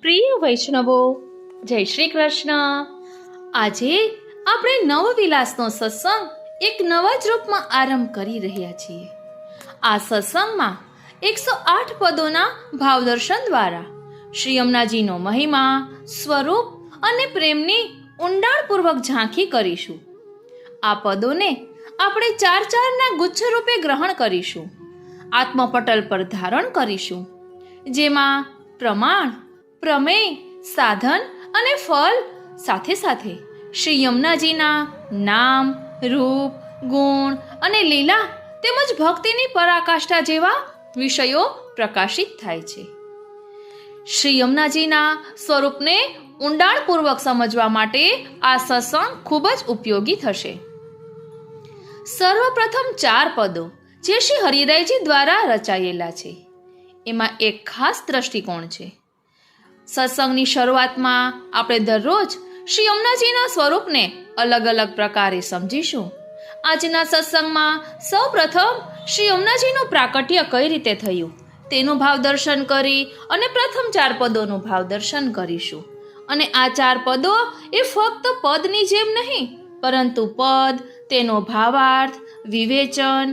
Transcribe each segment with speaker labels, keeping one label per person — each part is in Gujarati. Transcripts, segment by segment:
Speaker 1: પ્રિય વૈષ્ણવો, જય શ્રી કૃષ્ણ. આજે આપણે નવવિલાસનો સત્સંગ એક નવા જ રૂપમાં આરંભ કરી રહ્યા છીએ. આ સત્સંગમાં 108 પદોના ભાવદર્શન દ્વારા શ્રી યમુનાજીનો મહિમા, સ્વરૂપ અને પ્રેમની ઊંડાણપૂર્વક ઝાંખી કરીશું. આ પદોને આપણે ચારના ગુચ્છ રૂપે ગ્રહણ કરીશું, આત્મપટલ પર ધારણ કરીશું, જેમાં પ્રમાણ, પ્રમેય, સાધન અને ફળ સાથે સાથે શ્રી યમુનાજીના નામ, રૂપ, ગુણ અને લીલા તેમજ ભક્તિની પરાકાષ્ઠા જેવા વિષયો પ્રકાશિત થાય છે. શ્રી યમુનાજીના સ્વરૂપને ઊંડાણપૂર્વક સમજવા માટે આ સત્સંગ ખૂબ જ ઉપયોગી થશે. સર્વપ્રથમ 4 પદો જે શ્રી હરિરાયજી દ્વારા રચાયેલા છે, એમાં એક ખાસ દ્રષ્ટિકોણ છે. સત્સંગની શરૂઆતમાં આપણે દરરોજ શ્રી યમુનાજીના સ્વરૂપને અલગ અલગ પ્રકારે સમજીશું. આજના સત્સંગમાં સૌપ્રથમ શ્રી યમુનાજીનું પ્રાકટ્ય કઈ રીતે થયું તેનું ભાવદર્શન કરી અને પ્રથમ 4 પદોનું ભાવદર્શન કરીશું. અને આ 4 પદો એ ફક્ત પદની જેમ નહીં, પરંતુ પદ, તેનો ભાવાર્થ, વિવેચન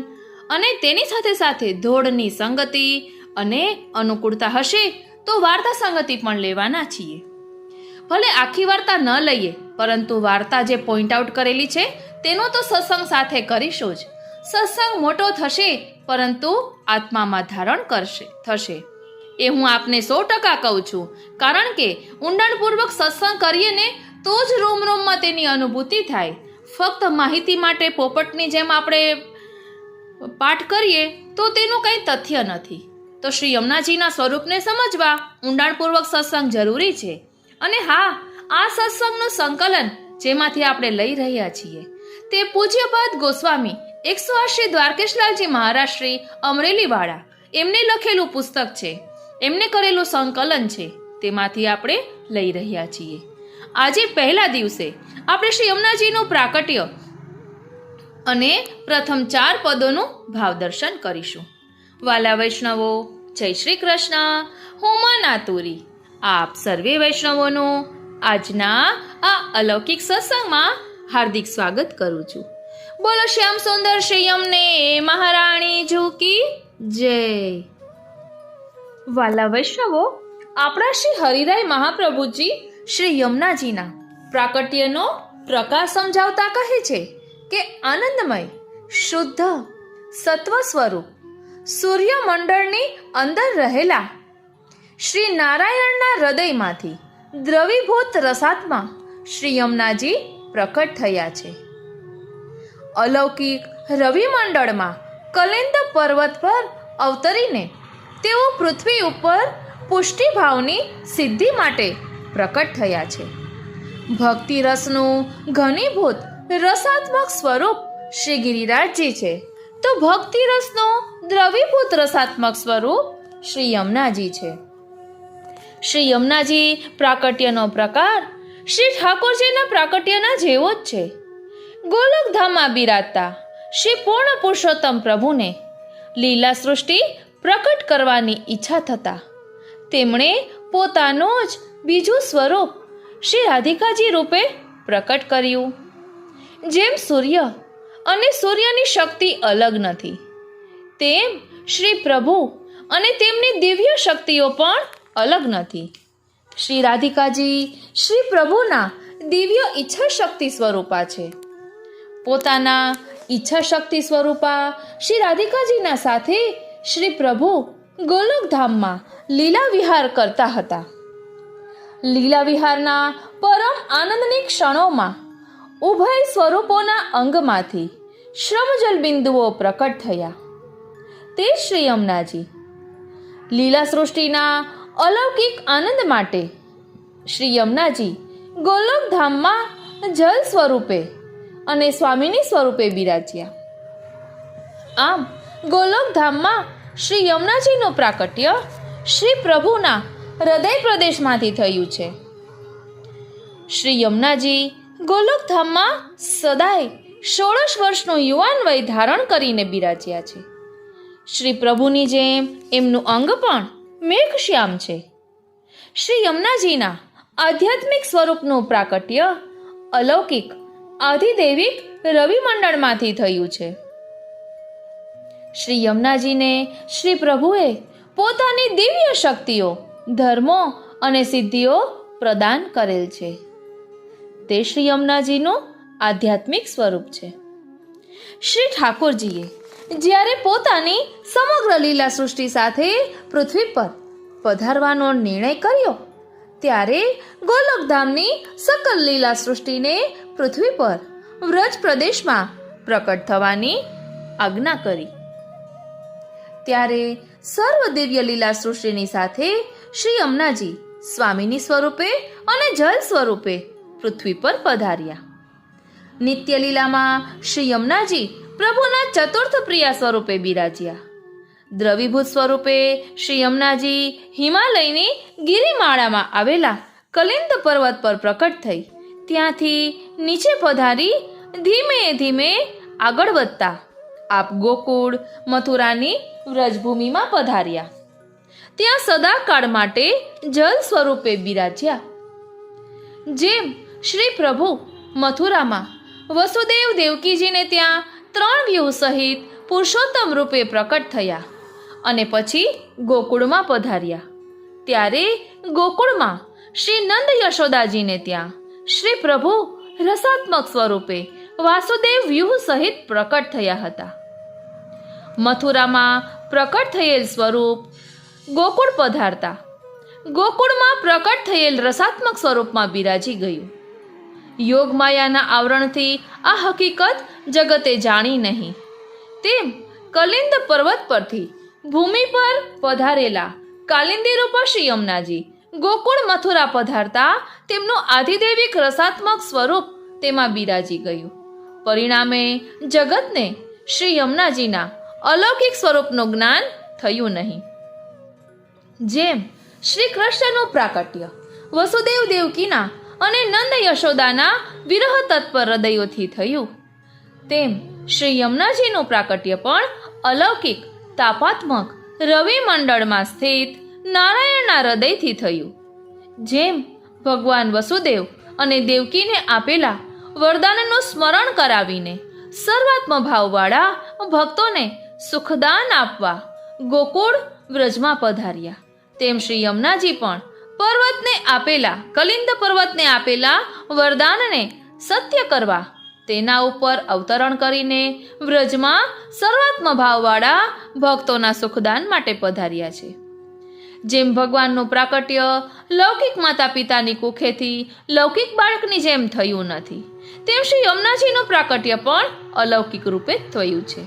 Speaker 1: અને તેની સાથે સાથે ધોળની સંગતિ અને અનુકૂળતા હશે તો વાર્તા સંગતિ પણ લેવાના છીએ. ભલે આખી વાર્તા ન લઈએ, પરંતુ વાર્તા જે પોઈન્ટ આઉટ કરેલી છે તેનો તો સત્સંગ સાથે કરીશું જ. સત્સંગ મોટો થશે પરંતુ આત્મામાં ધારણ થશે એ હું આપને 100% કહું છું. કારણ કે ઊંડાણપૂર્વક સત્સંગ કરીએ ને તો જ રોમ રોમમાં તેની અનુભૂતિ થાય. ફક્ત માહિતી માટે પોપટની જેમ આપણે પાઠ કરીએ તો તેનું કંઈ તથ્ય નથી. તો શ્રી યમુનાજીના સ્વરૂપને સમજવા ઊંડાણપૂર્વક સત્સંગ જરૂરી છે. અને હા, આ સત્સંગનું સંકલન જેમાંથી આપણે લઈ રહ્યા છીએ તે પૂજ્યપાદ ગોસ્વામી 180 દ્વારકેશલાલજી મહારાજ શ્રી અમરેલીવાળા એમને લખેલું પુસ્તક છે, એમને કરેલું સંકલન છે, તેમાંથી આપણે લઈ રહ્યા છીએ. આજે પહેલા દિવસે આપણે શ્રી યમુનાજીનું પ્રાકટ્ય અને પ્રથમ 4 પદોનું ભાવદર્શન કરીશું. વાલા વૈષ્ણવો, જય શ્રી કૃષ્ણ. હું મનાતુરી આપ સર્વે વૈષ્ણવોનું આજના આ અલૌકિક સત્સંગમાં હાર્દિક સ્વાગત કરું છું. બોલો શ્યામ સુંદર શ્રી યમને મહારાણી કી જય. વાલા વૈષ્ણવો, આપણા શ્રી હરિરાય મહાપ્રભુજી શ્રી યમુનાજીના પ્રાકટ્યનો પ્રકાર સમજાવતા કહે છે કે આનંદમય, શુદ્ધ સત્વ સ્વરૂપ સૂર્યમંડળની અંદર રહેલા શ્રી નારાયણના હૃદયમાંથી દ્રવીભૂત રસાત્મા શ્રી યમુનાજી પ્રકટ થયા છે. અલૌકિક રવિમંડળમાં કલિંદ પર્વત પર અવતરીને તેઓ પૃથ્વી ઉપર પુષ્ટિભાવની સિદ્ધિ માટે પ્રકટ થયા છે. ભક્તિ રસનું ઘનીભૂત રસાત્મક સ્વરૂપ શ્રી ગિરિરાજજી છે, તો ભક્તિ રસનું દ્રવીભૂત રસાત્મક સ્વરૂપ શ્રી યમુનાજી છે. શ્રી યમુનાજી પ્રાકટ્યનો પ્રકાર શ્રી ઠાકોરજીના પ્રાકટ્યના જેવો જ છે. ગોલોકધામમાં બિરાજતા શ્રી પૂર્ણ પુરુષોત્તમ પ્રભુને લીલા સૃષ્ટિ પ્રકટ કરવાની ઈચ્છા થતા તેમણે પોતાનું જ બીજું સ્વરૂપ શ્રી રાધિકાજી રૂપે પ્રકટ કર્યું. જેમ સૂર્ય અને સૂર્યની શક્તિ અલગ નથી, તેમ શ્રી પ્રભુ અને તેમની દિવ્ય શક્તિઓ પણ અલગ નથી. શ્રી રાધિકાજી શ્રી પ્રભુના દિવ્ય ઈચ્છા શક્તિ સ્વરૂપા છે. પોતાના ઈચ્છા શક્તિ સ્વરૂપા શ્રી રાધિકાજીના સાથે શ્રી પ્રભુ ગોલોકધામમાં લીલા વિહાર કરતા હતા. લીલા વિહારના પરમ આનંદની ક્ષણોમાં ઉભય સ્વરૂપોના અંગમાંથી શ્રમજલ બિંદુઓ પ્રકટ થયા. તે શ્રી યમુનાજી લીલા સૃષ્ટિના અલૌકિક આનંદ માટે શ્રી યમુનાજી ગોલોકધામમાં જલ સ્વરૂપે અને સ્વામીની સ્વરૂપે બિરાજ્યા. આમ ગોલોકધામમાં શ્રી યમુનાજીનું પ્રાકટ્ય શ્રી પ્રભુના હૃદય પ્રદેશમાંથી થયું છે. શ્રી યમુનાજી ગોલોકધામમાં સદાય 16 વર્ષનું યુવાન વય ધારણ કરીને બિરાજ્યા છે. શ્રી પ્રભુની જેમ એમનું અંગ પણ મેઘશ્યામ છે. શ્રી યમુનાજીના આધ્યાત્મિક સ્વરૂપનું પ્રાકટ્ય અલૌકિક આધિદૈવિક રવિમંડળમાંથી થયું છે. શ્રી યમુનાજીને શ્રી પ્રભુએ પોતાની દિવ્ય શક્તિઓ, ધર્મો અને સિદ્ધિઓ પ્રદાન કરેલ છે. તે શ્રી યમુનાજીનું આધ્યાત્મિક સ્વરૂપ છે. શ્રી ઠાકોરજીએ જ્યારે પોતાની સમગ્ર લીલા સૃષ્ટિ સાથે પૃથ્વી પર પધારવાનો નિર્ણય કર્યો ત્યારે ગોલકધામની સકલ લીલા સૃષ્ટિને પૃથ્વી પર વ્રજ પ્રદેશમાં પ્રકટ થવાની આજ્ઞા કરી. ત્યારે સર્વ દિવ્ય લીલા સૃષ્ટિની સાથે શ્રી યમુનાજી સ્વામીની સ્વરૂપે અને જલ સ્વરૂપે પૃથ્વી પર પધાર્યા. નિત્ય લીલામાં શ્રી યમુનાજી પ્રભુના ચતુર્થ પ્રિયા સ્વરૂપે બિરાજ્યા. દ્રવીભૂત સ્વરૂપે શ્રી યમુનાજી હિમાલયની ગિરિમાળામાં આવેલા કલિંદ પર્વત પર પ્રકટ થઈ ત્યાંથી નીચે પધારી ધીમે ધીમે આગળ વધતા આપ ગોકુળ મથુરાની વ્રજભૂમિમાં પધાર્યા. ત્યાં સદાકાળ માટે જલ સ્વરૂપે બિરાજ્યા. જેમ શ્રી પ્રભુ મથુરામાં વસુદેવ દેવકીજીને ત્યાં 3 વ્યૂહ સહિત પુરુષોત્તમ રૂપે પ્રકટ થયા અને પછી ગોકુળમાં પધાર્યા, ત્યારે ગોકુળમાં શ્રી નંદ યશોદાજીને ત્યાં શ્રી પ્રભુ રસાત્મક સ્વરૂપે વાસુદેવ વ્યૂહ સહિત પ્રકટ થયા હતા. મથુરામાં પ્રકટ થયેલ સ્વરૂપ ગોકુળ પધારતા ગોકુળમાં પ્રકટ થયેલ રસાત્મક સ્વરૂપમાં બિરાજી ગયું. યોગ માયાના આવરણથી આ હકીકત જગતે જાણી નહીં. તેમ કલિંદ પર્વત પરથી ભૂમિ પર પધારેલા કાલિંદી રૂપ શ્રી યમુનાજી ગોકુળ મથુરા પધારતા તેમનું આધિદૈવિક રસાત્મક સ્વરૂપ તેમાં બિરાજી ગયું. પરિણામે જગતને શ્રી યમુનાજીના અલૌકિક સ્વરૂપનું જ્ઞાન થયું નહીં. જેમ શ્રી કૃષ્ણનું પ્રાકટ્ય વસુદેવ દેવકીના અને નંદ યશોદાના વિરહ તત્પર હૃદયોથી થયું, તેમ શ્રી યમુનાજીનું પ્રાકટ્ય પણ અલૌકિક તાપાત્મક રવિ મંડળમાં સ્થિત નારાયણના હૃદયથી થયું. જેમ ભગવાન વસુદેવ અને દેવકીને આપેલા વરદાનનું સ્મરણ કરાવીને સર્વાત્મ ભાવવાળા ભક્તોને સુખદાન આપવા ગોકુળ વ્રજમાં પધાર્યા, તેમ શ્રી યમુનાજી પણ કલિંદ પર્વતને આપેલા વરદાનને સત્ય કરવા તેના ઉપર અવતરણ કરીને વ્રજમાં સર્વાત્મ ભાવવાળા ભક્તોના સુખદાન માટે પધાર્યા છે. જેમ ભગવાનનું પ્રાકટ્ય લૌકિક માતા પિતાની કુખેથી લૌકિક બાળકની જેમ થયું નથી, તેમ શ્રી યમુનાજીનું પ્રાકટ્ય પણ અલૌકિક રૂપે થયું છે.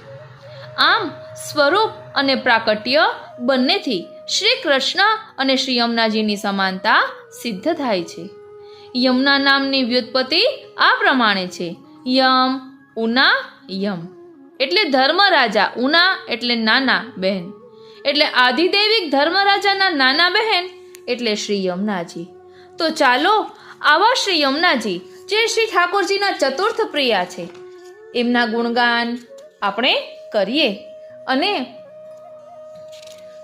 Speaker 1: આમ સ્વરૂપ અને પ્રાકટ્ય બંનેથી શ્રી કૃષ્ણ અને શ્રી યમુનાજીની સમાનતા સિદ્ધ થાય છે. યમુના નામની વ્યુત્પત્તિ આ પ્રમાણે છે: યમ, ઉના, યમ એટલે ધર્મરાજા, ઉના એટલે નાના બહેન, એટલે આધિદૈવિક ધર્મરાજાના નાના બહેન એટલે શ્રી યમુનાજી. તો ચાલો આવા શ્રી યમુનાજી જે શ્રી ઠાકોરજીના ચતુર્થ પ્રિયા છે એમના ગુણગાન આપણે કરીએ અને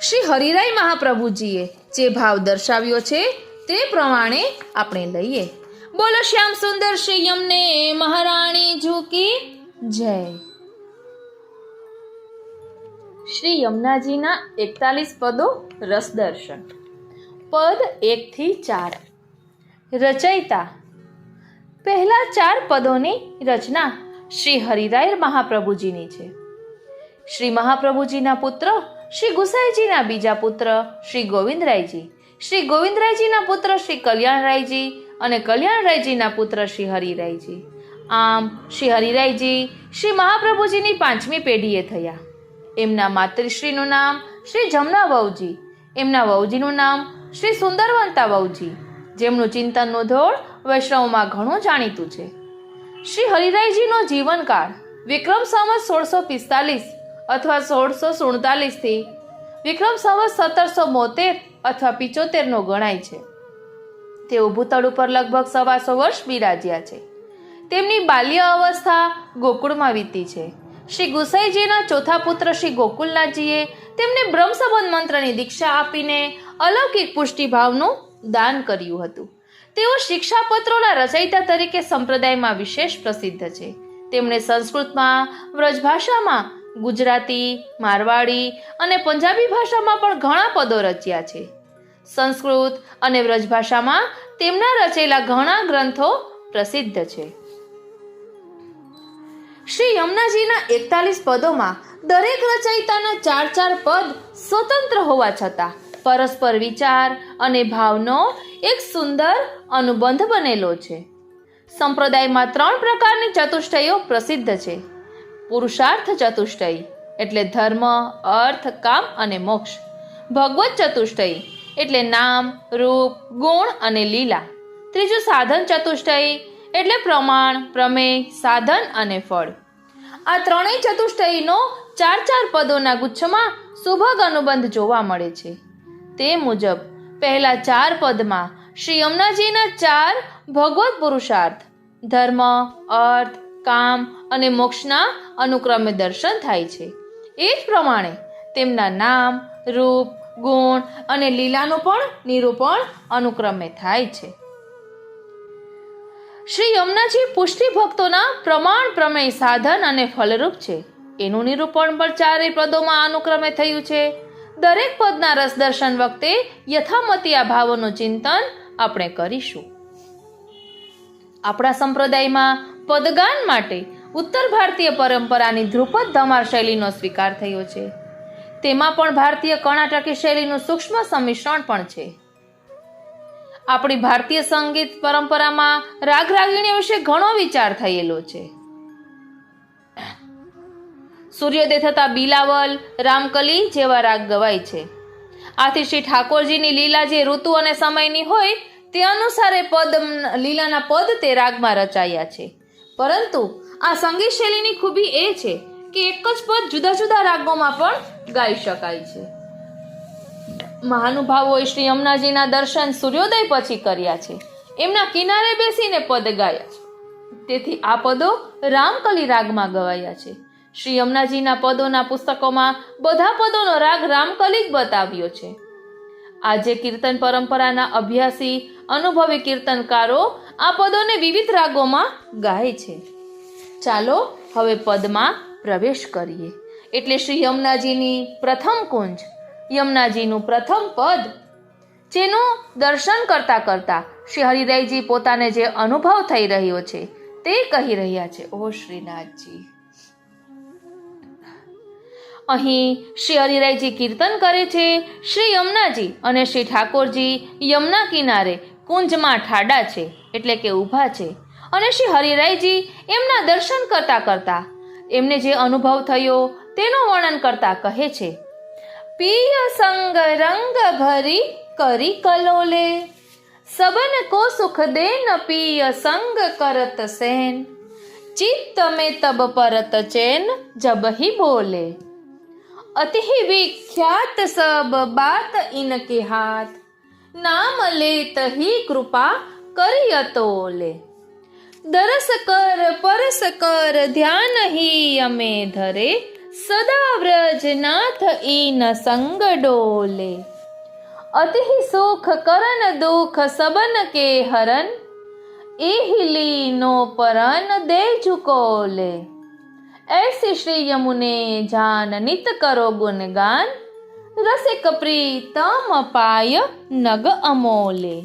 Speaker 1: શ્રી હરિરાય મહાપ્રભુજીએ જે ભાવ દર્શાવ્યો છે તે પ્રમાણે આપણે લઈએ. બોલો શ્યામ સુંદર શ્રી યમને મહારાણી કી જય. શ્રી યમુનાજીના 41 પદો રસ દર્શન. પદ 1 થી 4. રચયિતા. પહેલા 4 પદોની રચના શ્રી હરિરાય મહાપ્રભુજીની છે. શ્રી મહાપ્રભુજીના પુત્ર શ્રી ગુસાઈજીના બીજા પુત્ર શ્રી ગોવિંદરાયજી, શ્રી ગોવિંદરાયજીના પુત્ર શ્રી કલ્યાણરાયજી અને કલ્યાણરાયજીના પુત્ર શ્રી હરિરાયજી. આમ શ્રી હરિરાયજી શ્રી મહાપ્રભુજીની 5મી પેઢીએ થયા. એમના માતૃશ્રીનું નામ શ્રી જમના વહુજી, એમના વહુજીનું નામ શ્રી સુંદરવંતા વહુજી, જેમનું ચિંતનનું ધોળ વૈષ્ણવમાં ઘણું જાણીતું છે. શ્રી હરિરાયજીનો જીવનકાળ વિક્રમ સંવત 1645 અથવા 1647 થી વિક્રમ સંવત 1772 અથવા 75 ગણાય છે. તેઓ ભૂતળ ઉપર લગભગ 125 વર્ષ બિરાજ્યા છે. તેમની બાલ્ય અવસ્થા ગોકુળમાં વીતી છે. શ્રી ગુસાઈજીના ચોથા પુત્ર શ્રી ગોકુલનાથજીએ તેમને બ્રહ્મસંબંધ મંત્રની દીક્ષા આપીને અલૌકિક પુષ્ટિભાવનું દાન કર્યું હતું. તેઓ શિક્ષાપત્રોના રચયિતા તરીકે સંપ્રદાયમાં વિશેષ પ્રસિદ્ધ છે. તેમણે સંસ્કૃતમાં, વ્રજભાષામાં, ગુજરાતી, મારવાડી અને પંજાબી ભાષામાં પણ ઘણા પદો રચ્યા છે. સંસ્કૃત અને વ્રજભાષામાં તેમના રચેલા ઘણા ગ્રંથો પ્રસિદ્ધ છે. શ્રી યમુનાજીના 41 પદોમાં દરેક રચયિતાના 4 પદ સ્વતંત્ર હોવા છતાં પરસ્પર વિચાર અને ભાવનો એક સુંદર અનુબંધ બનેલો છે. સંપ્રદાયમાં 3 પ્રકારની ચતુષ્ટયો પ્રસિદ્ધ છે. પુરુષાર્થ ચતુષ્ટય એટલે ધર્મ, અર્થ, કામ અને મોક્ષ. ભગવત ચતુષ્ટય એટલે નામ, રૂપ, ગુણ અને લીલા. ત્રીજું સાધન ચતુષ્ટય એટલે પ્રમાણ, પ્રમેય, સાધન અને ફળ. આ ત્રણેય ચતુષ્ટયનો 4 પદોના ગુચ્છમાં સુભગ અનુબંધ જોવા મળે છે. તે મુજબ પહેલા 4 પદમાં શ્રી યમુનાજીના 4 ભગવત પુરુષાર્થ ધર્મ, અર્થ, કામ અને મોક્ષના અનુક્રમે દર્શન થાય છે. એ જ પ્રમાણે તેમના નામ, રૂપ, ગુણ અને લીલાનું પણ નિરૂપણ અનુક્રમે થાય છે. શ્રી યમુનાજી પુષ્ટિ ભક્તોના પ્રમાણ, પ્રમેય, સાધન અને ફલરૂપ છે. એનું નિરૂપણ પણ 4 પદોમાં અનુક્રમે થયું છે. દરેક પદના રસ દર્શન વખતે યથામતી આ ભાવોનું ચિંતન આપણે કરીશું. આપણા સંપ્રદાયમાં પદગાન માટે ઉત્તર ભારતીય પરંપરાની ધ્રુપદ ધમાર શૈલીનો સ્વીકાર થયો છે. તેમાં પણ ભારતીય કર્ણાટકી શૈલીનું સૂક્ષ્મ સંમિશ્રણ પણ છે. આપણી ભારતીય સંગીત પરંપરામાં રાગ રાગિણીઓ વિશે ઘણો વિચાર થયેલો છે. સૂર્યોદય થતા બિલાવલ, રામકલી જેવા રાગ ગવાય છે. આથી શ્રી ઠાકોરજીની લીલા જે ઋતુ અને સમયની હોય તે અનુસારે લીલાના પદ તે રાગમાં રચાયા છે. પરંતુ આ સંગીત શૈલીની ખૂબી એ છે કે એક જ પદ જુદા જુદા રાગોમાં પણ ગાઈ શકાય છે. મહાનુભાવોએ શ્રી યમુનાજીના દર્શન સૂર્યોદય પછી કર્યા છે. એમના કિનારે બેસીને પદ ગાયા છે. તેથી આ પદો રામકલી રાગમાં ગવાયા છે. શ્રી યમુનાજીના પદોના પુસ્તકોમાં બધા પદોનો રાગ રામકલી જ બતાવ્યો છે. આજે કીર્તન પરંપરાના અભ્યાસી અનુભવી કીર્તનકારો આ પદોને વિવિધ રાગોમાં ગાય છે. ચાલો હવે પદમાં પ્રવેશ કરીએ. એટલે શ્રી યમુનાજીની પ્રથમ કુંજ, યમુનાજીનું પ્રથમ પદ, જેનું દર્શન કરતા કરતા શ્રી હરિરાયજી પોતાને જે અનુભવ થઈ રહ્યો છે તે કહી રહ્યા છે. ઓ શ્રીનાથજી. અહીં શ્રી હરિરાયજી કીર્તન કરે છે. શ્રી યમુનાજી અને શ્રી ઠાકોરજી યમુના કિનારે કુંજમાં ઠાડા છે, એટલે કે ઊભા છે. અને શ્રી હરિરાયજી એમના દર્શન કરતા કરતા એમને જે અનુભવ થયો તેનું વર્ણન કરતા કહે છે, પિય સંગ રંગ ભરી કરી કલોલે, સબન કો સુખ દેન પિય સંગ કરત સેન, ચિત્ત में तब परत चैन जब ही बोले, अति विख्यात सब बात इनके हाथ, नाम लेत ही कृपा करी अतोले, दरस कर परस कर ध्यान ही अमे धरे, सदा व्रजनाथ इन संग डोले, अति सुख करन दुख सबन के हरन, एहि लीनो परन दे झुकोले, ऐसी श्री यमुने जान नित करो गुणगान, रसिक प्रीतम पाय नग अमोले.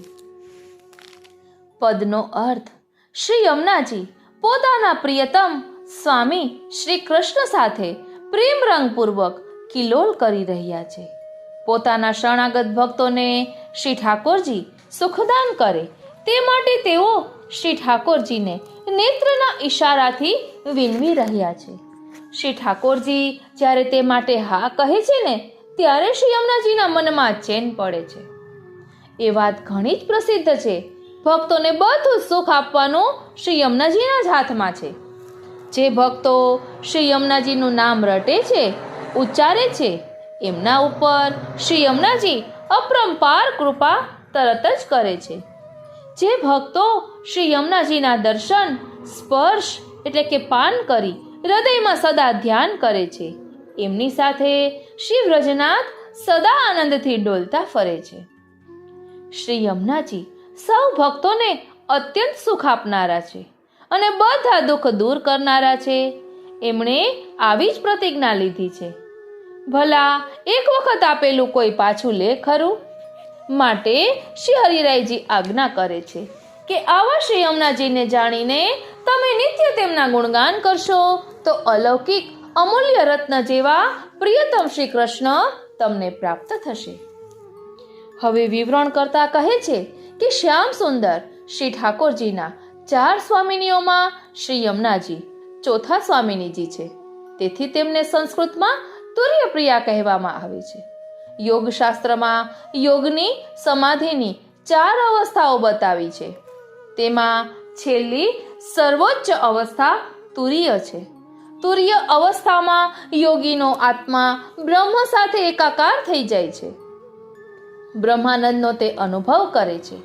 Speaker 1: પદનો અર્થ, શ્રી યમુનાજી પોતાના પ્રિયતમ સ્વામી શ્રી કૃષ્ણ સાથે પ્રેમ રંગપૂર્વક કિલોલ કરી રહ્યા છે. પોતાના શરણાગત ભક્તોને શ્રી ઠાકોરજી સુખદાન કરે તે માટે તેઓ શ્રી ઠાકોરજીને નેત્રના ઈશારાથી વિનવી રહ્યા છે. શ્રી ઠાકોરજી જ્યારે તે માટે હા કહે છે ને ત્યારે શ્રી યમુનાજીના મનમાં ચેન પડે છે. એ વાત ઘણી જ પ્રસિદ્ધ છે. ભક્તોને બધું સુખ આપવાનું શ્રી યમુનાજીના જ હાથમાં છે. જે ભક્તો શ્રી યમુનાજીનું નામ રટે છે, ઉચ્ચારે છે, એમના ઉપર શ્રી યમુનાજી અપરંપાર કૃપા તરત જ કરે છે. જે ભક્તો શ્રી યમુનાજીના દર્શન, સ્પર્શ એટલે કે પાન કરી હૃદયમાં સદા ધ્યાન કરે છે, એમની સાથે શ્રી વ્રજનાથ સદા આનંદથી ડોલતા ફરે છે. શ્રી યમુનાજી સૌ ભક્તોને અત્યંત સુખ આપનારા છે અને બધા દુઃખ દૂર કરનારા છે. એમણે આવી જ પ્રતિજ્ઞા લીધી છે. ભલા એક વખત આપેલું કોઈ પાછું લે ખરું? માટે શ્રી હરિરાયજી આજ્ઞા કરે છે કે આવા શ્રી યમુનાજીને જાણીને તમે નિત્ય તેમના ગુણગાન કરશો તો અલૌકિક અમૂલ્ય રત્ન જેવા પ્રિયતમ શ્રી કૃષ્ણ તમને પ્રાપ્ત થશે. હવે વિવરણ કરતા કહે છે કે શ્યામ સુંદર શ્રી ઠાકોરજીના 4 સ્વામિનીઓમાં શ્રી યમુનાજી ચોથા સ્વામિનીજી છે. તેથી તેમને સંસ્કૃતમાં તુર્યપ્રિયા કહેવામાં આવે છે. યોગશાસ્ત્રમાં યોગની સમાધિની 4 અવસ્થાઓ બતાવી છે. તેમાં છેલ્લી સર્વોચ્ચ અવસ્થા તુર્ય છે. તુર્ય અવસ્થામાં યોગીનો આત્મા બ્રહ્મ સાથે એકાકાર થઈ જાય છે. બ્રહ્માનંદનો તે અનુભવ કરે છે.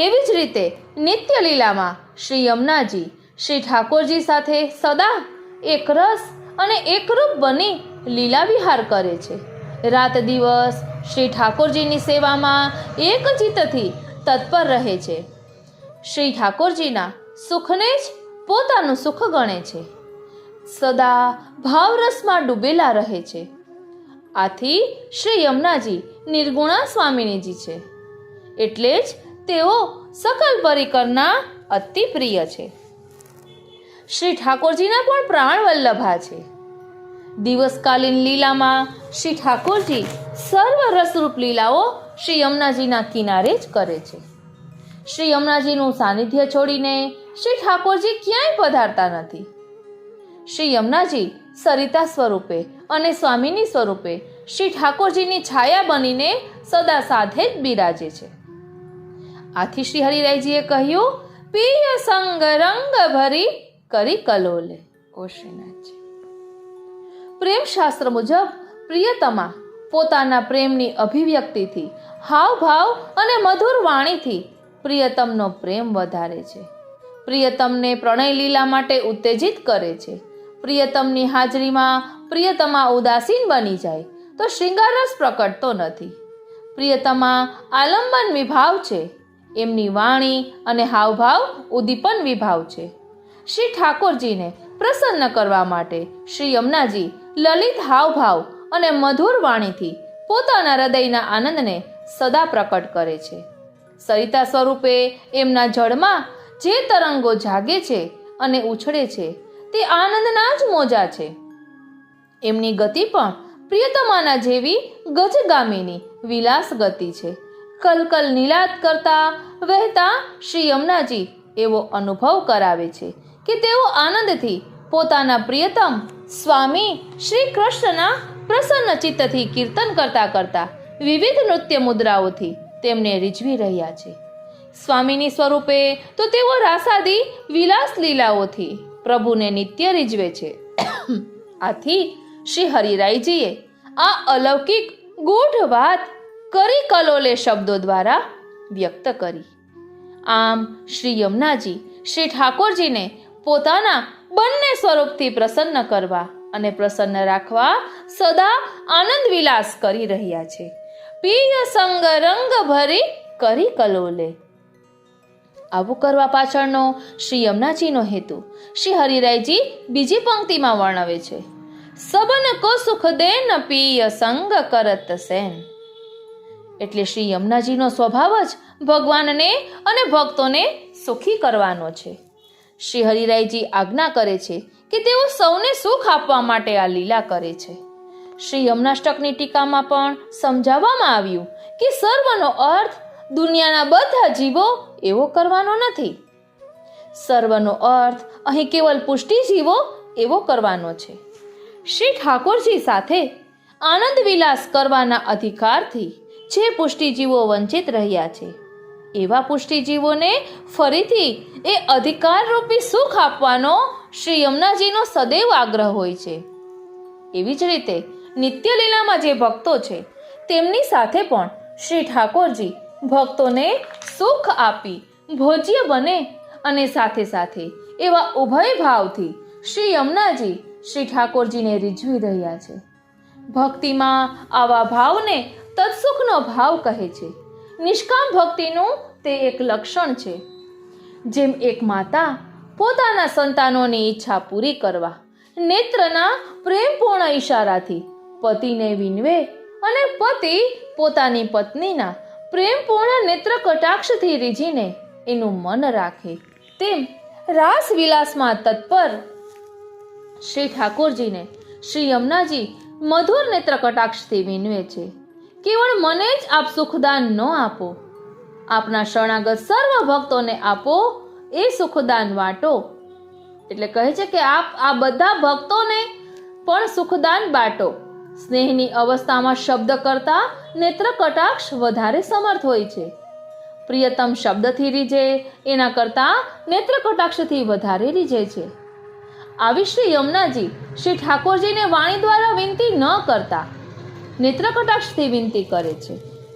Speaker 1: એવી જ રીતે નિત્ય લીલામાં શ્રી યમુનાજી શ્રી ઠાકોરજી સાથે સદા એક રસ અને એકરૂપ બની લીલા વિહાર કરે છે. રાત દિવસ શ્રી ઠાકોરજીની સેવામાં એક ચિત્તથી તત્પર રહે છે. શ્રી ઠાકોરજીના સુખને જ પોતાનું સુખ ગણે છે. સદા ભાવરસમાં ડૂબેલા રહે છે. આથી શ્રી યમુનાજી નિર્ગુણા સ્વામિનીજી છે. એટલે જ તેઓ સકલ પરિકરના અતિ પ્રિય છે. શ્રી ઠાકોરજીના પણ પ્રાણ વલ્લભા છે. દિવસકાલીન લીલામાં શ્રી ઠાકોરજી સર્વ રસરૂપ લીલાઓ શ્રી યમુનાજીના કિનારે જ કરે છે. શ્રી યમુનાજીનું સાનિધ્ય છોડીને શ્રી ઠાકોરજી ક્યાંય પધારતા નથી. શ્રી યમુનાજી સરિતા સ્વરૂપે અને સ્વામિની સ્વરૂપે શ્રી ઠાકોરજીની છાયા બનીને સદા સાથે જ બિરાજે છે. આથી શ્રી હરિરાયજીએ કહ્યું, પિય સંગ રંગ ભરી કરી કલોલે. ઓ શ્રીનાથજી, પ્રેમ શાસ્ત્ર મુજબ પ્રિયતમા પોતાના પ્રેમની અભિવ્યક્તિથી, હાવભાવ અને મધુર વાણીથી પ્રિયતમનો પ્રેમ વધારે છે. પ્રિયતમને પ્રણય લીલા માટે ઉત્તેજિત કરે છે. પ્રિયતમની હાજરીમાં પ્રિયતમા ઉદાસીન બની જાય તો શૃંગારરસ પ્રકટતો નથી. પ્રિયતમા આલંબન વિભાવ છે. એમની વાણી અને હાવભાવ ઉદ્દીપન વિભાવ છે. શ્રી ઠાકોરજીને પ્રસન્ન કરવા માટે શ્રી યમુનાજી લલિત હાવભાવ અને મધુર વાણીથી પોતાના હૃદયના આનંદને સદા પ્રકટ કરે છે. સરિતા સ્વરૂપે એમના જળમાં જે તરંગો જાગે છે અને ઉછળે છે તે આનંદના જ મોજા છે. એમની ગતિ પણ પ્રિયતમાના જેવી ગજગામીની વિલાસ ગતિ છે. કલકલ નીલાદ કરતા વહેતા શ્રી યમુનાજી એવો અનુભવ કરાવે છે કે તેઓ આનંદથી પોતાના પ્રિયતમ સ્વામી શ્રી કૃષ્ણના પ્રસન્ન ચિત્તથી કીર્તન કરતા કરતા વિવિધ નૃત્ય મુદ્રાઓથી તેમને રીઝવી રહ્યા છે. સ્વામીની સ્વરૂપે તો તેઓ રાસાદી વિલાસ લીલાઓથી પ્રભુને નિત્ય રીઝવે છે. આથી શ્રી હરિરાયજીએ આ અલૌકિક ગૂઢ વાત કરી કલોલે શબ્દો દ્વારા વ્યક્ત કરી. આમ શ્રી યમુનાજી શ્રી ઠાકોરજીને પોતાના બંને સ્વરૂપથી પ્રસન્ન કરવા અને પ્રસન્ન રાખવા સદા આનંદ વિલાસ કરી રહ્યા છે. પિય સંગ રંગ ભરી કરી કલોલે. આવું કરવા પાછળનો શ્રી યમુનાજીનો હેતુ શ્રી હરિરાયજી બીજી પંક્તિમાં વર્ણવે છે. સબન કો સુખ દે ન પિય સંગ કરત સેન. એટલે શ્રી યમુનાજીનો સ્વભાવ જ ભગવાનને અને ભક્તોને સુખી કરવાનો છે. શ્રી હરિરાયજી આજ્ઞા કરે છે કે તેઓ સૌને સુખ આપવા માટે આ લીલા કરે છે. શ્રી યમુનાષ્ટકની ટીકામાં પણ સમજાવવામાં આવ્યું કે સર્વનો અર્થ દુનિયાના બધા જીવો એવો કરવાનો નથી. સર્વનો અર્થ અહીં કેવલ પુષ્ટિ જીવો એવો કરવાનો છે. શ્રી ઠાકોરજી સાથે આનંદ વિલાસ કરવાના અધિકારથી જે પુષ્ટિજીવો વંચિત રહ્યા છે એવા પુષ્ટિજીવોને ફરીથી એ અધિકારરૂપી સુખ આપવાનો શ્રી યમુનાજીનો સદૈવ આગ્રહ હોય છે. એવી જ રીતે નિત્ય લીલામાં જે ભક્તો છે તેમની સાથે પણ શ્રી ઠાકોરજી ભક્તોને સુખ આપી ભોજ્ય બને અને સાથે સાથે એવા ઉભય ભાવથી શ્રી યમુનાજી શ્રી ઠાકોરજીને રીઝવી રહ્યા છે. ભક્તિમાં આવા ભાવને તત્સુખનો ભાવ કહે છે. નિષ્કામ ભક્તિનું તે એક લક્ષણ છે. જેમ એક માતા પોતાના સંતાનોની ઈચ્છા પૂરી કરવા નેત્રના પ્રેમપૂર્ણ ઈશારાથી પતિને વિનવે અને પતિ પોતાની પત્નીના પ્રેમપૂર્ણ નેત્ર કટાક્ષથી રીઝીને એનું મન રાખે, તેમ રાસ વિલાસમાં તત્પર શ્રી ઠાકોરજીને શ્રી યમુનાજી મધુર નેત્ર કટાક્ષથી વિનવે છે. કેવળ મને જ આપ સુખદાન ન આપો, આપના શરણાગત સર્વ ભક્તોને આપો એ સુખદાન વાટો. એટલે કહે છે કે આપ આ બધા ભક્તોને પણ સુખદાન બાટો. સ્નેહની અવસ્થામાં શબ્દ કરતા નેત્ર કટાક્ષ વધારે સમર્થ હોય છે. પ્રિયતમ શબ્દથી રીઝે એના કરતા નેત્ર કટાક્ષથી વધારે રીઝે છે. આવી શ્રી યમુનાજી શ્રી ઠાકોરજીને વાણી દ્વારા વિનંતી ન કરતા નેત્ર કટાક્ષથી વિનંતી કરે છે.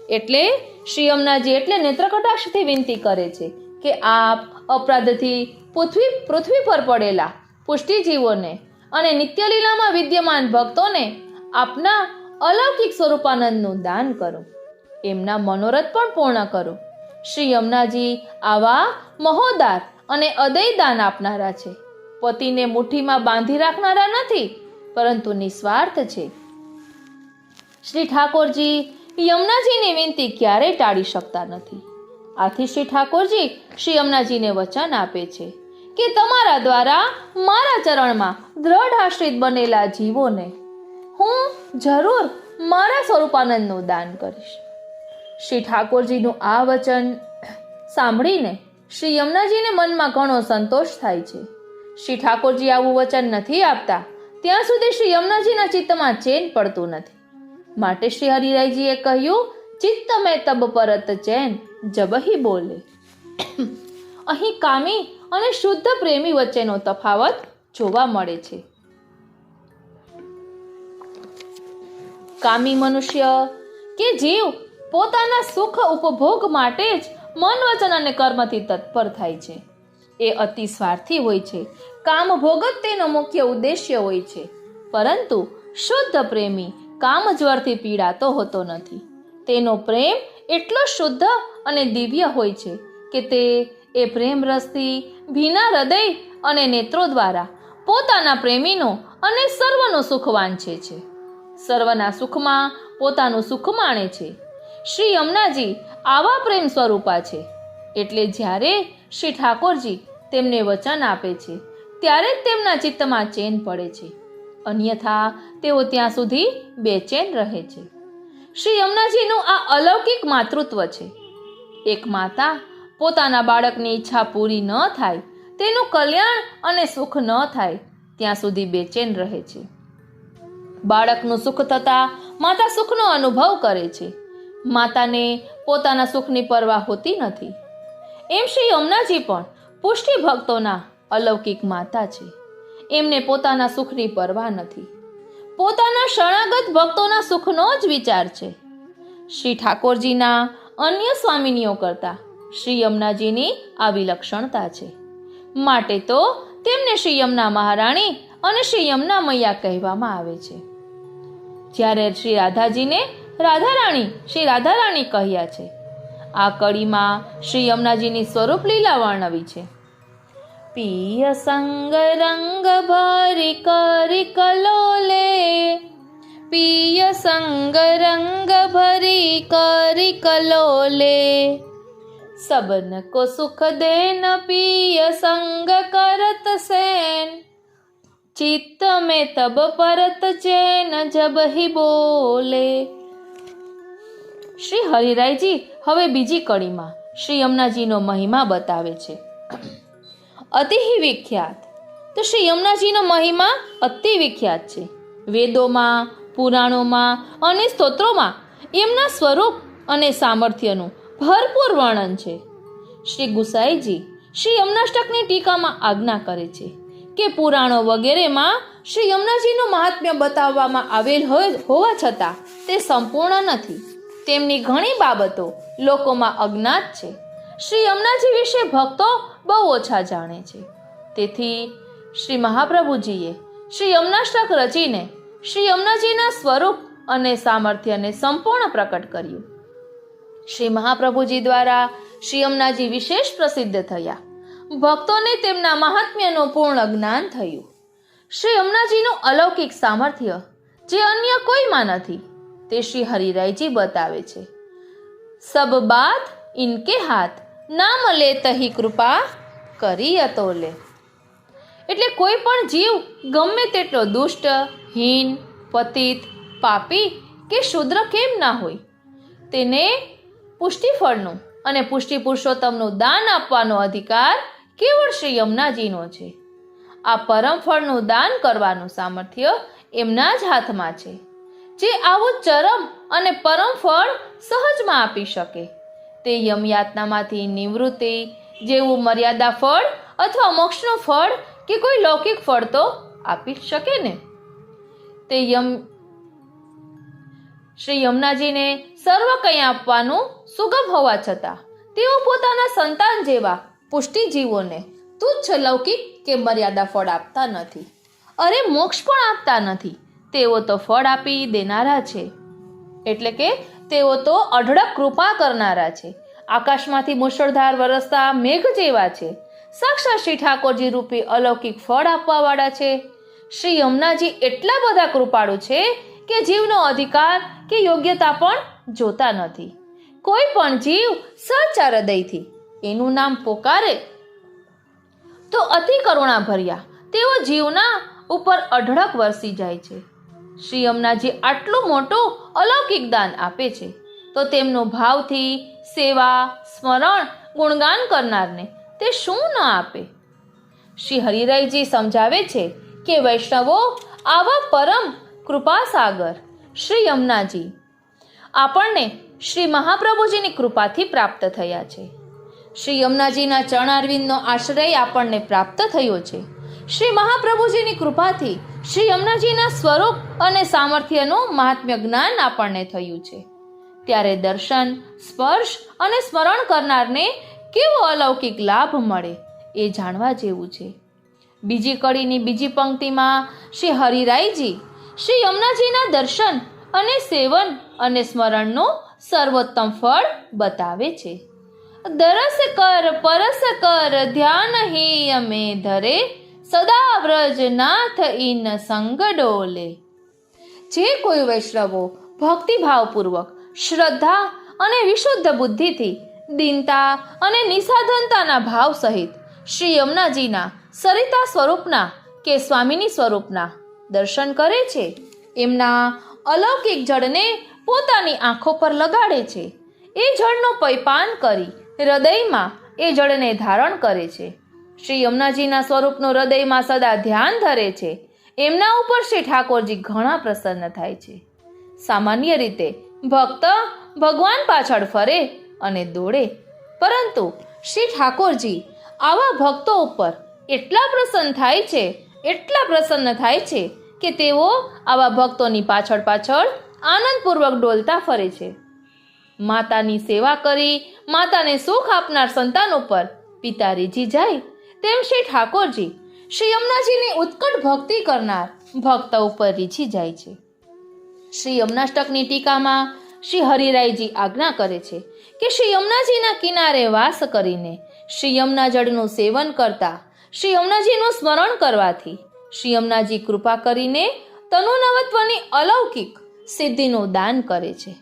Speaker 1: એટલે શ્રી યમુનાજી એટલે નેત્ર કટાક્ષથી વિનંતી કરે છે કે આપ અપરાધથી પૃથ્વી પર પડેલા પુષ્ટિજીવોને અને નિત્યલીલામાં વિદ્યમાન ભક્તોને આપના અલૌકિક સ્વરૂપાનંદનું દાન કરો, એમના મનોરથ પણ પૂર્ણ કરો. શ્રી યમુનાજી આવા મહોદાર અને અદય દાન આપનારા છે. પતિને મુઠ્ઠીમાં બાંધી રાખનારા નથી, પરંતુ નિસ્વાર્થ છે. શ્રી ઠાકોરજી યમુનાજીની વિનંતી ક્યારેય ટાળી શકતા નથી. આથી શ્રી ઠાકોરજી શ્રી યમુનાજીને વચન આપે છે કે તમારા દ્વારા મારા ચરણમાં દ્રઢ આશ્રિત બનેલા જીવોને હું જરૂર મારા સ્વરૂપાનંદનું દાન કરીશ. શ્રી ઠાકોરજીનું આ વચન સાંભળીને શ્રી યમુનાજીને મનમાં ઘણો સંતોષ થાય છે. શ્રી ઠાકોરજી આવું વચન નથી આપતા ત્યાં સુધી શ્રી યમુનાજીના ચિત્તમાં ચેન પડતું નથી. માટે શ્રી હરિરાયજીએ કહ્યું, ચિત્ત મેં તબ પરત ચેન જબહી બોલે. અહીં કામી અને શુદ્ધ પ્રેમી વચ્ચેનો તફાવત જોવા મળે છે. કામી મનુષ્ય કે જીવ પોતાના સુખ ઉપભોગ માટે જ મન વચન અને કર્મથી તત્પર થાય છે. એ અતિ સ્વાર્થી હોય છે. કામ ભોગ જ તેનો મુખ્ય ઉદ્દેશ્ય હોય છે. પરંતુ શુદ્ધ પ્રેમી કામ જ્વરથી પીડાતો હોતો નથી. તેનો પ્રેમ એટલો શુદ્ધ અને દિવ્ય હોય છે કે તે એ પ્રેમ રસથી ભીના હૃદય અને નેત્રો દ્વારા પોતાના પ્રેમીનો અને સર્વનો સુખ વાંચે છે. સર્વના સુખમાં પોતાનું સુખ માણે છે. શ્રી યમુનાજી આવા પ્રેમ સ્વરૂપા છે. એટલે જ્યારે શ્રી ઠાકોરજી તેમને વચન આપે છે ત્યારે જ તેમના ચિત્તમાં ચેન પડે છે. અન્યથા તેઓ ત્યાં સુધી બેચેન રહે છે. શ્રી યમુનાજીનું આ અલૌકિક માતૃત્વ છે. એક માતા પોતાના બાળકની ઈચ્છા પૂરી ન થાય, તેનું કલ્યાણ અને સુખ ન થાય ત્યાં સુધી બેચેન રહે છે. બાળકનું સુખ થતાં માતા સુખનો અનુભવ કરે છે. માતાને પોતાના સુખની પરવા હોતી નથી. એમ શ્રી યમુનાજી પણ પુષ્ટિ ભક્તોના અલૌકિક માતા છે. એમને પોતાના સુખની પરવા નથી. પોતાના શરણાગત ભક્તોના સુખનો જ વિચાર છે. શ્રી ઠાકોરજીના અન્ય સ્વામિનીઓ કરતા શ્રી યમુનાજીની આ વિલક્ષણતા છે. માટે તો તેમને શ્રી યમુના મહારાણી અને શ્રી યમુના મૈયા કહેવામાં આવે છે. જ્યારે શ્રી રાધાજીને શ્રી રાધારાણી કહ્યા છે. આ કડીમાં શ્રી યમુનાજીની સ્વરૂપ લીલા વર્ણવી છે. પિય સંગ રંગ ભરી કરી કલોલે, પિય સંગ રંગ ભરી કરી કલોલે, सबन को सुख देन पिय संग करत सेन, चित्त में तब परत चैन जब ही बोले. શ્રી હરિરાયજી હવે બીજી કડીમાં શ્રી યમુનાજીનો મહિમા બતાવે છે. અતિ વિખ્યાત. તો શ્રી યમુનાજીનો મહિમા અતિ વિખ્યાત છે. વેદોમાં, પુરાણોમાં અને સ્તોત્રોમાં એમના સ્વરૂપ અને સામર્થ્યનું ભરપૂર વર્ણન છે. શ્રી ગુસાઈજી શ્રી યમુનાષ્ટકની ટીકામાં આજ્ઞા કરે છે કે પુરાણો વગેરેમાં શ્રી યમુનાજીનું મહાત્મ્ય બતાવવામાં આવેલ હોવા છતાં તે સંપૂર્ણ નથી. તેમની ઘણી બાબતો લોકોમાં અજ્ઞાત છે. શ્રી યમુનાજી વિશે ભક્તો બહુ ઓછા જાણે છે. તેથી શ્રી મહાપ્રભુજીએ શ્રી યમુનાષ્ટક રચીને શ્રી યમુનાજીના સ્વરૂપ અને સામર્થ્યને સંપૂર્ણ પ્રકટ કર્યું. શ્રી મહાપ્રભુજી દ્વારા શ્રી યમુનાજી વિશેષ પ્રસિદ્ધ થયા. ભક્તોને તેમના મહાત્મ્યનું પૂર્ણ જ્ઞાન થયું. શ્રી યમુનાજીનું અલૌકિક સામર્થ્ય જે અન્ય કોઈમાં નથી તે શ્રી હરિરાયજી બતાવે છે. સબ બાત ઇનકે હાથ, નામ લે તહી કૃપા કરી અતોલે. એટલે કોઈ પણ જીવ ગમે તેટલો દુષ્ટ, હીન, પતિત, પાપી કે શુદ્ર કેમ ના હોય, તેને પુષ્ટિફળનું અને પુષ્ટિ પુરુષોત્તમનું દાન આપવાનો અધિકાર કેવળ શ્રી યમુનાજીનો છે. આ પરમ ફળનું દાન કરવાનું સામર્થ્ય એમના જ હાથમાં છે, જે આવું ચરમ અને પરમ ફળ સહજમાં આપી શકે. તે યમયાતનામાંથી નિવૃત્તિ જેવું મર્યાદા ફળ અથવા મોક્ષનું ફળ કે કોઈ લૌકિક ફળ તો આપી શકે ને. તે શ્રી યમુનાજીને સર્વ કંઈ આપવાનું સુગમ હોવા છતાં તેઓ પોતાના સંતાન જેવા પુષ્ટિ જીવોને તુચ્છ લૌકિક કે મર્યાદા ફળ આપતા નથી. અરે મોક્ષ પણ આપતા નથી. તેઓ તો ફળ આપી દેનારા છે. એટલે કે તેઓ તો અઢળક કૃપા કરનારા છે. આકાશમાંથી મુશળધાર વરસતા મેઘ જેવા છે. સાક્ષાત શ્રી ઠાકોરજી રૂપી અલૌકિક ફળ આપવાવાળા છે. શ્રી યમુનાજી એટલા બધા કૃપાળુ છે કે જીવનો અધિકાર કે યોગ્યતા પણ જોતા નથી. કોઈ પણ જીવ સચ્ચા હૃદયથી એનું નામ પોકારે તો અતિ કરુણા ભર્યા તેઓ જીવના ઉપર અઢળક વરસી જાય છે. શ્રી યમુનાજી આટલું મોટું અલૌકિક દાન આપે છે તો તેમનું ભાવથી સેવા, સ્મરણ, ગુણગાન કરનારને તે શું ન આપે. શ્રી હરિરાયજી સમજાવે છે કે વૈષ્ણવો આવા પરમ કૃપાસાગર શ્રી યમુનાજી આપણને શ્રી મહાપ્રભુજીની કૃપાથી પ્રાપ્ત થયા છે. શ્રી યમુનાજીના ચરણારવિંદનો આશ્રય આપણને પ્રાપ્ત થયો છે. શ્રી મહાપ્રભુજીની કૃપાથી શ્રી યમુનાજીના સ્વરૂપ અને સામર્થ્યનું મહાત્મ્ય જ્ઞાન આપણને થયું છે. ત્યારે દર્શન, સ્પર્શ અને સ્મરણ કરનારને કેવો અલૌકિક લાભ મળે એ જાણવા જેવું છે. બીજી કડીની બીજી પંક્તિમાં શ્રી હરિરાયજી શ્રી યમુનાજીના દર્શન અને સેવન અને સ્મરણનું સર્વોત્તમ ફળ બતાવે છે. દરસ કર પરસ કર ધ્યાન હી અમે ધરે, સદા વ્રજનાથ ઇન સંગ ડોલે. જે કોઈ વૈષ્ણવો ભક્તિભાવપૂર્વક, શ્રદ્ધા અને વિશુદ્ધ બુદ્ધિથી, દીનતા અને નિસાધનતાના ભાવ સહિત શ્રી યમુનાજીના સરિતા સ્વરૂપના કે સ્વામીની સ્વરૂપના દર્શન કરે છે, એમના અલૌકિક જળને પોતાની આંખો પર લગાડે છે, એ જળનો પૈપાન કરી હૃદયમાં એ જળને ધારણ કરે છે, શ્રી યમુનાજીના સ્વરૂપનું હૃદયમાં સદા ધ્યાન ધરે છે, એમના ઉપર શ્રી ઠાકોરજી ઘણા પ્રસન્ન થાય છે. સામાન્ય રીતે ભક્ત ભગવાન પાછળ ફરે અને દોડે, પરંતુ શ્રી ઠાકોરજી આવા ભક્તો ઉપર એટલા પ્રસન્ન થાય છે કે તેઓ આવા ભક્તોની પાછળ પાછળ આનંદપૂર્વક ડોલતા ફરે છે. માતાની સેવા કરી માતાને સુખ આપનાર સંતાન ઉપર પિતા રીઝી જાય તેમ શ્રી ઠાકોરજી શ્રી યમુનાજીની ઉત્કટ ભક્તિ કરનાર ભક્ત ઉપર રીઝી જાય છે. શ્રી યમુનાષ્ટકની ટીકામાં શ્રી હરિરાયજી આજ્ઞા કરે છે કે શ્રી યમુનાજીના કિનારે વાસ કરીને શ્રી યમુના જળનું સેવન કરતા, શ્રી યમુનાજીનું સ્મરણ કરવાથી શ્રી યમુનાજી કૃપા કરીને તનુનવત્વની અલૌકિક સિદ્ધિનું દાન કરે છે.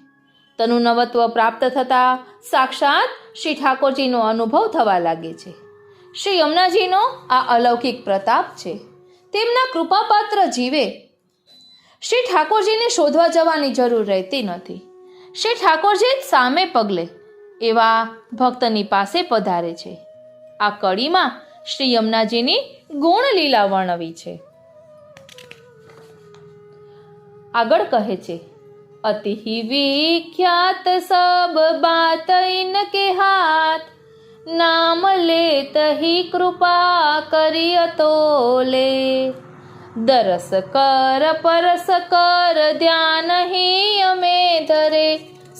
Speaker 1: તનુનવત્વ પ્રાપ્ત થતાં સાક્ષાત શ્રી ઠાકોરજીનો અનુભવ થવા લાગે છે. શ્રી યમુનાજીનો આ અલૌકિક પ્રતાપ છે. તેમના કૃપાપાત્ર જીવે શ્રી ઠાકોરજીને શોધવા જવાની જરૂર રહેતી નથી. શ્રી ઠાકોરજી જ સામે પગલે એવા ભક્તની પાસે પધારે છે. આ કડીમાં શ્રી યમુનાજીની ગુણ લીલા વર્ણવી છે. આગળ કહે છે, અતિ વિખ્યાત સબ બાત ઇનકે હાથ, નામ લેત હી કૃપા કરી અતોલે, દરસ કર પરસ કર ધ્યાન હી અમે ધરે,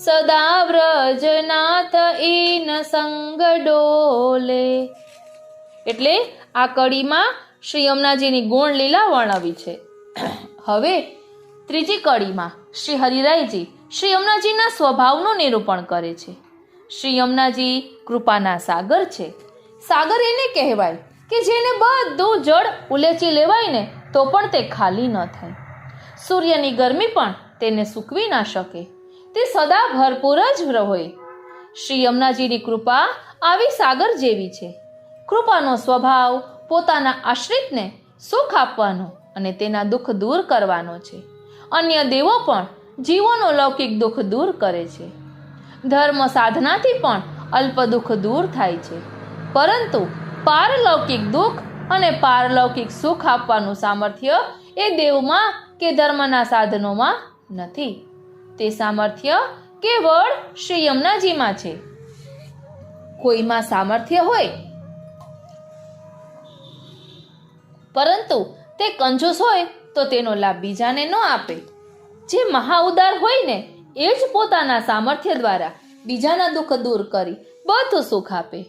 Speaker 1: સદા વ્રજનાથ ઇન સંગ ડોલે. એટલે આ કડીમાં શ્રી યમુનાજીની ગુણ લીલા વર્ણવી છે. હવે ત્રીજી કડીમાં શ્રી હરિરાયજી શ્રી યમુનાજીના સ્વભાવનું નિરૂપણ કરે છે. શ્રી યમુનાજી કૃપાના સાગર છે. સાગર એને કહેવાય કે જેને બધું જળ ઉલેચી લેવાય ને તો પણ તે ખાલી ન થાય. સૂર્યની ગરમી પણ તેને સૂકવી ના શકે. તે સદા ભરપૂર જ હોય. શ્રી યમુનાજીની કૃપા આવી સાગર જેવી છે. કૃપાનો સ્વભાવ પોતાના આશ્રિતને સુખ આપવાનો અને તેના દુઃખ દૂર કરવાનો છે. અન્ય દેવો પણ જીવોનો લૌકિક દુઃખ દૂર કરે છે. ધર્મ સાધનાથી પણ અલ્પ દુઃખ દૂર થાય છે. પરંતુ પારલૌકિક દુઃખ અને પારલૌકિક સુખ આપવાનું સામર્થ્ય એ દેવમાં કે ધર્મના સાધનોમાં નથી. તે સામર્થ્ય કેવળ શ્રી યમુનાજીમાં છે. કોઈમાં સામર્થ્ય હોય પરંતુ તે કંજૂસ હોય તો તેનો લાભ બીજાને ન આપે. જે મહાઉદાર હોય ને એ જ પોતાના સામર્થ્ય દ્વારા બીજાના દુઃખ દૂર કરી બધું સુખ આપે.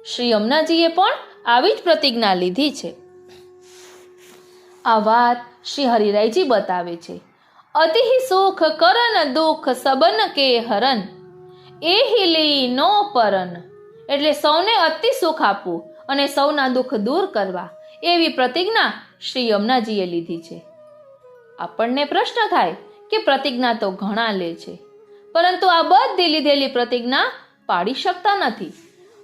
Speaker 1: શ્રી યમુનાજીએ પણ આવી જ પ્રતિજ્ઞા લીધી છે. આ વાત શ્રી હરિરાયજી બતાવે છે. અતિ સુખ કરન દુઃખ સબન કે હરન એહી લી નો પરન. એટલે સૌને અતિ સુખ આપવું અને સૌના દુઃખ દૂર કરવા એવી પ્રતિજ્ઞા શ્રી યમુનાજીએ લીધી છે. આપણને પ્રશ્ન થાય કે પ્રતિજ્ઞા તો ઘણા લે છે પરંતુ આ બધી લીધેલી પ્રતિજ્ઞા પાડી શકતા નથી.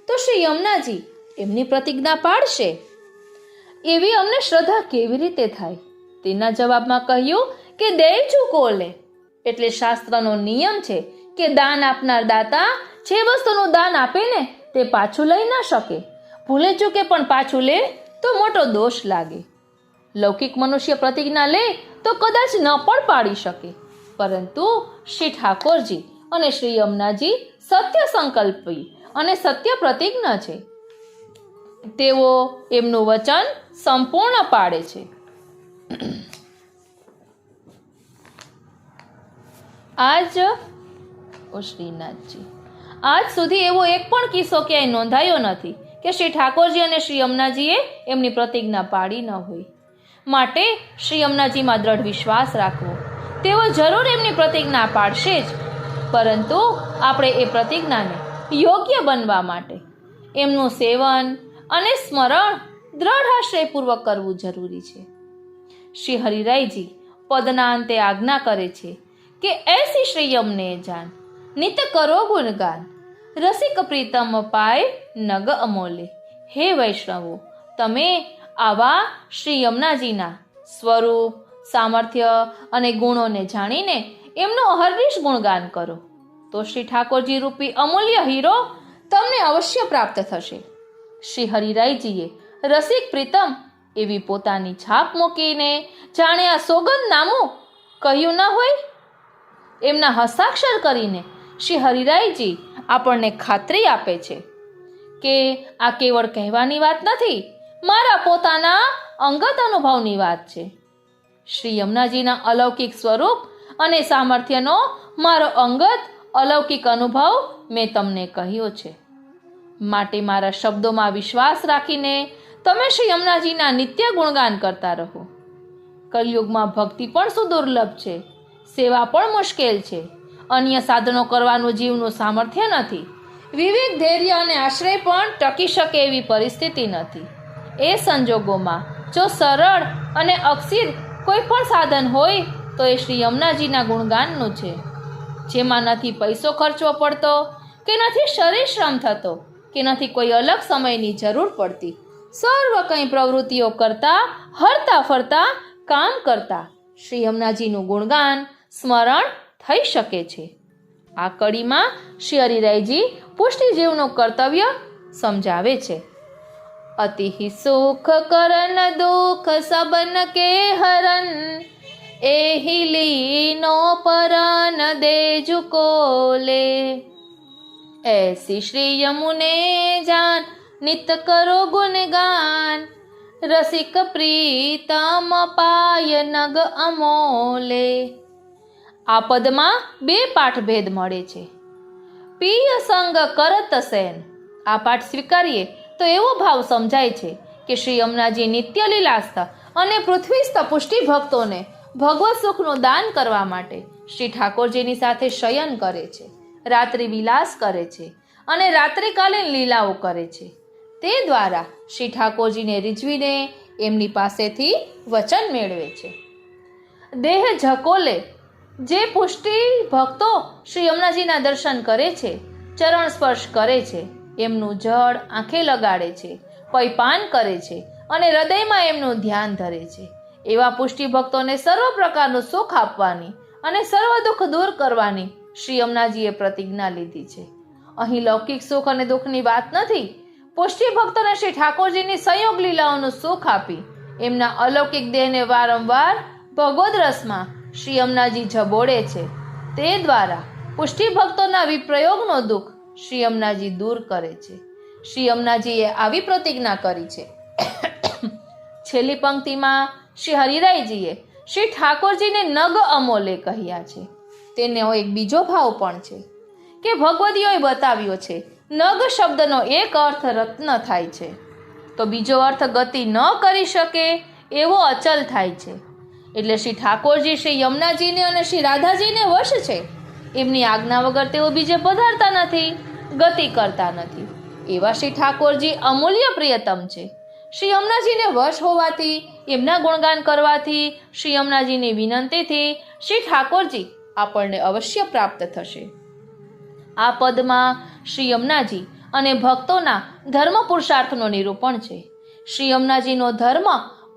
Speaker 1: તો શ્રી યમુનાજી એમની પ્રતિજ્ઞા પાડશે એવી અમને શ્રદ્ધા કેવી રીતે થાય? તેના જવાબમાં કહ્યું કે દે ચૂકો લે. એટલે શાસ્ત્રનો નિયમ છે કે દાન આપનાર દાતા જે વસ્તુનું દાન આપે ને તે પાછું લઈ ના શકે. ભૂલે ચૂકે પણ પાછું લે તો મોટો દોષ લાગે. લૌકિક મનુષ્ય પ્રતિજ્ઞા લે તો કદાચ ન પણ પાડી શકે, પરંતુ શ્રી ઠાકોરજી અને શ્રી યમુનાજી સત્ય સંકલ્પી અને સત્ય પ્રતિજ્ઞા છે. તેઓ એમનું વચન સંપૂર્ણ પાડે છે. શ્રીનાથજી આજ સુધી એવો એક પણ કિસ્સો ક્યાંય નોંધાયો નથી કે શ્રી ઠાકોરજી અને શ્રી યમુનાજીએ એમની પ્રતિજ્ઞા પાડી ન હોય. માટે શ્રી યમુનાજીમાં દ્રઢ વિશ્વાસ રાખવો. તેઓ જરૂર એમની પ્રતિજ્ઞા પાડશે જ, પરંતુ આપણે એ પ્રતિજ્ઞાને યોગ્ય બનવા માટે એમનું સેવન અને સ્મરણ દ્રઢ આશ્રયપૂર્વક કરવું જરૂરી છે. શ્રી હરિરાયજી પદના અંતે આજ્ઞા કરે છે કે એસી શ્રી યમને જાન નિત કરો ગુણગાન રસિક પ્રીતમ પાય નગ અમોલે. હે વૈષ્ણવો, તમે આવા શ્રી યમુનાજીના સ્વરૂપ, સામર્થ્ય અને ગુણોને જાણીને એમનું અહર્નિશ ગુણગાન કરો તો શ્રી ઠાકોરજી રૂપી અમૂલ્ય હીરો તમને અવશ્ય પ્રાપ્ત થશે. શ્રી હરિરાયજીએ રસિક પ્રીતમ એવી પોતાની છાપ મૂકીને જાણે આ સોગંદ નામું કહ્યું ન હોય. એમના હસ્તાક્ષર કરીને શ્રી હરિરાયજી આપણને ખાતરી આપે છે કે આ કેવળ કહેવાની વાત નથી, મારા પોતાના અંગત અનુભવની વાત છે. શ્રી યમુનાજીના અલૌકિક સ્વરૂપ અને સામર્થ્યનો મારો અંગત અલૌકિક અનુભવ મેં તમને કહ્યો છે. માટે મારા શબ્દોમાં વિશ્વાસ રાખીને તમે શ્રી યમુનાજીના નિત્ય ગુણગાન કરતા રહો. કલયુગમાં ભક્તિ પણ સુદુર્લભ છે, સેવા પણ મુશ્કેલ છે. અન્ય સાધનો કરવાનું જીવનું સામર્થ્ય નથી. વિવેક, ધૈર્ય અને આશ્રય પણ ટકી શકે એવી પરિસ્થિતિ નથી. એ સંજોગોમાં જો સરળ અને અક્ષીર કોઈ પણ સાધન હોય તો એ શ્રી યમુનાજીના ગુણગાનનું છે, જેમાં નથી પૈસો ખર્ચવો પડતો કે નથી શરીર શ્રમ થતો કે નથી કોઈ અલગ સમયની જરૂર પડતી. સર્વ કંઈ પ્રવૃત્તિઓ કરતા હરતા ફરતા કામ કરતા શ્રી યમુનાજીનું ગુણગાન સ્મરણ થઈ શકે છે. આ કડીમાં શ્રી હરિરાયજી પુષ્ટિજીવનું કર્તવ્ય સમજાવે છે. અતિ સુખ કરન દુઃખ સબન કે હરન એહી લીનો પરન દેજુ કોલે. એસી શ્રી યમુને જાન નિત કરો ગુણગાન રસિક પ્રીતમ પાય નગ અમોલે. આ પદમાં બે પાઠભેદ મળે છે. પિય સંગ કરત સેન. આ પાઠ સ્વીકારીએ તો એવો ભાવ સમજાય છે કે શ્રી યમુનાજી નિત્ય લીલાસ્થ અને પૃથ્વીસ્થ પુષ્ટિ ભક્તોને ભગવત સુખનું દાન કરવા માટે શ્રી ઠાકોરજીની સાથે શયન કરે છે, રાત્રિ વિલાસ કરે છે અને રાત્રિકાલીન લીલાઓ કરે છે. તે દ્વારા શ્રી ઠાકોરજીને રીઝવીને એમની પાસેથી વચન મેળવે છે. દેહ ઝકોલે જે પુષ્ટિ ભક્તો શ્રી યમુનાજીના દર્શન કરે છે, ચરણ સ્પર્શ કરે છે, એમનું જળ આંખે લગાડે છે, પૈપાન કરે છે અને હૃદયમાં એમનું ધ્યાન ધરે છે, એવા પુષ્ટિ ભક્તોને સર્વ પ્રકારનું સુખ આપવાની અને સર્વ દુઃખ દૂર કરવાની શ્રી યમુનાજીએ પ્રતિજ્ઞા લીધી છે. અહીં લૌકિક સુખ અને દુઃખની વાત નથી. પુષ્ટિ ભક્તોને શ્રી ઠાકોરજીની સંયોગ લીલાઓનું સુખ આપી એમના અલૌકિક દેહને વારંવાર ભગવદ રસમાં શ્રી યમુનાજી ઝબોડે છે. તે દ્વારા પુષ્ટિ ભક્તોના વિપ્રયોગનો દુઃખ શ્રી યમુનાજી દૂર કરે છે. શ્રી યમુનાજીએ આવી પ્રતિજ્ઞા કરી છે. છેલ્લી પંક્તિમાં શ્રી હરિરાયજીએ શ્રી ઠાકોરજીને નગ અમોલે કહ્યા છે. તેનો એક બીજો ભાવ પણ છે કે ભગવદીઓએ બતાવ્યો છે નગ શબ્દનો એક અર્થ રત્ન થાય છે તો બીજો અર્થ ગતિ ન કરી શકે એવો અચલ થાય છે. એટલે શ્રી ઠાકોરજી શ્રી યમુનાજીને અને શ્રી રાધાજીને વશ છે. એમની આજ્ઞા વગર તેઓ બીજે પધારતા નથી, ગતિ કરતા નથી. એવા શ્રી ઠાકોરજી અમૂલ્ય પ્રિયતમ છે. શ્રી યમુનાજીને વશ હોવાથી, એમના ગુણગાન કરવાથી, શ્રી યમુનાજીની વિનંતીથી શ્રી ઠાકોરજી આપણને અવશ્ય પ્રાપ્ત થશે. આ પદમાં શ્રી યમુનાજી અને ભક્તોના ધર્મ પુરુષાર્થનો નિરૂપણ છે. શ્રી યમુનાજીનો ધર્મ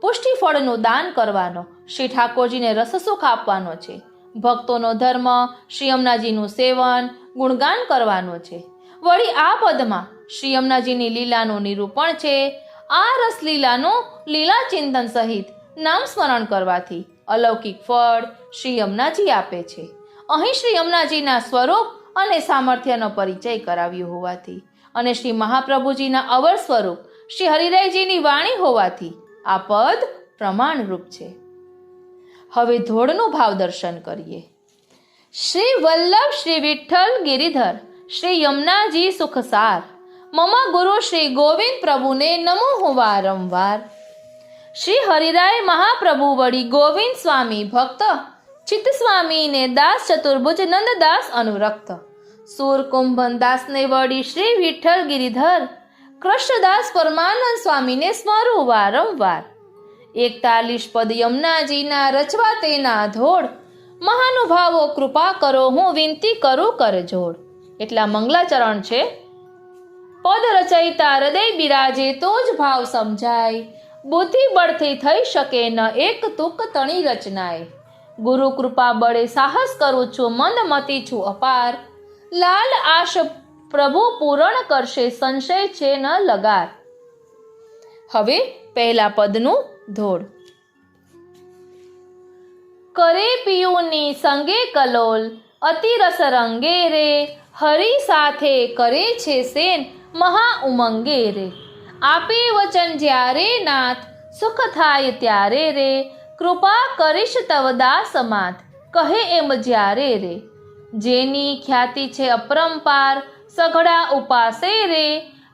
Speaker 1: પુષ્ટિ ફળનું દાન કરવાનો, શ્રી ઠાકોરજીને રસસુખ આપવાનો છે. ભક્તોનો ધર્મ શ્રી યમુનાજીનું સેવન, ગુણગાન કરવાનો છે. વળી આ પદમાં શ્રી યમુનાજીની લીલાનું નિરૂપણ છે. આ રસલીલાનું લીલા ચિંતન સહિત નામ સ્મરણ કરવાથી અલૌકિક ફળ શ્રી યમુનાજી આપે છે. અહીં શ્રી યમુનાજીના સ્વરૂપ અને સામર્થ્યનો પરિચય કરાવ્યો હોવાથી અને શ્રી મહાપ્રભુજીના અવર સ્વરૂપ શ્રી હરિરાયજીની વાણી હોવાથી આ પદ પ્રમાણરૂપ છે. હવે ધોળનું ભાવ દર્શન કરીએ. શ્રી વલ્લભ શ્રી વિઠ્ઠલ ગિરિધર શ્રી યમુનાજી સુખસાર મમ ગુરુ શ્રી ગોવિંદ પ્રભુને નમો હું વારંવાર. શ્રી હરિરાય મહાપ્રભુ વળી ગોવિંદ સ્વામી ભક્ત ચિત્ત સ્વામીને દાસ ચતુર્ભુજ નંદદાસ અનુરક્ત. સુર કુંભન દાસને વળી શ્રી વિઠ્ઠલ ગિરિધર કૃષ્ણદાસ પરમાનંદ સ્વામીને સ્મરું વારંવાર. 41 પદ યમુનાજીના રચવા તેના ધોળ, મહાનુભાવો કૃપા કરો હું વિનંતી કરું કરજોડ. એટલા મંગલાચરણ છે. પદ રચયિતા હૃદય બિરાજે તો જ ભાવ સમજાય, બુદ્ધિ બળથી થઈ શકે ન એક તુક તણી રચનાય. ગુરુ કૃપા બળે સાહસ કરું છું, મંદમતી છું અપાર, લાલ આશ પ્રભુ પૂરણ કરશે સંશય છે ન લગાર. હવે પહેલા પદનું ધોળ. કરે પિયુની સંગે કલોલ, અતિ રસ રંગે રે, હરી સાથે કરે છે સેન મહા ઉમંગે રે. આપે વચન જ્યારે નાથ, સુખ થાય ત્યારે રે, કૃપા કરીશ તવ દાસ માત, કહે એમ જ્યારે રે. જેની ખ્યાતિ છે અપરંપાર, સઘળા ઉપાસે રે,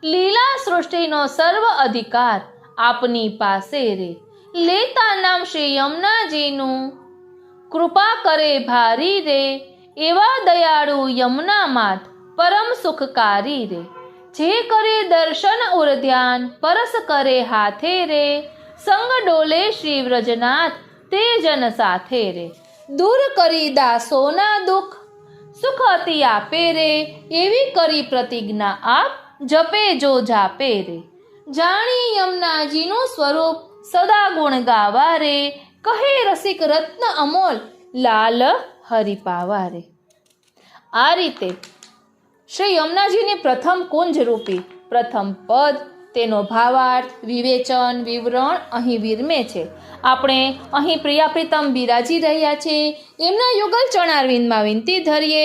Speaker 1: લીલા સૃષ્ટિનો સર્વ અધિકાર આપની પાસે રે. લેતા નામ શ્રી યમુનાજીનું, કૃપા કરે ભારી રે, એવા દયાળુ યમુના માત પરમ સુખકારી રે. જે કરે દર્શન ઉર ધ્યાન, પરસ કરે હાથે રે, સંગ ડોલે શ્રી વ્રજનાથ તે જન સાથે રે. દૂર કરી દાસોના દુઃખ, સુખ અતિ આપે રે, એવી કરી પ્રતિજ્ઞા આપ જપે જો જાપે રે. જાણી યમુનાજીનું સ્વરૂપ સદા ગુણ ગાવા રે, કહે રસિક રત્ન અમોલ લાલ હરિ પાવા રે. આ રીતે શ્રી યમુનાજીની પ્રથમ કુંજ રૂપી પ્રથમ પદ, તેનો ભાવાર્થ, વિવેચન, વિવરણ અહીં વિરમે છે. આપણે અહીં પ્રિયાપ્રીતમ બિરાજી રહ્યા છે. એમના યુગલ ચરણારવિંદમાં વિનંતી ધરીએ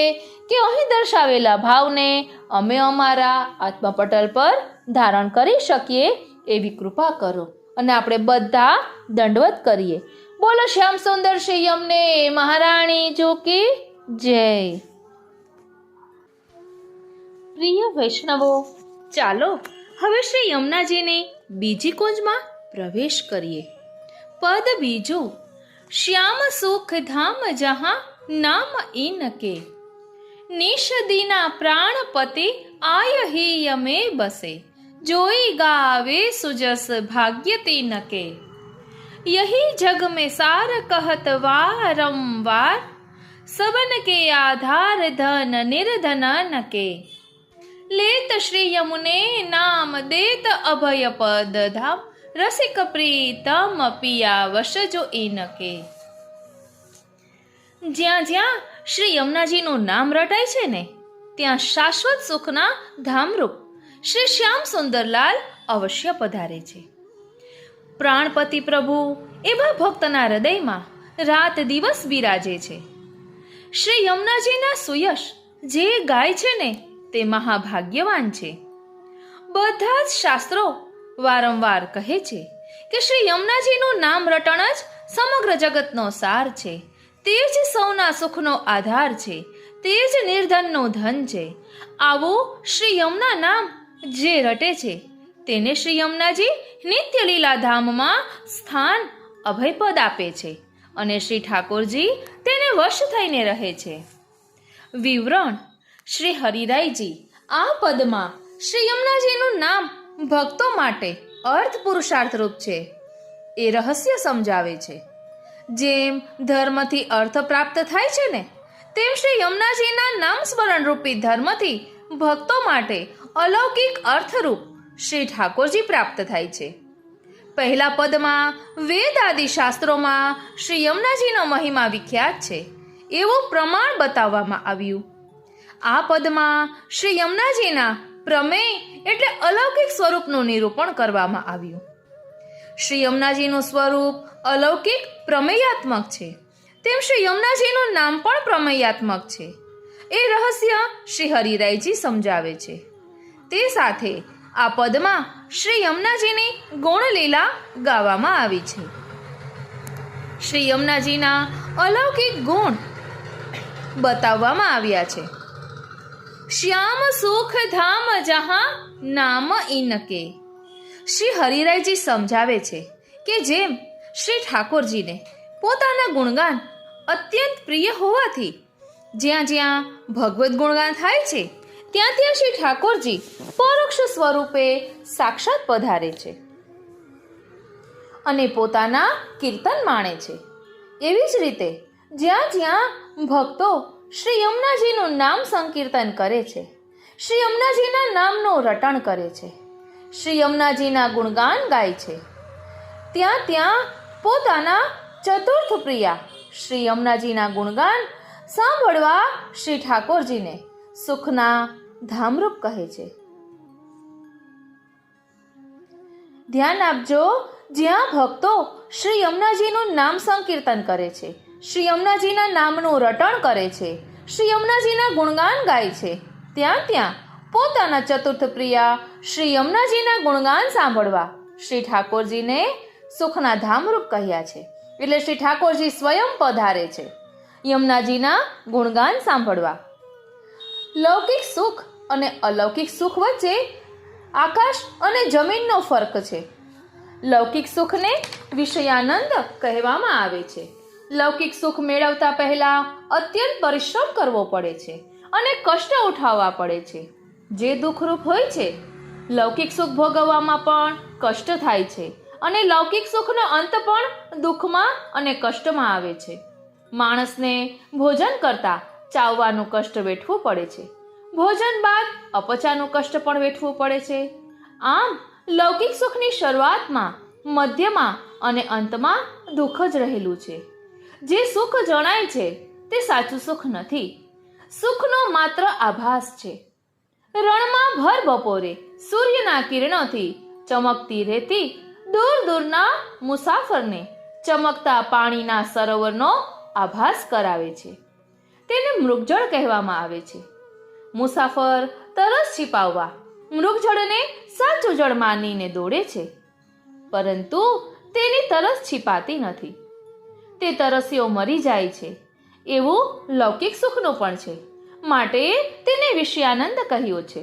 Speaker 1: કે અહીં દર્શાવેલા ભાવને અમે અમારા આત્મપટલ પર ધારણ કરી શકીએ એવી કૃપા કરો. અને આપણે બધા દંડવત કરીએ. બોલો શ્યામ સુંદર શ્રી યમને મહારાણી જો કી જય. પ્રિય વૈષ્ણવો, ચાલો હવે શ્રી યમુનાજીની બીજી કુંજમાં પ્રવેશ કરીએ. પદ બીજું. શ્યામ સુખ ધામ જહાં નામ ઇનકે, નિષદીના પ્રાણપતિ આય હિ યમે બસે, જોઈ ગાવે સુજસ ભાગ્ય તે નકે, यही जग में सार कहत वारंवार, सबन के आधार धन निर्धन नके, लेत श्री यमुने नाम देत अभय पद धाम, रसिक प्रीतम पिया वश जो इनके। જ્યાં જ્યાં શ્રી યમુનાજીનું નામ રટાય છે ને, ત્યાં શાશ્વત સુખના ધામરૂપ શ્રી શ્યામ સુંદરલાલ અવશ્ય પધારે છે. પ્રાણપતિ પ્રભુ એવા ભક્તના હૃદયમાં રાત દિવસ બિરાજે છે. શ્રી યમુનાજીના સુયશ જે ગાય છે ને તે મહાભાગ્યવાન છે. બધા જ શાસ્ત્રો વારંવાર કહે છે કે શ્રી યમુનાજીનું નામ રટણ જ સમગ્ર જગતનો સાર છે, તે જ સૌના સુખનો આધાર છે, તે જ નિર્ધનનું ધન છે. આવું શ્રી યમુના નામ જે રટે છે તેને શ્રી યમુનાજી નિત્ય લીલાધામમાં સ્થાન અભયપદ આપે છે અને શ્રી ઠાકોરજી તેને વશ થઈને રહે છે. વિવરણ: શ્રી હરિરાયજી આ પદમાં શ્રી યમુનાજીનું નામ ભક્તો માટે અર્થ પુરુષાર્થરૂપ છે એ રહસ્ય સમજાવે છે. જેમ ધર્મથી અર્થ પ્રાપ્ત થાય છે ને, તેમ શ્રી યમુનાજીના નામ સ્મરણ રૂપી ધર્મથી ભક્તો માટે અલૌકિક અર્થરૂપ શ્રી ઠાકોરજી પ્રાપ્ત થાય છે. પહેલા પદમાં વેદ આદિ શાસ્ત્રોમાં શ્રી યમુનાજીનો મહિમા વિખ્યાત છે એવું પ્રમાણ બતાવવામાં આવ્યું. આ પદમાં શ્રી યમુનાજીના પ્રમેય એટલે અલૌકિક સ્વરૂપનું નિરૂપણ કરવામાં આવ્યું. શ્રી યમુનાજીનું સ્વરૂપ અલૌકિક પ્રમેયાત્મક છે, તેમ શ્રી યમુનાજીનું નામ પણ પ્રમેયાત્મક છે. એ રહસ્ય શ્રી હરિરાયજી સમજાવે છે. તે સાથે આ પદમાં શ્રી યમુનાજીની ગુણલીલા ગાવામાં આવી છે. શ્રી યમુનાજીના અલૌકિક ગુણ બતાવવામાં આવ્યા છે. શ્યામ સુખ ધામ જહાં નામ ઇનકે. શ્રી હરિરાયજી સમજાવે છે કે જેમ શ્રી ઠાકોરજીને પોતાના ગુણગાન અત્યંત પ્રિય હોવાથી જ્યાં જ્યાં ભગવદ્ ગુણગાન થાય છે ત્યાં ત્યાં શ્રી ઠાકોરજી પરોક્ષ સ્વરૂપે સાક્ષાત પધારે છે અને પોતાના કીર્તન માણે છે. એવી જ રીતે જ્યાં જ્યાં ભક્તો શ્રી યમુનાજીનું નામ સંકીર્તન કરે છે, શ્રી યમુનાજીના નામનું રટણ કરે છે, શ્રી યમુનાજીના ગુણગાન ગાય છે, ત્યાં ત્યાં પોતાના ચતુર્થ પ્રિયા શ્રી યમુનાજીના ગુણગાન સાંભળવા શ્રી ઠાકોરજીને સુખના ધામરૂપ કહે છે. ધ્યાન આપજો, જ્યાં ભક્તો શ્રી યમુનાજીનું નામ સંકીર્તન કરે છે, શ્રી યમુનાજીના નામનું રટણ કરે છે, શ્રી યમુનાજીના ગુણગાન ગાય છે, ત્યાં ત્યાં પોતાના ચતુર્થ પ્રિયા શ્રી યમુનાજીના ગુણગાન સાંભળવા શ્રી ઠાકોરજીને સુખના ધામરૂપ કહ્યા છે. એટલે શ્રી ઠાકોરજી સ્વયં પધારે છે યમુનાજીના ગુણગાન સાંભળવા. લૌકિક સુખ અને અલૌકિક સુખ વચ્ચે આકાશ અને જમીનનો ફરક છે. લૌકિક સુખને વિષયાનંદ કહેવામાં આવે છે. લૌકિક સુખ મેળવતા પહેલા અત્યંત પરિશ્રમ કરવો પડે છે અને કષ્ટ ઉઠાવવા પડે છે. જે દુઃખરૂપ હોય છે, લૌકિક સુખ ભોગવવામાં પણ કષ્ટ થાય છે અને લૌકિક સુખનો અંત પણ દુઃખમાં અને કષ્ટમાં આવે છે. માણસને ભોજન કરતા ચાવવાનું કષ્ટ વેઠવું પડે છે, ભોજન બાદ અપચાનું કષ્ટ પણ વેઠવું પડે છે. આમ લૌકિક સુખની શરૂઆતમાં, મધ્યમાં અને અંતમાં દુઃખ જ રહેલું છે. જે સુખ જણાય છે તે સાચું સુખ નથી, સુખનો માત્ર આભાસ છે. રણમાં ભર બપોરે સૂર્યના કિરણોથી ચમકતી રહેતી દૂર દૂરના મુસાફરને ચમકતા પાણીના સરોવરનો આભાસ કરાવે છે. તેને મૃગજળ કહેવામાં આવે છે. મુસાફર તરસ छिपाવવા મૃગજળને સાચું જળ માનીને દોડે છે, પરંતુ તેની તરસ छिपाતી નથી. તે તરસ્યો મરી જાય છે. એવું લૌકિક સુખનું પણ છે, માટે તેને વિષયાનંદ કહ્યું છે.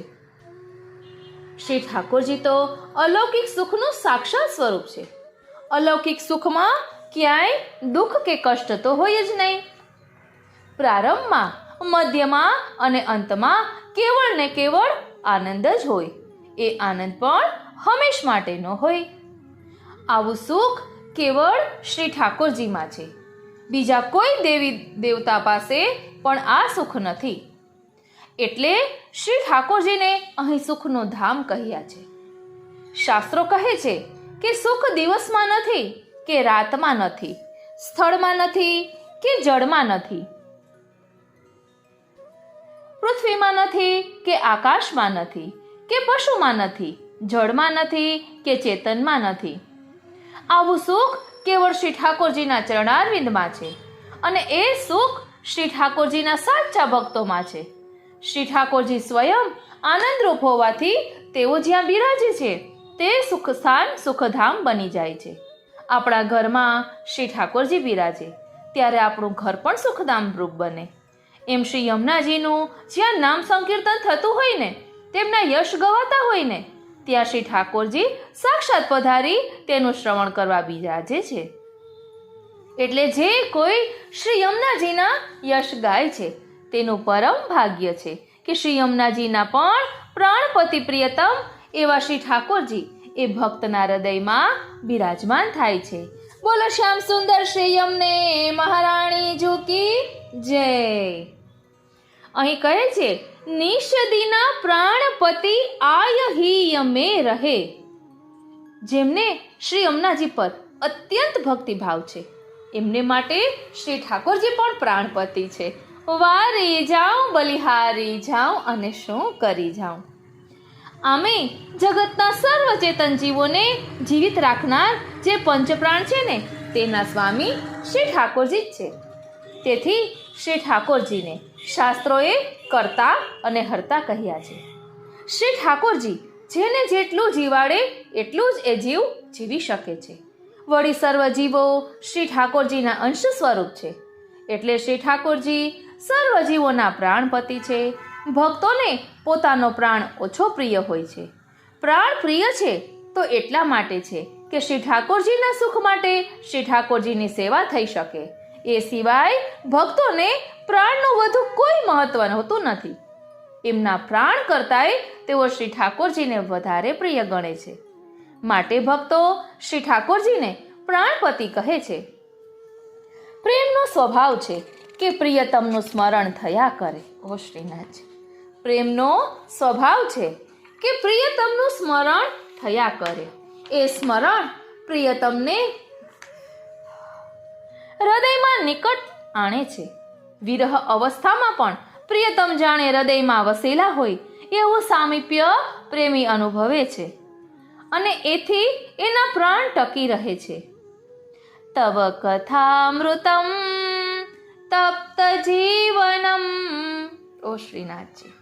Speaker 1: શ્રી ઠાકોરજી તો અલૌકિક સુખનું સાક્ષાત સ્વરૂપ છે. અલૌકિક સુખમાં ક્યાંય દુઃખ કે કષ્ટ તો હોય જ નહીં. પ્રારંભમાં મધ્યમાં અને અંતમાં કેવળ ને કેવળ આનંદ જ હોય. એ આનંદ પણ હંમેશ માટેનો હોય. આવું સુખ કેવળ શ્રી ઠાકોરજીમાં છે. બીજા કોઈ દેવી દેવતા પાસે પણ આ સુખ નથી. એટલે શ્રી ઠાકોરજીને અહીં સુખનું ધામ કહ્યા છે. શાસ્ત્રો કહે છે કે સુખ દિવસમાં નથી કે રાતમાં નથી, સ્થળમાં નથી કે જળમાં નથી, પૃથ્વીમાં નથી કે આકાશમાં નથી કે પશુમાં નથી, જળમાં નથી કે ચેતનમાં નથી. આવું સુખ કેવળ શ્રી ઠાકોરજીના ચરણારવિંદમાં છે અને એ સુખ શ્રી ઠાકોરજીના સાચા ભક્તોમાં છે. શ્રી ઠાકોરજી સ્વયં આનંદરૂપ હોવાથી તેઓ જ્યાં બિરાજે છે તે સુખ સ્થાન સુખધામ બની જાય છે. આપણા ઘરમાં શ્રી ઠાકોરજી બિરાજે ત્યારે આપણું ઘર પણ સુખધામ રૂપ બને. એમ શ્રી યમુનાજીનું જ્યાં નામ સંકીર્તન થતું હોય ને, તેમના યશ ગવાતા હોય ને, ત્યાં શ્રી ઠાકોરજી સાક્ષાત પધારી તેનું શ્રવણ કરવા બિરાજે છે. એટલે જે કોઈ શ્રી યમુનાજીના યશ ગાય છે તેનું પરમ ભાગ્ય છે કે શ્રી યમુનાજીના પણ પ્રાણપતિ પ્રિયતમ એવા શ્રી ઠાકોરજી એ ભક્તના હૃદયમાં બિરાજમાન થાય છે. બોલો શ્યામ સુંદર શ્રી યમને મહારાણી કી જય. અહીં કહે છે નિષદીના પ્રાણપતિ આય હિ યમે રહે. જેમને શ્રી યમુનાજી પર અત્યંત ભક્તિભાવ છે એમને માટે શ્રી ઠાકોરજી પણ પ્રાણપતિ છે. વારી જાઉં બલિહારી જાઉં અને શું કરી જાઉં. આમે જગતના સર્વ ચેતન જીવોને જીવિત રાખનાર જે પંચપ્રાણ છે ને તેના સ્વામી શ્રી ઠાકોરજી જ છે. તેથી શ્રી ઠાકોરજીને શાસ્ત્રોએ કર્તા અને હર્તા કહ્યા છે. શ્રી ઠાકોરજી જેને જેટલું જીવાડે એટલું જ એ જીવ જીવી શકે છે. વળી સર્વ જીવો શ્રી ઠાકોરજીના અંશ સ્વરૂપ છે. એટલે શ્રી ઠાકોરજી સર્વ જીવોના પ્રાણપતિ છે. ભક્તોને પોતાનો પ્રાણ ઓછો પ્રિય હોય છે. પ્રાણ પ્રિય છે તો એટલા માટે છે કે શ્રી ઠાકોરજીના સુખ માટે શ્રી ઠાકોરજીની સેવા થઈ શકે. એ સિવાય ભક્તોને પ્રાણનું વધુ કોઈ મહત્વ હોતું નથી. એમના પ્રાણ કરતાંય તેઓ શ્રી ઠાકોરજીને વધારે પ્રિય ગણે છે. માટે ભક્તો શ્રી ઠાકોરજીને પ્રાણપતિ કહે છે. પ્રેમનો સ્વભાવ છે કે પ્રિયતમનું સ્મરણ થયા કરે. ઓ શ્રીનાથજી, પ્રેમનો સ્વભાવ છે કે પ્રિયતમનું સ્મરણ થયા કરે. એ સ્મરણ પ્રિયતમને હૃદયમાં નિકટ આણે છે. વિરહ અવસ્થામાં પણ પ્રિયતમ જાણે હૃદયમાં વસેલા હોય એવું સામીપ્ય પ્રેમી અનુભવે છે અને એથી એના પ્રાણ ટકી રહે છે. તવ કથામૃતમ તપ્ત જીવનમ. ઓ શ્રીનાથજી,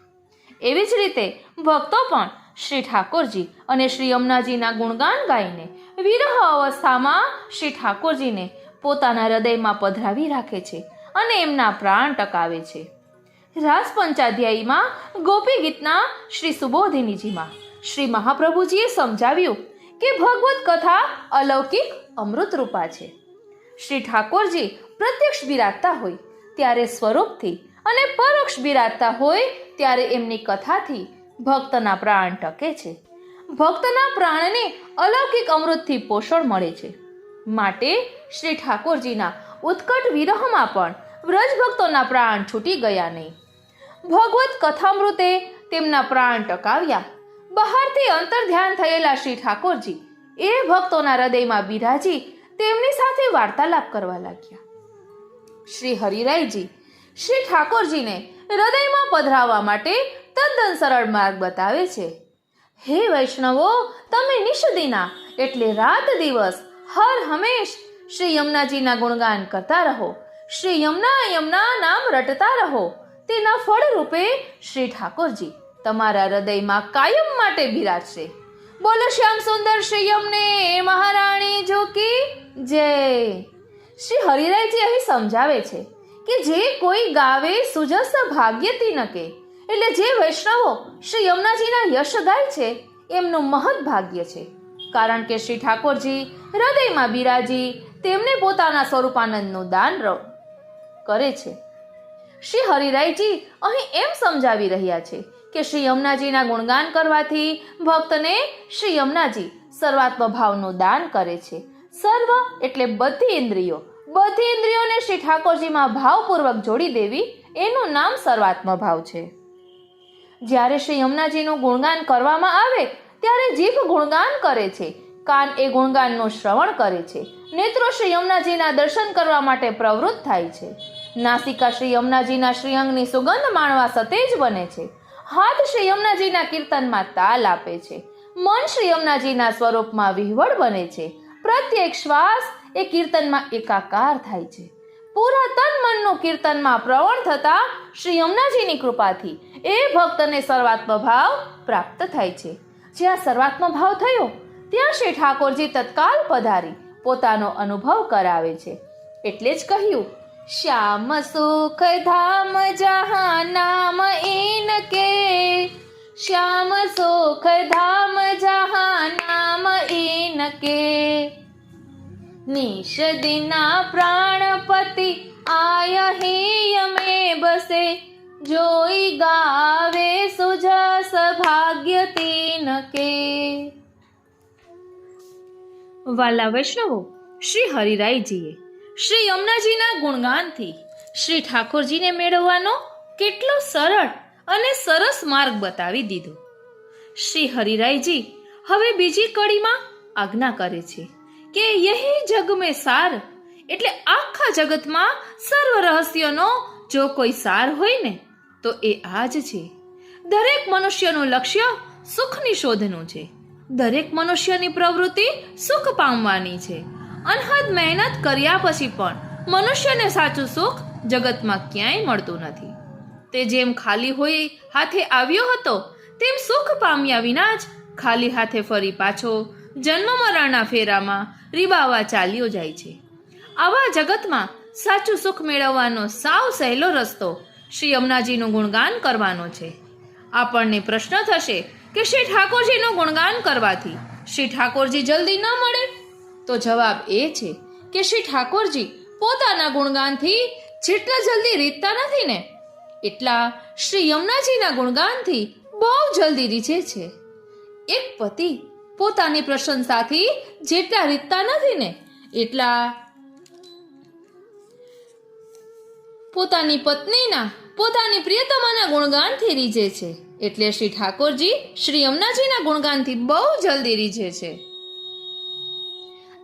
Speaker 1: એવી જ રીતે ભક્તો પણ શ્રી ઠાકોરજી અને શ્રી યમુનાજીના ગુણગાન ગાઈને વિરહ અવસ્થામાં શ્રી ઠાકોરજીને પોતાના હૃદયમાં પધરાવી રાખે છે અને એમના પ્રાણ ટકાવે છે. રાસ પંચાધ્યાયીમાં ગોપી ગીતના શ્રી સુબોધિનીજીમાં શ્રી મહાપ્રભુજીએ સમજાવ્યું કે ભગવત કથા અલૌકિક અમૃત રૂપા છે. શ્રી ઠાકોરજી પ્રત્યક્ષ બિરાજતા હોય ત્યારે સ્વરૂપથી અને પરોક્ષ બિરાજતા હોય ત્યારે એમની કથાથી ભક્તના પ્રાણ ટકે છે. ભક્તના પ્રાણને અલૌકિક અમૃતથી પોષણ મળે છે. માટે શ્રી ઠાકોરજીના ઉત્કટ વિરહમાં પણ વ્રજ ભક્તોના પ્રાણ છૂટી ગયા નહીં. ભગવત કથામૃતે તેમના પ્રાણ ટકાવ્યા. બહારથી અંતર ધ્યાન થયેલા શ્રી ઠાકોરજી એ ભક્તોના હૃદયમાં બિરાજી તેમની સાથે વાર્તાલાપ કરવા લાગ્યા. શ્રી હરિરાયજી શ્રી ઠાકોરજીને હૃદયમાં પધરાવવા માટે તદ્દન સરળ માર્ગ બતાવે છે. હે વૈષ્ણવો, તમે નિષદિના એટલે રાત દિવસ હર હંમેશ શ્રી યમુનાજીના ગુણગાન કરતા રહો. શ્રી યમુના યમુના નામ રટતા રહો. તેના ફળ રૂપે શ્રી ઠાકોરજી તમારા હૃદયમાં કાયમ માટે બિરાજશે. બોલો શ્યામ સુંદર શ્રી યમને મહારાણી કી જય. શ્રી હરિરાયજી અહીં સમજાવે છે કે જે કોઈ ગાવે સુજસ ભાગ્યતી નકે, એટલે જે વૈષ્ણવો શ્રી યમુનાજીના યશ ગાય છે એમનું મહદ ભાગ્ય છે. કારણ કે શ્રી ઠાકોરજી હૃદયમાં બિરાજી તેમને પોતાના સ્વરૂપાનંદનું દાન કરે છે. શ્રી હરિરાયજી અહીં એમ સમજાવી રહ્યા છે કે શ્રી યમુનાજીના ગુણગાન કરવાથી ભક્તને શ્રી યમુનાજી સર્વાત્મ ભાવનું દાન કરે છે. સર્વ એટલે બધી ઇન્દ્રિયોને શ્રી ઠાકોરજીમાં ભાવપૂર્વક જોડી દેવી, એનું નામ સર્વાત્મ ભાવ છે. જ્યારે શ્રી યમુનાજીનું ગુણગાન કરવામાં આવે ત્યારે જીભ ગુણગાન કરે છે, કાન એ ગુણગાનનું શ્રવણ કરે છે, નેત્રો શ્રી યમુનાજીના દર્શન કરવા માટે પ્રવૃત્ત થાય છે, નાસિકા શ્રી યમુનાજીના શ્રીઅંગની સુગંધ માણવા સતેજ બને છે, હાથ શ્રી યમુનાજીના કીર્તનમાં તાલ આપે છે, મન શ્રી યમુનાજીના સ્વરૂપમાં વિહવળ બને છે, પ્રત્યેક શ્વાસ એ કીર્તનમાં એકાકાર થાય છે. પૂરા તન મનનું કીર્તનમાં પ્રવણ થતા શ્રી યમુનાજીની કૃપાથી એ ભક્તને સર્વાત્મ ભાવ પ્રાપ્ત થાય છે. જ્યાં સર્વાત્મ ભાવ થયો ત્યાં શ્રી ઠાકોરજી તત્કાલ પધારી પોતાનો અનુભવ કરાવે છે. એટલે જ કહ્યું, શ્યામ સુખ ધામ જહાં નામ ઇનકે, શ્યામ સુખ ધામ જહાં નામ ઇનકે, निश दिना प्राणपति आय ही में बसे, जोई गावे सुजस भाग्य तीन के. વાલા વૈષ્ણવો, શ્રી હરિરાયજીએ શ્રી યમુનાજીના ગુણગાનથી શ્રી ઠાકોરજીને મેળવવાનો કેટલો સરળ અને સરસ માર્ગ બતાવી દીધો. શ્રી હરિરાયજી હવે બીજી કડીમાં આજ્ઞા કરે છે કે યહી જગ મેં સાર, એટલે આખા જગતમાં સર્વ રહસ્યનો જો કોઈ સાર હોય ને તો એ આ જ છે. દરેક મનુષ્યનું લક્ષ્ય સુખની શોધનું છે. દરેક મનુષ્યની પ્રવૃત્તિ સુખ પામવાની છે. અનહદ મહેનત કર્યા પછી પણ મનુષ્યને સાચું સુખ જગતમાં ક્યાંય મળતું નથી. તે જેમ ખાલી હોય હાથે આવ્યો હતો તેમ સુખ પામ્યા વિના જ ખાલી હાથે ફરી પાછો જન્મ મરણના ફેરામાં રીબાવા ચાલ્યો જાય છે. આવા જગતમાં સાચું સુખ મેળવવાનો સાવ સહેલો રસ્તો શ્રી યમુનાજીનું ગુણગાન કરવાનો છે. આપણને પ્રશ્ન થશે કે શ્રી ઠાકોરજીનું ગુણગાન કરવાથી શ્રી ઠાકોરજી જલ્દી ન મળે? તો જવાબ એ છે કે શ્રી ઠાકોરજી પોતાના ગુણગાનથી જેટલા જલ્દી રીતતા નથી ને એટલા શ્રી યમુનાજીના ગુણગાનથી બહુ જલ્દી રીઝે છે. એક પતિ પોતાની પ્રશંસાથી જેટલા રીતતા નથી ને એટલા પોતાની પત્નીના, પોતાની પ્રિયતમાના ગુણગાનથી રીઝે છે. એટલે શ્રી ઠાકોરજી શ્રી યમુનાજીના ગુણગાનથી બહુ જલ્દી રીઝે છે.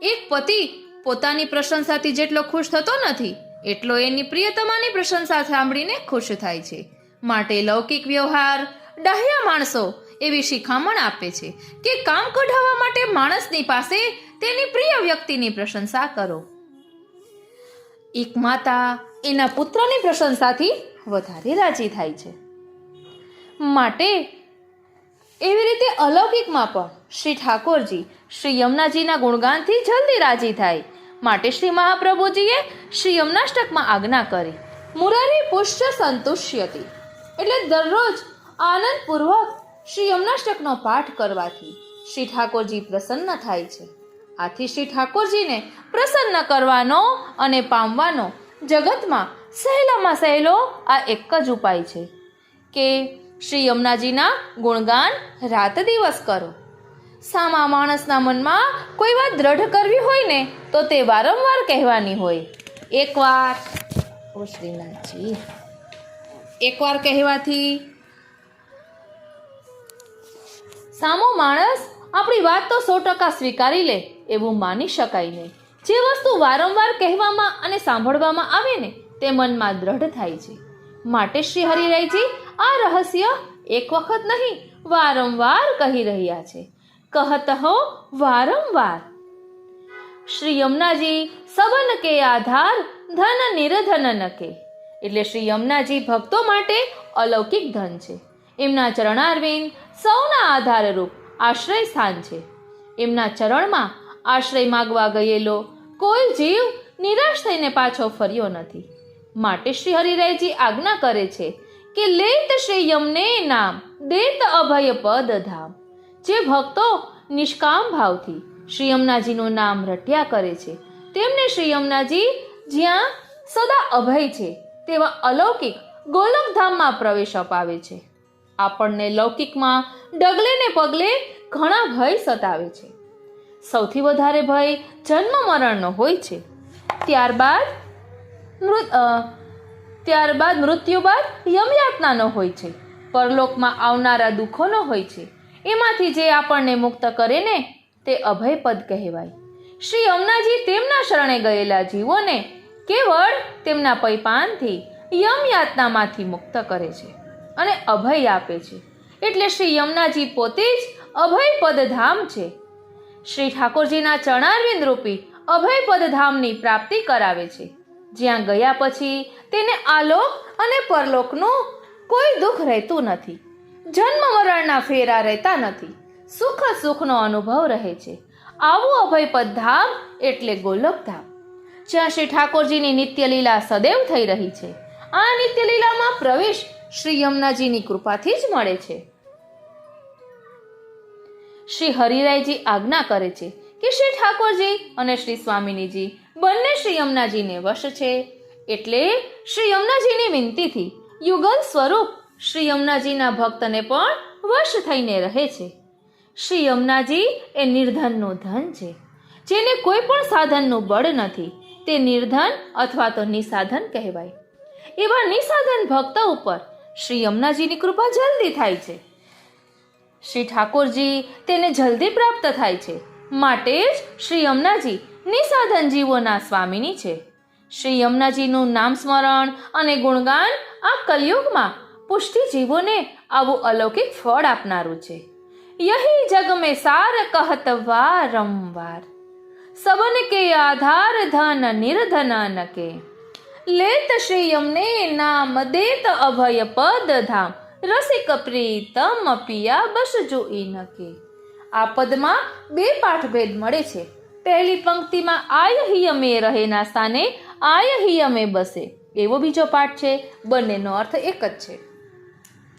Speaker 1: એક પતિ પોતાની પ્રશંસાથી જેટલો ખુશ થતો નથી એટલો એની પ્રિયતમાની પ્રશંસા સાંભળીને ખુશ થાય છે. માટે લૌકિક વ્યવહાર ડાહ્યા માણસો એવી શિખામણ આપે છે કે કામ કઢાવવા માટે માણસની પાસે તેની પ્રિય વ્યક્તિની પ્રશંસા કરો. એક માતા એના પુત્રની પ્રશંસાથી વધારે રાજી થાય છે. માટે એવી રીતે અલૌકિકમાં પણ શ્રી ઠાકોરજી શ્રી યમુનાજીના ગુણગાનથી જલ્દી રાજી થાય. માટે શ્રી મહાપ્રભુજીએ શ્રી યમુનાષ્ટકમાં આજ્ઞા કરી, મુરારી પુષ્ટ સંતુષ્યતિ, એટલે દરરોજ આનંદપૂર્વક શ્રી યમુનાષ્ટકનો પાઠ કરવાથી શ્રી ઠાકોરજી પ્રસન્ન થાય છે. આથી શ્રી ઠાકોરજીને પ્રસન્ન કરવાનો અને પામવાનો જગતમાં સહેલામાં સહેલો આ એક જ ઉપાય છે કે શ્રી યમુનાજીના ગુણગાન રાત દિવસ કરો. સામા માણસના મનમાં કોઈ વાત દ્રઢ કરવી હોય ને તો તે વારંવાર કહેવાની હોય. એકવાર ઓ શ્રીનાથજી, એકવાર કહેવાથી સામો માણસ આપણી વાત તો 100% સ્વીકારી લે એવું માની શકાય નહીં. જે વસ્તુ વારંવાર કહેવામાં અને સાંભળવામાં આવે ને તે મનમાં દ્રઢ થાય છે. માટે શ્રી હરિરાયજી આ રહસ્ય એક વખત નહીં વારંવાર કહી રહ્યા છે. કહત હો વારંવાર. શ્રી યમુનાજી સબન કે આધાર ધન નિર્ધન નકે, એટલે શ્રી યમુનાજી ભક્તો માટે અલૌકિક ધન છે. એમના ચરણારવિંદ સૌના આધારરૂપ આશ્રય સ્થાન છે. એમના ચરણમાં આશ્રય માગવા ગયેલો કોઈ જીવ નિરાશ થઈને પાછો ફર્યો નથી. માટે શ્રી હરિરાયજી આજ્ઞા કરે છે કે લેત શ્રી યમને નામ દેત અભય પદ ધામ. જે ભક્તો નિષ્કામ ભાવથી શ્રી યમુનાજીનું નામ રટ્યા કરે છે તેમને શ્રી યમુનાજી જ્યાં સદા અભય છે તેવા અલૌકિક ગોલોકધામમાં પ્રવેશ અપાવે છે. આપણને લૌકિકમાં ડગલે ને પગલે ઘણા ભય સતાવે છે. સૌથી વધારે ભય જન્મ મરણનો હોય છે. ત્યારબાદ મૃત્યુ બાદ યમયાતનાનો હોય છે. પરલોકમાં આવનારા દુઃખોનો હોય છે. એમાંથી જે આપણને મુક્ત કરે ને તે અભયપદ કહેવાય. શ્રી યમુનાજી તેમના શરણે ગયેલા જીવોને કેવળ તેમના પૈપાનથી યમયાતનામાંથી મુક્ત કરે છે અને અભય આપે છે. એટલે શ્રી યમુનાજી પોતે જ અભયપદ ધામ છે. શ્રી ઠાકોરજીના ચરણારવિંદ રૂપી અભયપદ ધામની પ્રાપ્તિ કરાવે છે, જ્યાં ગયા પછી તેને આલોક અને પરલોકનું કોઈ દુઃખ રહેતું નથી. જન્મ મરણના ફેરા રહેતા નથી. સુખનો અનુભવ રહે છે. આવું અભયપદ ધામ એટલે ગોલોકધામ, જ્યાં શ્રી ઠાકોરજીની નિત્ય લીલા સદૈવ થઈ રહી છે. આ નિત્ય લીલામાં પ્રવેશ શ્રી યમુનાજીની કૃપાથી જ મળે છે. શ્રી હરિરાયજી આજ્ઞા કરે છે કે શ્રી ઠાકોરજી અને શ્રી સ્વામિનીજી બંને શ્રી યમુનાજીને વશ છે. એટલે શ્રી યમુનાજીની વિનંતીથી યુગલ સ્વરૂપ શ્રી યમુનાજીના ભક્તને પણ વશ થઈને રહે છે. શ્રી યમુનાજી એ નિર્ધનનું ધન છે. જેને કોઈ પણ સાધનનું બળ નથી તે નિર્ધન અથવા તો નિસાધન કહેવાય. એવા નિસાધન ભક્ત ઉપર શ્રી યમુનાજીની કૃપા જલ્દી થાય છે. શ્રી ઠાકોરજી તેને જલ્દી પ્રાપ્ત થાય છે. માટે જ શ્રી યમુનાજી નિસાધન જીવોના સ્વામીની છે. શ્રી યમુનાજીનું નામ સ્મરણ અને ગુણગાન આ કલયુગમાં પુષ્ટિ જીવોને આવું અલૌકિક ફળ આપનારું છે. यही जग में सार कहत वारंवार सबन के आधार धन निर्धन के लेत श्री यमने नाम देत अभय पद धाम रसिक प्रीतम पिया बस जो इनके. આ પદમાં બે પાઠભેદ મળે છે. પહેલી પંક્તિમાં આય હિયમે રહેના સ્થાને આય હિયમે બસે એવો બીજો પાઠ છે. બંનેનો અર્થ એક જ છે.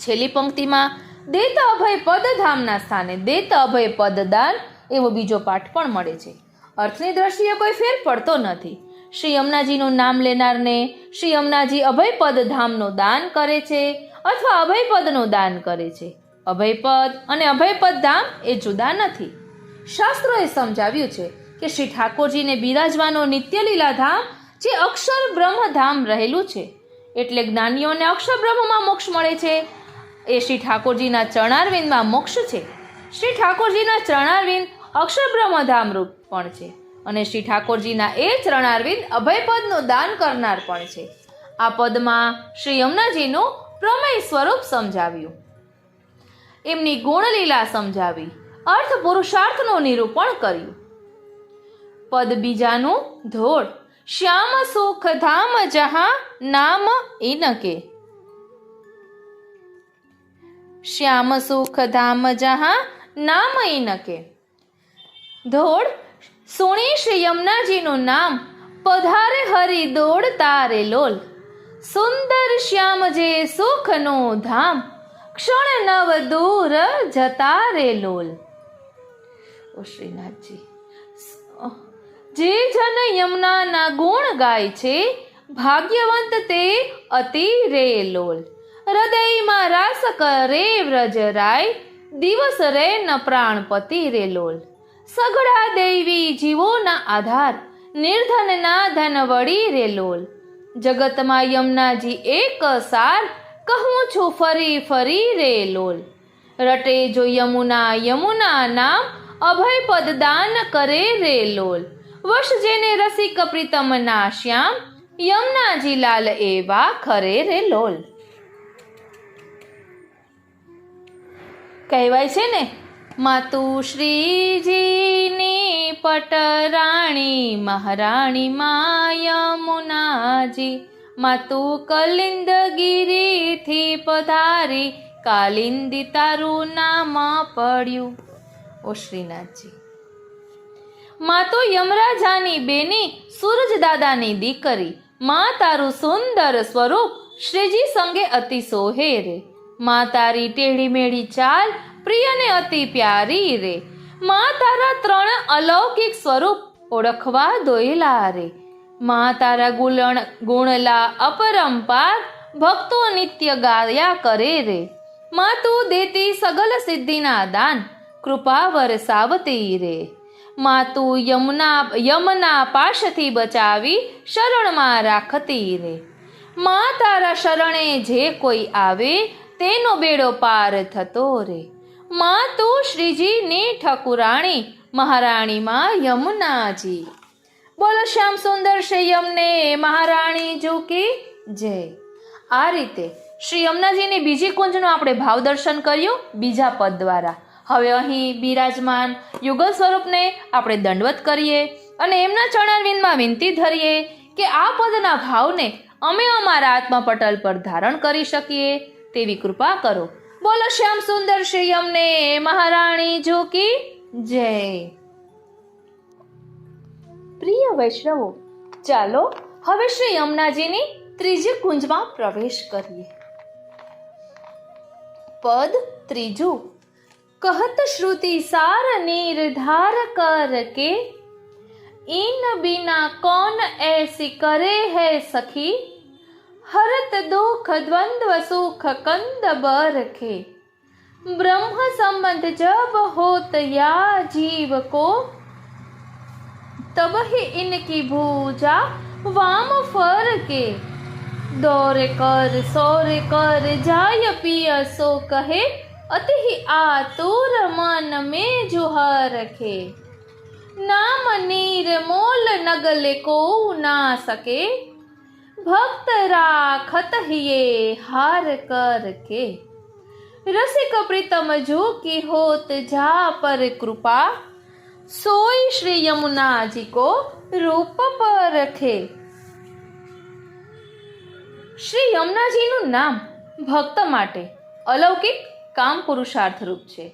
Speaker 1: છેલ્લી પંક્તિમાં દેત અભય પદ ધામના સ્થાને દેત અભય પદ દાન એવો બીજો પાઠ પણ મળે છે. અર્થની દ્રષ્ટિએ કોઈ ફેર પડતો નથી. શ્રી યમુનાજીનું નામ લેનારને શ્રી યમુનાજી અભય પદ ધામનું દાન કરે છે અથવા અભય પદનું દાન કરે છે. અભયપદ અને અભયપદ ધામ એ જુદા નથી. શાસ્ત્રોએ સમજાવ્યું છે કે શ્રી ઠાકોરજીને બિરાજવાનો નિત્ય લીલા ધામ જે અક્ષર બ્રહ્મ ધામ રહેલું છે. એટલે જ્ઞાનીઓને અક્ષર બ્રહ્મમાં મોક્ષ મળે છે. એ શ્રી ઠાકોરજીના ચરણારવિંદમાં મોક્ષ છે. શ્રી ઠાકોરજીના ચરણારવિંદ અક્ષર બ્રહ્મધામ રૂપ પણ છે અને શ્રી ઠાકોરજીના એ ચરણારવિંદ અભયપદનું દાન કરનાર પણ છે. આ પદમાં શ્રી યમુનાજીનું પ્રમેય સ્વરૂપ સમજાવ્યું, એમની ગુણલીલા સમજાવી, અર્થ પુરુષાર્થનું નિરૂપણ કર્યું. પદ બીજાનું ધોળ શ્યામ સુખ ધામ જહાં નામ ઇનકે. શ્યામ સુખ ધામ જહાં નામ ઇનકે. ધોળ સુણી શ્રી યમુનાજીનું નામ પધારે હરિ દોડ તારે લોલ. સુંદર શ્યામ જે સુખનું ધામ ક્ષણ નવ દૂર જતા રે લોલ. ઓ શ્રીનાથજી, જે જન યમુનાના ગુણ ગાય છે ભાગ્યવંત તે અતિ રે લોલ. હૃદયમાં રાસ કરે વ્રજરાય દિવસ રે ન પ્રાણપતિ રે લોલ. સઘળા દૈવી જીવોના આધાર નિર્ધનના ધન વળી રે લોલ. જગતમાં યમુનાજી એક સાર કહું છું ફરી ફરી રે લોલ. રટે જો યમુના યમુના નામ અભયપદ દાન કરે રે લોલ. વશ જેને રસિક પ્રીતમ ના શ્યામ યમુનાજી લાલ એવા ખરે રે લોલ. કહેવાય છે ને, માતું શ્રીજીની પટરાણી મહારાણી મા યમુનાજી. માતું કલિંદગીરીથી પધારી કાલિંદી તારું નામ પડ્યું. ઓ શ્રીનાથજી, મા તો યમરાજાની બેની સૂરજ દાદાની દીકરી. મા તારું સુંદર સ્વરૂપ શ્રીજી સંગે અતિ સોહે રે. મા તારી ટેઢી મેળી ચાલ પ્રિયને અતિ પ્યારી રે. મા તારા ત્રણ અલૌકિક સ્વરૂપ ઓળખવા દોયલા રે. મા તારા ગુણલા અપરંપાર ભક્તો નિત્ય ગાયા કરે રે. માં તું દેતી સગલ સિદ્ધિના દાન, કૃપા વરસાવતી રે. માં તું યમના પાશથી બચાવી શરણમાં રાખતી રે. માં તારા શરણે જે કોઈ આવે તેનો બેડો પાર થતો રે. માં તું શ્રીજીની ઠકુરાણી, મહારાણી માં યમુનાજી. બોલો શ્યામ સુંદર શ્રી યમને મહારાણી જો કી જય. આ રીતે શ્રી યમુનાજીની બીજી કુંજનું આપણે ભાવ દર્શન કર્યું બીજા પદ દ્વારા. હવે અહીં બિરાજમાન યુગલ સ્વરૂપને આપણે દંડવત કરીએ અને એમના ચરણારવિંદમાં વિનંતી ધરીએ કે આ પદના ભાવને અમે અમારા આત્મપટલ પર ધારણ કરી શકીએ તેવી કૃપા કરો. બોલો શ્યામ સુંદર શ્રી યમને મહારાણી જો કી જય. પ્રિય વૈષ્ણવો, ચાલો હવે શ્રી યમુનાજીની ત્રીજી કુંજમાં પ્રવેશ કરીએ. પદ ત્રીજું. कहत श्रुति सार निर्धार कर के, इन बिना कौन ऐसी करे है सखी, हरत दुख द्वंद्व सुख कंद बर के. ब्रह्म संबंध जब होत या जीव को, तब ही इनकी भूजा वाम फर के. दौरे कर सौरे कर जाय पिय सो कहे, अति आतुर मन में जुहा रखे. नाम नीर मोल नगले को ना सके, भक्त राखत हिये हार कर के. रसिक प्रीतम जो की होत जा पर कृपा, सोई श्री यमुना जी को रूप पर रखे. શ્રી યમુનાજીનું નામ ભક્ત માટે અલૌકિક કામ પુરુષાર્થ રૂપ છે.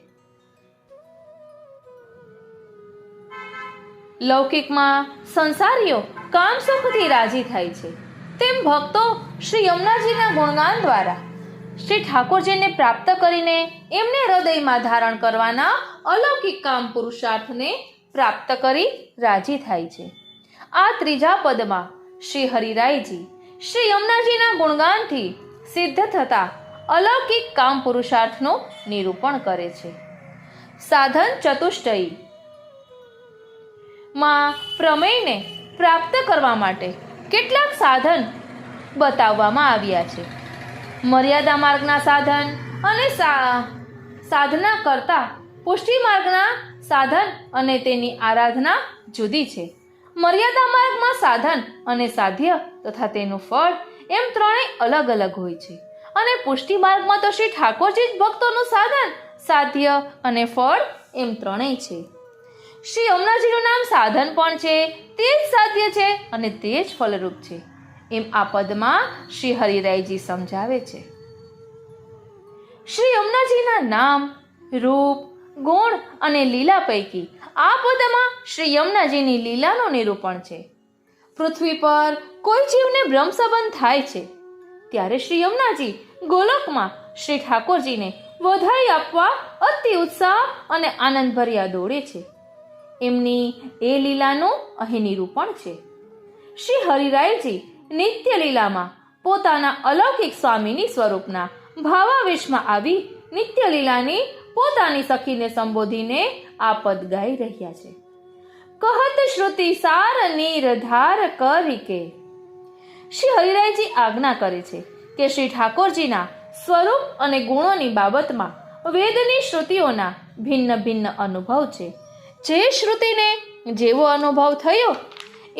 Speaker 1: લૌકિકમાં સંસારીઓ કામ સુખથી રાજી થાય છે, તેમ ભક્તો શ્રી યમુનાજીના ગુણગાન દ્વારા શ્રી ઠાકોરજીને પ્રાપ્ત કરીને એમને હૃદયમાં ધારણ કરવાના અલૌકિક કામ પુરુષાર્થને પ્રાપ્ત કરી રાજી થાય છે. આ ત્રીજા પદમાં શ્રી હરિરાયજી શ્રી યમુનાજીના ગુણગાનથી સિદ્ધ થતા અલૌકિક કામ પુરુષાર્થનું નિરૂપણ કરે છે. સાધન ચતુષ્ટયી માં પ્રમેયને પ્રાપ્ત કરવા માટે કેટલાક સાધન બતાવવામાં આવ્યા છે. મર્યાદા માર્ગના સાધન અને સાધના કરતા પુષ્ટિ માર્ગના સાધન અને તેની આરાધના જુદી છે. મર્યાદા માર્ગમાં સાધન અને સાધ્ય તથા તેનું ફળ એમ ત્રણેય અલગ અલગ હોય છે, અને પુષ્ટિ માર્ગમાં તો શ્રી ઠાકોરજી જ ભક્તોનું સાધન, સાધ્ય અને ફળ એમ ત્રણેય છે. શ્રી યમુનાજીનું નામ સાધન પણ છે, તે જ સાધ્ય છે અને તે જ ફલરૂપ છે, એમ આ પદમાં શ્રી હરિરાયજી સમજાવે છે. શ્રી યમુનાજીના નામ, રૂપ, ગુણ અને લીલા પૈકી આ પદમાં શ્રી યમુનાજીની લીલાનું નિરૂપણ છે. પૃથ્વી પર કોઈ જીવને બ્રહ્મ સંબંધ થાય છે ત્યારે શ્રી યમુનાજી ગોલોકમાં શ્રી ઠાકોરજીને વધાઈ આપવા અતિ ઉત્સાહ અને આનંદભર્યા દોડે છે. એમની એ લીલાનું અહીં નિરૂપણ છે. શ્રી હરિરાયજી નિત્ય લીલામાં પોતાના અલૌકિક સ્વામીની સ્વરૂપના ભાવાવેશમાં આવી નિત્ય લીલાની પોતાની સખીને સંબોધીને આ પદ ગાઈ રહ્યા છે. કહત શ્રુતિ સાર નિર્ધાર કરી કે. શ્રી હરિરાયજી આજ્ઞા કરે છે કે શ્રી ઠાકોરજીના સ્વરૂપ અને ગુણોની બાબતમાં વેદની શ્રુતિઓના ભિન્ન ભિન્ન અનુભવ છે. જે શ્રુતિને જેવો અનુભવ થયો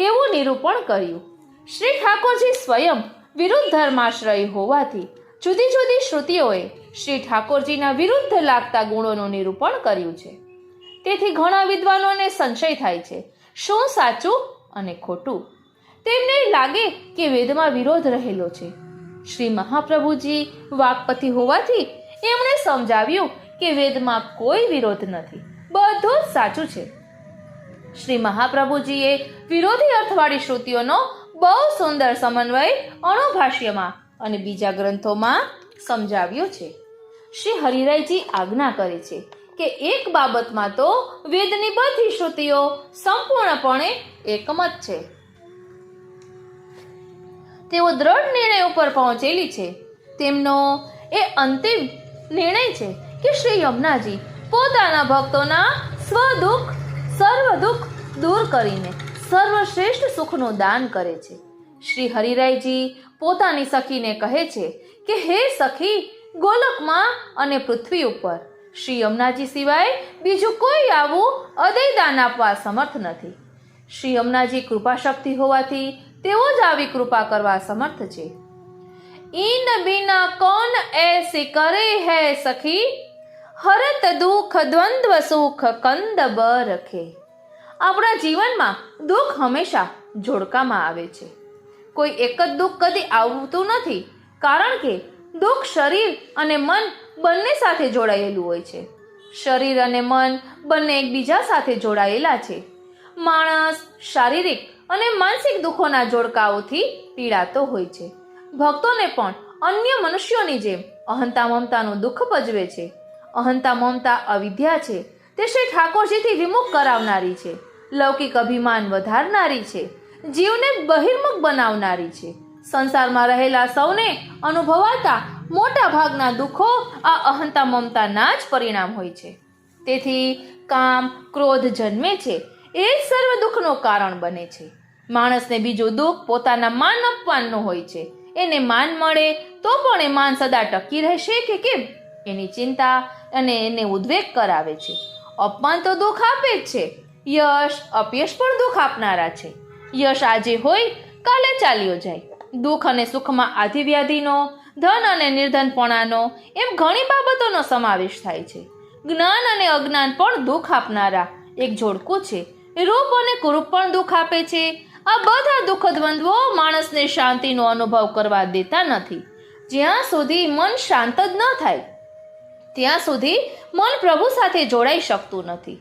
Speaker 1: એવું નિરૂપણ કર્યું. શ્રી ઠાકોરજી સ્વયં વિરુદ્ધ ધર્માશ્રય હોવાથી જુદી જુદી શ્રુતિઓએ શ્રી ઠાકોરજીના વિરુદ્ધ લાગતા ગુણોનું નિરૂપણ કર્યું છે. તેથી ઘણા વિદ્વાનોને સંશય થાય છે શું સાચું અને ખોટું. તેમને લાગે કે વેદમાં વિરોધ રહેલો છે. શ્રી મહાપ્રભુજી વાક્પતિ હોવાથી એમણે સમજાવ્યું કે વેદમાં કોઈ વિરોધ નથી, બધું જ સાચું છે. શ્રી મહાપ્રભુજીએ વિરોધી અર્થવાળી શ્રુતિઓનો બહુ સુંદર સમન્વય અણુભાષ્યમાં અને બીજા ગ્રંથોમાં સમજાવ્યો છે. શ્રી હરિરાયજી આજ્ઞા કરે છે કે એક બાબતમાં તો વેદની બધી શ્રુતિઓ સંપૂર્ણપણે એકમત છે. તેઓ દ્રઢ નિર્ણય ઉપર પહોંચેલી છે. તેમનો એ અંતિમ નિર્ણય છે કે શ્રી યમુનાજી પોતાના ભક્તોના સર્વ દુઃખ દૂર કરીને સર્વશ્રેષ્ઠ સુખનું દાન કરે છે. શ્રી હરિરાયજી પોતાની સખીને કહે છે કે હે સખી, ગોલકમાં અને પૃથ્વી ઉપર શ્રી યમુનાજી સિવાય બીજું કોઈ આવું અદય દાન આપવા સમર્થ નથી. શ્રી યમુનાજી કૃપા શક્તિ હોવાથી તેઓ જ આવી કૃપા કરવા સમર્થ છે. ઈન બિના કોન એસી કરે હે સખી, હરત દુઃખ દ્વંદ્વ સુખ કંદ બ રખે. આપણા જીવનમાં દુઃખ હંમેશા જોડકામાં આવે છે. કોઈ એક જ દુઃખ કદી આવતું નથી, કારણ કે દુઃખ શરીર અને મન બંને સાથે જોડાયેલું હોય છે. શરીર અને મન બંને એકબીજા સાથે જોડાયેલા છે. માણસ શારીરિક અને માનસિક દુઃખોના જોડકાઓથી પીડાતો હોય છે. ભક્તોને પણ અન્ય મનુષ્યોની જેમ અહંતા મમતાનું દુઃખ પજવે છે. અહંતા મમતા અવિદ્યા છે. તે શ્રી ઠાકોરજીથી વિમુખ કરાવનારી છે. લૌકિક અભિમાન વધારનારી છે. જીવને બહિર્મુખ બનાવનારી છે. સંસારમાં રહેલા સૌને અનુભવાતા મોટા ભાગના દુઃખો આ અહંતા મમતાના જ પરિણામ હોય છે. તેથી કામ ક્રોધ જન્મે છે, એ જ સર્વ દુઃખનું કારણ બને છે. માણસને બીજું દુઃખ પોતાના માન અપમાનનું હોય છે. એને માન મળે તો પણ એ માન સદા ટકી રહેશે કે કેમ, એની ચિંતા અને એને ઉદ્વેગ કરાવે છે. અપમાન તો દુઃખ આપે જ છે. યશ અપયશ પણ દુઃખ આપનારા છે. યશ આજે હોય કાલે ચાલ્યો જાય. દુઃખ અને સુખમાં આધિવ્યાધિનો, ધન અને નિર્ધનપણાનો એમ ઘણી બાબતોનો સમાવેશ થાય છે. જ્ઞાન અને અજ્ઞાન પણ દુઃખ આપનારા એક જોડકું છે. રૂપ અને કુરૂપ પણ દુઃખ આપે છે. આ બધા દુઃખ દ્વંદ્વો માણસને શાંતિનો અનુભવ કરવા દેતા નથી. જ્યાં સુધી મન શાંત જ ન થાય ત્યાં સુધી મન પ્રભુ સાથે જોડાઈ શકતું નથી.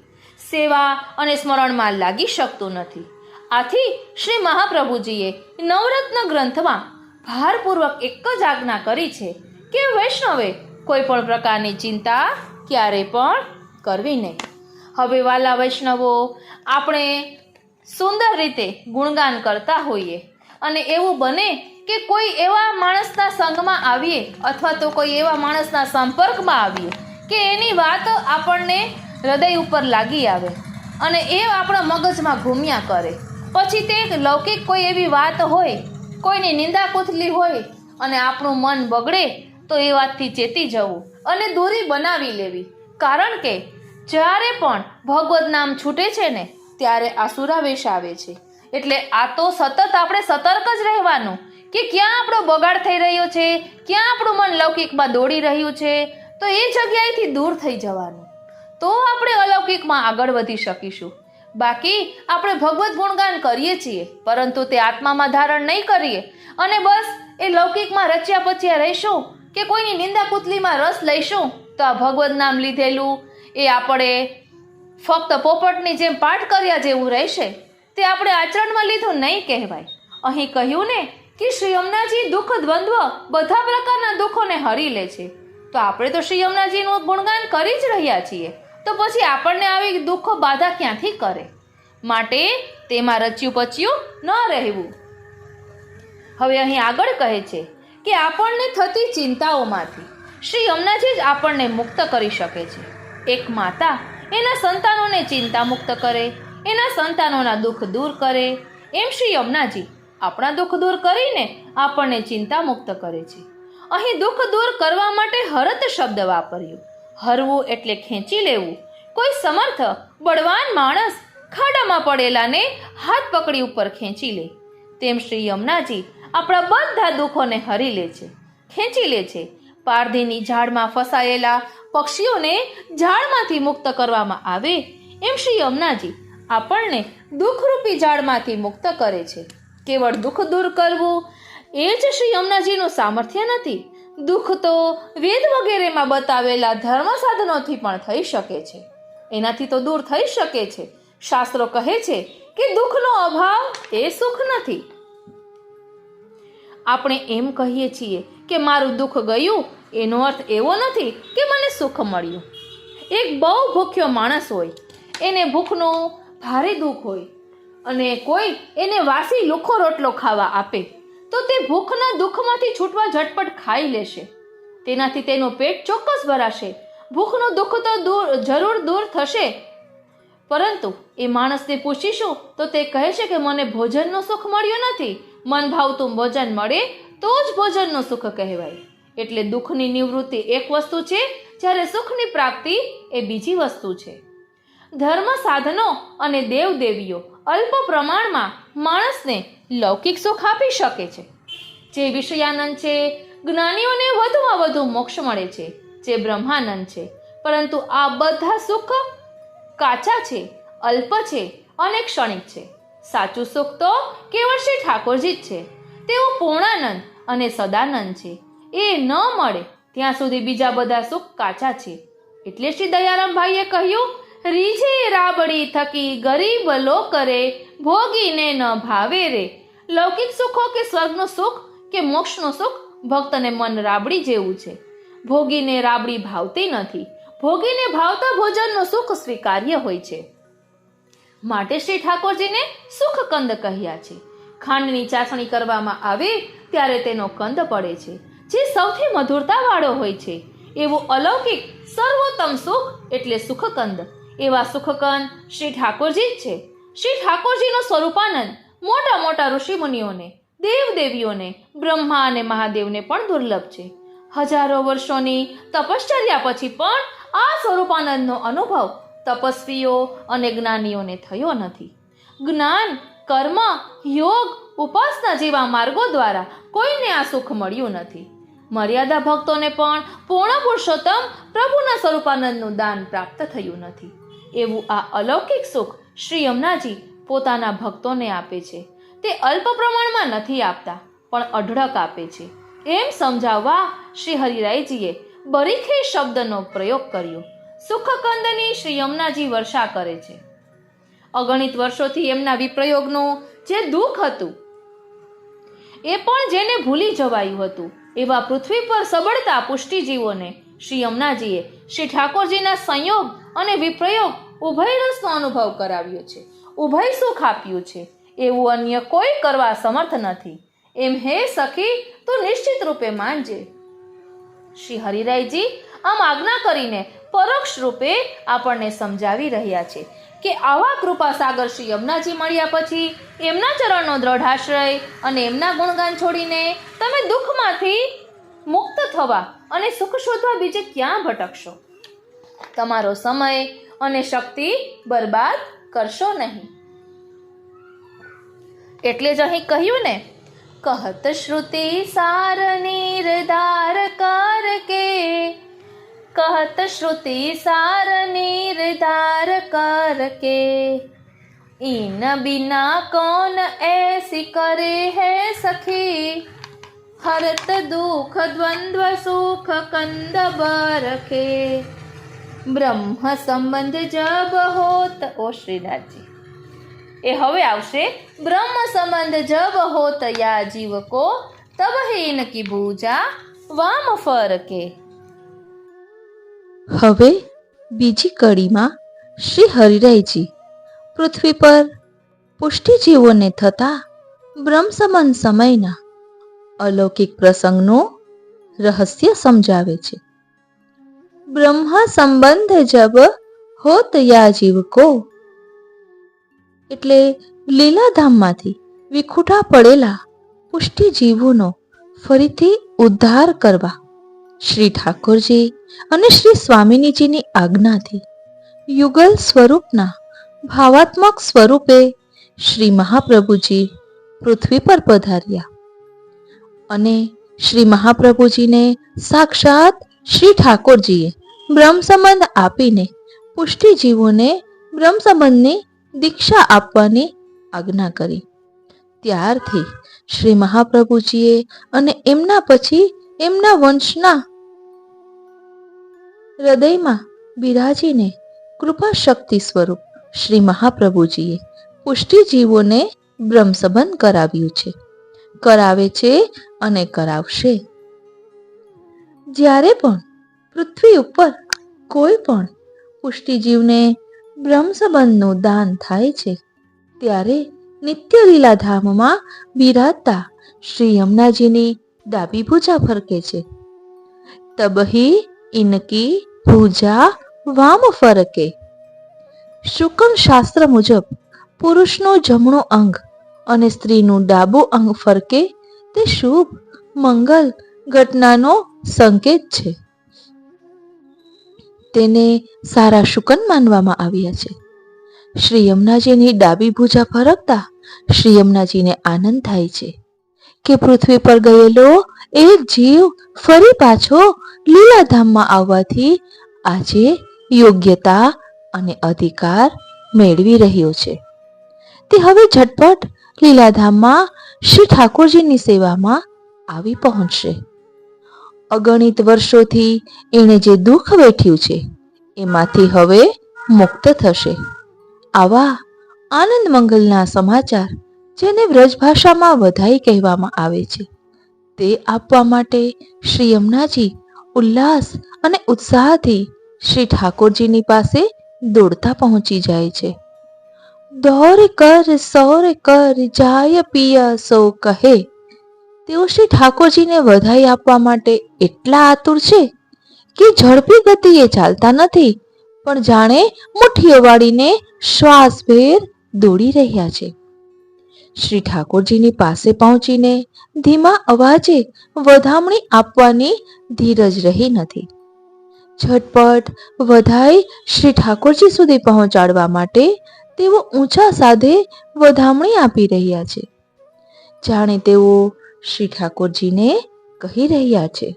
Speaker 1: સેવા અને સ્મરણમાં લાગી શકતું નથી. આથી શ્રી મહાપ્રભુજીએ નવરત્ન ગ્રંથમાં ભારપૂર્વક એક જ આજ્ઞા કરી છે કે વૈષ્ણવે કોઈ પણ પ્રકારની ચિંતા ક્યારે પણ કરવી નહીં. હવે વાલા વૈષ્ણવો, આપણે સુંદર રીતે ગુણગાન કરતા હોઈએ અને એવું બને કે કોઈ એવા માણસના સંગમાં આવીએ અથવા તો કોઈ એવા માણસના સંપર્કમાં આવીએ કે એની વાત આપણને હૃદય ઉપર લાગી આવે અને એ આપણા મગજમાં ઘૂમ્યા કરે. પછી તે લૌકિક કોઈ એવી વાત હોય, કોઈની નિંદા કુથલી હોય અને આપણું મન બગડે તો એ વાતથી ચેતી જવું અને દૂરી બનાવી લેવી. કારણ કે જ્યારે પણ ભગવદ નામ છૂટે છે ને ત્યારે આસુરાવેશ આવે છે. એટલે આ તો સતત આપણે સતર્ક જ રહેવાનું કે ક્યાં આપણો બગાડ થઈ રહ્યો છે, ક્યાં આપણું મન લૌકિકમાં દોડી રહ્યું છે, તો એ જગ્યાએથી દૂર થઈ જવાનું. તો આપણે અલૌકિકમાં આગળ વધી શકીશું. બાકી આપણે ભગવદ ગુણગાન કરીએ છીએ પરંતુ તે આત્મામાં ધારણ નહીં કરીએ અને બસ એ લૌકિકમાં રચ્યા પચ્યા રહીશું કે કોઈની નિંદા કુતલીમાં રસ લઈશું તો આ ભગવદ નામ લીધેલું એ આપણે ફક્ત પોપટની જેમ પાઠ કર્યા જેવું રહેશે. તે આપણે આચરણમાં લીધું નહીં કહેવાય. અહીં કહ્યું ને કે શ્રી યમુનાજી દુઃખ દ્વંદ્વ બધા પ્રકારના દુઃખોને હરી લે છે. તો આપણે તો શ્રી યમુનાજીનું ગુણગાન કરી જ રહ્યા છીએ, તો પછી આપણને આવી દુઃખો બાધા ક્યાંથી કરે? માટે તેમાં રચ્યું પચ્યું ન રહેવું. હવે અહીં આગળ કહે છે કે આપણને થતી ચિંતાઓમાંથી શ્રી યમુનાજી જ આપણને મુક્ત કરી શકે છે. એક માતા એના સંતાનોને ચિંતા મુક્ત કરે, એના સંતાનોના દુઃખ દૂર કરે, એમ શ્રી યમુનાજી આપણા દુઃખ દૂર કરીને આપણને ચિંતા મુક્ત કરે છે. અહીં દુઃખ દૂર કરવા માટે હરત શબ્દ વાપર્યો. હરવું એટલે ખેંચી લેવું. કોઈ સમર્થ બળવાન માણસ ખાડામાં પડેલાને હાથ પકડી ઉપર ખેંચી લે તેમ શ્રી યમુનાજી આપણા બધા દુઃખોને હરી લે છે, ખેંચી લે છે. પારધીની ઝાડમાં ફસાયેલા પક્ષીઓને ઝાડમાંથી મુક્ત કરવામાં આવે એમ શ્રી યમુનાજી આપણને દુઃખરૂપી ઝાડમાંથી મુક્ત કરે છે. કેવળ દુઃખ દૂર કરવું એ જ શ્રી યમુનાજીનું સામર્થ્ય નથી. દુઃખ તો વેદ વગેરેમાં બતાવેલા ધર્મ સાધનોથી પણ થઈ શકે છે. એનાથી તો દૂર થઈ શકે છે. શાસ્ત્રો કહે છે કે દુઃખનો અભાવ એ સુખ નથી. આપણે એમ કહીએ છીએ કે મારું દુઃખ ગયું, એનો અર્થ એવો નથી કે મને સુખ મળ્યું. એક બહુ ભૂખ્યો માણસ હોય, એને ભૂખનું ભારે દુઃખ હોય અને કોઈ એને વાસી લુખો રોટલો ખાવા આપે તો તે ભૂખના દુઃખમાંથી છૂટવા ઝટપટ ખાઈ લેશે. તેનાથી તેનું પેટ ચોક્કસ ભરાશે. ભૂખનું દુઃખ તો જરૂર દૂર થશે. પરંતુ એ માણસને પૂછીશું તો તે કહે છે કે મને ભોજનનું સુખ મળ્યું નથી. મન ભાવતું ભોજન મળે તો જ ભોજનનું સુખ કહેવાય. એટલે દુઃખની નિવૃત્તિ એક વસ્તુ છે, જ્યારે સુખની પ્રાપ્તિ એ બીજી વસ્તુ છે. ધર્મ સાધનો અને દેવદેવીઓ અલ્પ પ્રમાણમાં માણસને લૌકિક સુખ આપી શકે છે. જે વિષયાનંદ છે, જ્ઞાનીઓને વધુમાં વધુ મોક્ષ મળે છે, જે બ્રહ્માનંદ છે. પરંતુ આ બધા સુખ કાચા છે, અલ્પ છે અને ક્ષણિક છે. સાચું સુખ તો કેવળ શ્રી ઠાકોરજી જ છે. તેઓ પૂર્ણાનંદ અને સદાનંદ છે. એ ન મળે ત્યાં સુધી બીજા બધા સુખ કાચા છે. એટલે શ્રી દયારામભાઈએ કહ્યું, રીઝે રાબડી થકી ગરીબ લો કરે, ભોગીને ન ભાવે રે. લૌકિક સુખો કે સ્વર્ગનું સુખ કે મોક્ષનું સુખ ભક્તને મન રાબડી જેવું છે. ભોગીને રાબડી ભાવતી નથી. ભોગીને ભાવતા ભોજનનું સુખ સ્વીકાર્ય હોય છે. માટે શ્રી ઠાકોરજીને સુખ કંદ કહ્યા છે. ખાંડની ચાસણી કરવામાં આવે ત્યારે તેનો કંદ પડે છે, જે સૌથી મધુરતાવાળો હોય છે. એવું અલૌકિક સર્વોત્તમ સુખ એટલે સુખકંદ. એવા સુખકંદ શ્રી ઠાકોરજી જ છે. શ્રી ઠાકોરજીનો સ્વરૂપાનંદ મોટા મોટા ઋષિમુનિઓને, દેવદેવીઓને, બ્રહ્મા અને મહાદેવને પણ દુર્લભ છે. હજારો વર્ષોની તપશ્ચર્યા પછી પણ આ સ્વરૂપાનંદનો અનુભવ તપસ્વીઓ અને જ્ઞાનીઓને થયો નથી. જ્ઞાન, કર્મ, યોગ, ઉપાસના જેવા માર્ગો દ્વારા કોઈને આ સુખ મળ્યું નથી. મર્યાદા ભક્તોને પણ પૂર્ણ પુરુષોત્તમ પ્રભુના સ્વરૂપાનંદનું દાન પ્રાપ્ત થયું નથી. એવું આ અલૌકિક સુખ શ્રી યમુનાજી પોતાના ભક્તોને આપે છે. તે અલ્પ પ્રમાણમાં નથી આપતા, પણ અઢળક આપે છે. એમ સમજાવવા શ્રી હરિરાયજીએ બરીખે શબ્દનો પ્રયોગ કર્યો. સુખકંદની શ્રી યમુનાજી વર્ષા કરે છે. અગણિત વર્ષોથી એમના વિપ્રયોગનું જે દુઃખ હતું એ પણ જેને ભૂલી જવાયું હતું, એવા પૃથ્વી પર સબળતા પુષ્ટિજીવોને શ્રી યમુનાજીએ શ્રી ઠાકોરજીના સંયોગ અને વિપ્રયોગ ઉભય રસનો અનુભવ કરાવ્યો છે. ઉભય સુખ આપ્યું છે. એવું અન્ય કોઈ કરવા સમર્થ નથી. એમ હે સખી તું નિશ્ચિત રૂપે માનજે. શ્રી હરિરાયજી આમ આજ્ઞા કરીને પરોક્ષ રૂપે આપણને સમજાવી રહ્યા છે કે આવા કૃપા સાગર શ્રી યમુનાજી મળ્યા પછી એમના ચરણનો દ્રઢાશ્રય અને એમના ગુણગાન છોડીને તમે દુઃખમાંથી મુક્ત થવા અને સુખ શોધવા બીજે ક્યાં ભટકશો? તમારો સમય અને શક્તિ બરબાદ કરશો નહીં. એટલે જ અહીં કહ્યું ને, કહત શ્રુતિ સાર નિર્ધાર કર કે, कहत श्रुति सार निर्धार कर के, इन बिना कौन ऐसी करे है सखी, हरत दुख द्वंद्व सुख कंद बरखे, ब्रह्म संबंध जब होत. ओ श्रीनाथजी, એ હવે આવશે. બ્રહ્મ સંબંધ જબ હોત યા જીવ કો, તબ હે ઇનકી ભૂજા વામ ફરકે.
Speaker 2: હવે બીજી કડીમાં શ્રી હરિરાયજી પૃથ્વી પર પુષ્ટિજીવોને થતા બ્રહ્મસમન સમયના અલૌકિક પ્રસંગનું રહસ્ય સમજાવે છે. બ્રહ્મ સંબંધ જબ હોત યા જીવ કો એટલે લીલાધામમાંથી વિખૂટા પડેલા પુષ્ટિજીવોનો ફરીથી ઉદ્ધાર કરવા શ્રી ઠાકોરજી અને શ્રી સ્વામિનીજીની આજ્ઞાથી યુગલ સ્વરૂપના ભાવાત્મક સ્વરૂપે શ્રી મહાપ્રભુજી પૃથ્વી પર પધાર્યા અને શ્રી મહાપ્રભુજીને સાક્ષાત શ્રી ઠાકોરજીએ બ્રહ્મ સંબંધ આપીને પુષ્ટિજીવોને બ્રહ્મ સંબંધની દીક્ષા આપવાની આજ્ઞા કરી. ત્યારથી શ્રી મહાપ્રભુજીએ અને એમના પછી એમના વંશના હૃદયમાં બિરાજીને કૃપા શક્તિ સ્વરૂપ શ્રી મહાપ્રભુજીએ પુષ્ટિજીવોને બ્રહ્મ સંબંધ કરાવ્યું છે, કરાવે છે અને કરાવશે. જ્યારે પણ પૃથ્વી ઉપર કોઈ પણ પુષ્ટિજીવને બ્રહ્મ સંબંધનું દાન થાય છે, ત્યારે નિત્ય લીલાધામમાં બિરાજતા શ્રી યમુનાજીની ડાબી ભુજા ફરકે છે. તબહી ઇનકી ભુજા વામ ફરકે. શુકન શાસ્ત્ર મુજબ પુરુષનું જમણું અંગ અને સ્ત્રીનું ડાબું અંગ ફરકે તે શુભ મંગલ ઘટનાનો સંકેત છે. તેને સારા શુકન માનવામાં આવ્યા છે. શ્રી યમુનાજીની ડાબી ભુજા ફરકતા શ્રી યમુનાજીને આનંદ થાય છે કે પૃથ્વી પર ગયેલો એક જીવ ફરી પાછો લીલાધામમાં આવવાથી આજે યોગ્યતા અને અધિકાર મેળવી રહ્યો છે. તે હવે ઝટપટ લીલાધામમાં શ્રી ઠાકોરજીની સેવામાં આવી પહોંચશે. અગણિત વર્ષોથી એણે જે દુઃખ વેઠ્યું છે એમાંથી હવે મુક્ત થશે. આવા આનંદ મંગલના સમાચાર, જેને વ્રજ ભાષામાં વધાઈ કહેવામાં આવે છે, તે આપવા માટે શ્રી યમુનાજી ઉલ્લાસ અને ઉત્સાહથી શ્રી ઠાકોરજીની પાસે દોડતા પહોંચી જાય છે. દોર કર સૌર કર જાય પિયા સો કહે. તેઓ શ્રી ઠાકોરજીને વધાઈ આપવા માટે એટલા આતુર છે કે ઝડપી ગતિએ ચાલતા નથી, પણ જાણે મુઠ્ઠીઓ વાળીને શ્વાસભેર દોડી રહ્યા છે. શ્રી ઠાકોરજીની પાસે પહોંચીને ધીમા અવાજે વધામણી આપવાની ધીરજ રહી નથી. ઝટપટ વધાઈ શ્રી ઠાકોરજી સુધી પહોંચાડવા માટે તેઓ ઊંચા સાદે વધામણી આપી રહ્યા છે, જાણે તેઓ શ્રી ઠાકોરજીને કહી રહ્યા છે.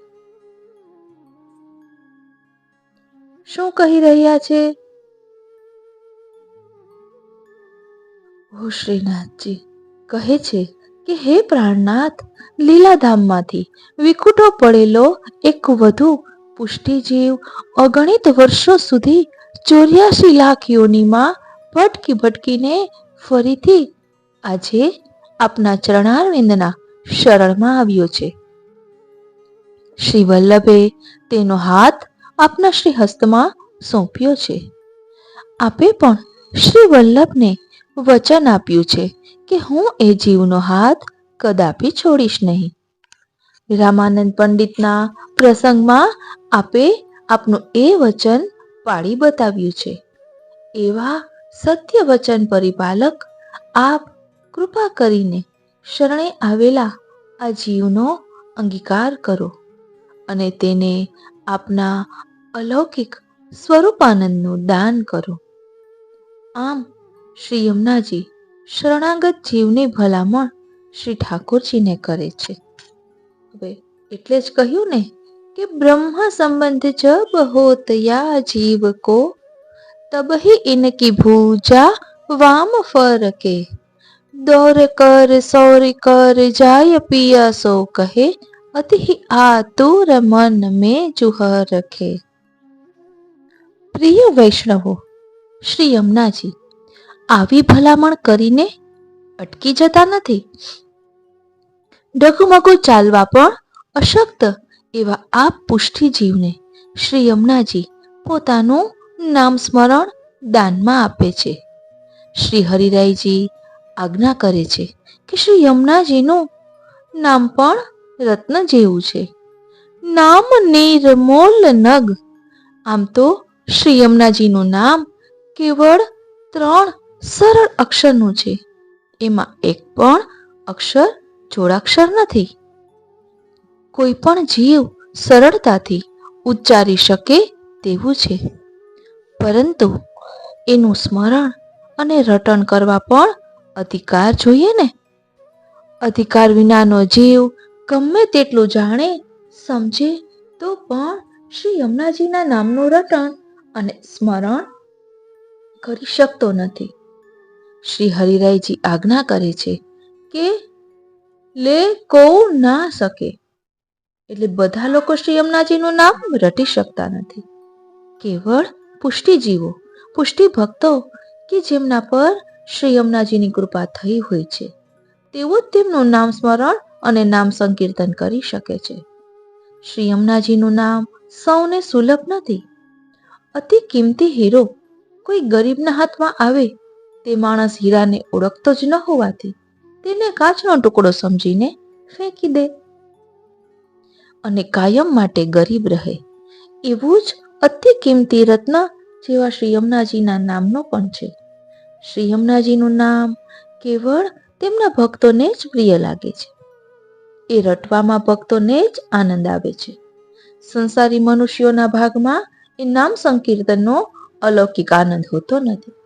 Speaker 2: શું કહી રહ્યા છે? ઓ શ્રીનાથજી કહે છે કે હે પ્રાણનાથ, લીલાધામમાંથી વિખૂટો પડેલો એક વધુ પુષ્ટિજીવ અગણિત વર્ષો સુધી 84 લાખ યોનિમાં ભટકી ભટકીને ફરીથી આજે આપના ચરણારવિંદના શરણમાં આવ્યો છે. શ્રી વલ્લભે તેનો હાથ આપના શ્રી હસ્તમાં સોંપ્યો છે. આપે પણ શ્રી વલ્લભને વચન આપ્યું છે કે હું એ જીવનો હાથ કદાપી છોડીશ નહીં. રામાનંદ પંડિતના પ્રસંગમાં આપે આપનું એ વચન પાળી બતાવ્યું છે. એવા સત્ય વચન પરિપાલક આપ કૃપા કરીને શરણે આવેલા આ જીવનો અંગીકાર કરો અને તેને આપના અલૌકિક સ્વરૂપાનંદનું દાન કરો. આમ શ્રી યમુનાજી શરણાગત જીવની ભલામણ શ્રી ઠાકોરજીને કરે છે. હવે એટલે જ કહ્યું ને કે બ્રહ્મ સંબંધ જબ હોત યા જીવ કો, તબહી ઇનકી ભૂજા વામ ફરકે. દોર કર સૌર કર જાય પિયા સો કહે, અતિ આતુર મન में जुह रखे. પ્રિય વૈષ્ણવો, શ્રી યમુનાજી આવી ભલામણ કરીને અટકી જતા નથી. ડગમગુ ચાલવા પણ અશક્ત એવા આ પુષ્ટિ જીવને શ્રી યમુનાજી પોતાનું નામ સ્મરણ દાનમાં આપે છે. શ્રી હરિરાયજી આજ્ઞા કરે છે કે શ્રી યમુનાજીનું નામ પણ રત્ન જેવું છે. નામ નિર્મોલ નગ. આમ તો શ્રી યમુનાજીનું નામ કેવળ 3 સરળ અક્ષરનું છે. એમાં એક પણ અક્ષર જોડાક્ષર નથી. કોઈ પણ જીવ સરળતાથી ઉચ્ચારી શકે તેવું છે, પરંતુ એનું સ્મરણ અને રટણ કરવા પણ અધિકાર જોઈએ ને. અધિકાર વિનાનો જીવ ગમે તેટલું જાણે સમજે તો પણ શ્રી યમુનાજીના નામનું રટણ અને સ્મરણ કરી શકતો નથી. શ્રી હરિરાયજી આજ્ઞા કરે છે કે લે કો ના શકે. એટલે બધા લોકો શ્રી યમુનાજીનું નામ રટી શકતા નથી. કેવળ પુષ્ટિ જીવો, પુષ્ટિ ભક્તો કે જેમના પર શ્રી યમુનાજીની કૃપા થઈ હોય છે, તેઓ જ તેમનું નામ સ્મરણ અને નામ સંકીર્તન કરી શકે છે. શ્રી યમુનાજીનું નામ સૌને સુલભ નથી. અતિ કિંમતી હીરો કોઈ ગરીબના હાથમાં આવે તે માણસ હીરાને ઓળખતો જ ન હોવાથી તેને કાચનો ટુકડો સમજીને ફેંકી દે અને કાયમ માટે ગરીબ રહે. એવું જ અતિ કિંમતી રત્ન જેવા શ્રી યમુનાજીના નામનો પણ છે. શ્રી યમુનાજીનું નામ કેવળ તેમના ભક્તોને જ પ્રિય લાગે છે. એ રટવામાં ભક્તોને જ આનંદ આવે છે. સંસારી મનુષ્યોના ભાગમાં એ નામ સંકીર્તનનો અલૌકિક આનંદ હોતો નથી.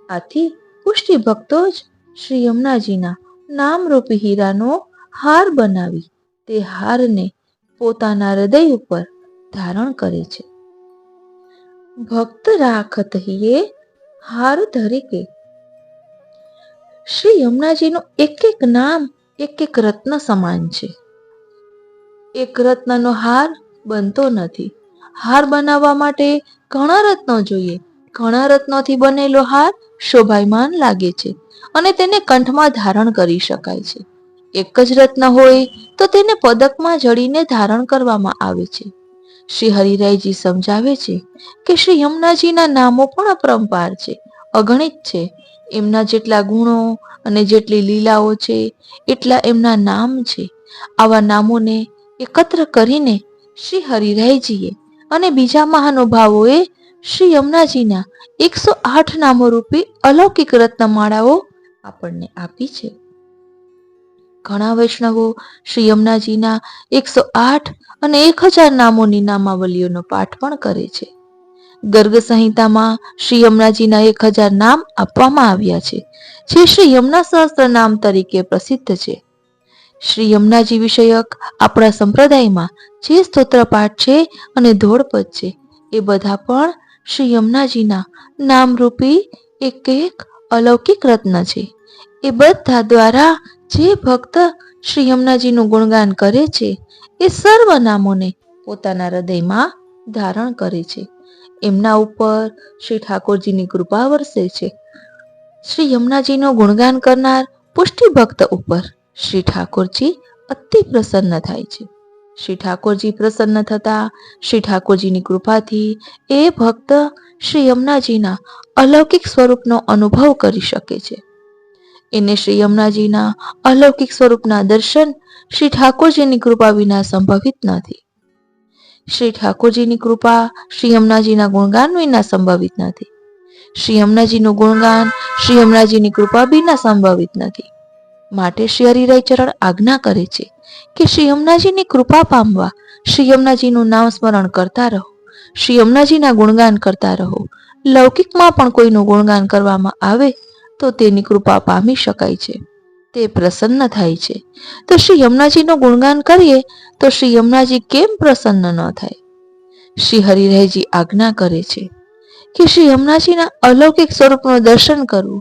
Speaker 2: આથી પુષ્ટિ ભક્તો જ શ્રી યમુનાજીના નામરૂપી હીરાનો હાર બનાવી તે હારને પોતાના હૃદય ઉપર ધારણ કરે છે. ભક્ત રાખત હિયે હાર ધરિકે. શ્રી યમુનાજીનું એક એક નામ એક એક રત્ન સમાન છે. એક રત્નનો હાર બનતો નથી. હાર બનાવવા માટે ઘણા રત્નો જોઈએ. ઘણા રત્નોથી બનેલો હાર શોભાયમાન લાગે છે અને તેને કંઠમાં ધારણ કરી શકાય છે. એક જ રત્ન હોય તો તેને પદકમાં જડીને ધારણ કરવામાં આવે છે. શ્રી હરિરાયજી સમજાવે છે કે શ્રી યમુનાજીના નામો પણ અપરંપાર છે, અગણિત છે. એમના જેટલા ગુણો અને જેટલી લીલાઓ છે એટલા એમના નામ છે. આવા નામોને એકત્ર કરીને શ્રી હરિરાયજીએ અને બીજા મહાનુભાવોએ શ્રી યમુનાજીના 108 નામો રૂપી અલૌકિક રત્નમાળાઓ આપણને આપી છે. ઘણા વૈષ્ણવો શ્રી યમુનાજીના 108 અને 1000 નામોની નામાવલીઓનો પાઠ પણ કરે છે. ગર્ગ સંહિતામાં શ્રી યમુનાજીના 1000 નામ આપવામાં આવ્યા છે, જે શ્રી યમુના સહસ્ત્ર નામ તરીકે પ્રસિદ્ધ છે. શ્રી યમુનાજી વિષયક આપણા સંપ્રદાયમાં જે સ્તોત્ર પાઠ છે અને ધોળપદ છે એ બધા પણ શ્રી યમુનાજીના નામરૂપી એક એક અલૌકિક રત્ન છે. એ બધા દ્વારા જે ભક્ત શ્રી યમુનાજીનું ગુણગાન કરે છે એ સર્વ નામોને પોતાના હૃદયમાં ધારણ કરે છે. એમના ઉપર શ્રી ઠાકોરજીની કૃપા વરસે છે. શ્રી યમુનાજીનું ગુણગાન કરનાર પુષ્ટિ ભક્ત ઉપર શ્રી ઠાકોરજી અતિ પ્રસન્ન થાય છે. શ્રી ઠાકોરજી પ્રસન્ન થતા શ્રી ઠાકોરજીની કૃપાથી એ ભક્ત શ્રી યમુનાજીના અલૌકિક સ્વરૂપનો અનુભવ કરી શકે છે. એને શ્રી યમુનાજીના અલૌકિક સ્વરૂપના દર્શન શ્રી ઠાકોરજીની કૃપા વિના સંભવિત નથી. શ્રી ઠાકોરજીની કૃપા શ્રી યમુનાજીના ગુણગાન વિના સંભવિત નથી. શ્રી યમુનાજીનું ગુણગાન શ્રી યમુનાજીની કૃપા વિના સંભવિત નથી. માટે શ્રી હરિરાય ચરણ આજ્ઞા કરે છે કે શ્રી યમુનાજીની કૃપા પામવા શ્રી યમુનાજીનું નામ સ્મરણ કરતા રહો, શ્રી યમુનાજીના ગુણગાન કરતા રહો. લૌકિકમાં પણ કોઈનું ગુણગાન કરવામાં આવે તો તેની કૃપા પામી શકાય છે, તે પ્રસન્ન થાય છે. તો શ્રી યમુનાજીનું ગુણગાન કરીએ તો શ્રી યમુનાજી કેમ પ્રસન્ન ન થાય? શ્રી હરિરાયજી આજ્ઞા કરે છે કે શ્રી યમુનાજીના અલૌકિક સ્વરૂપનું દર્શન કરવું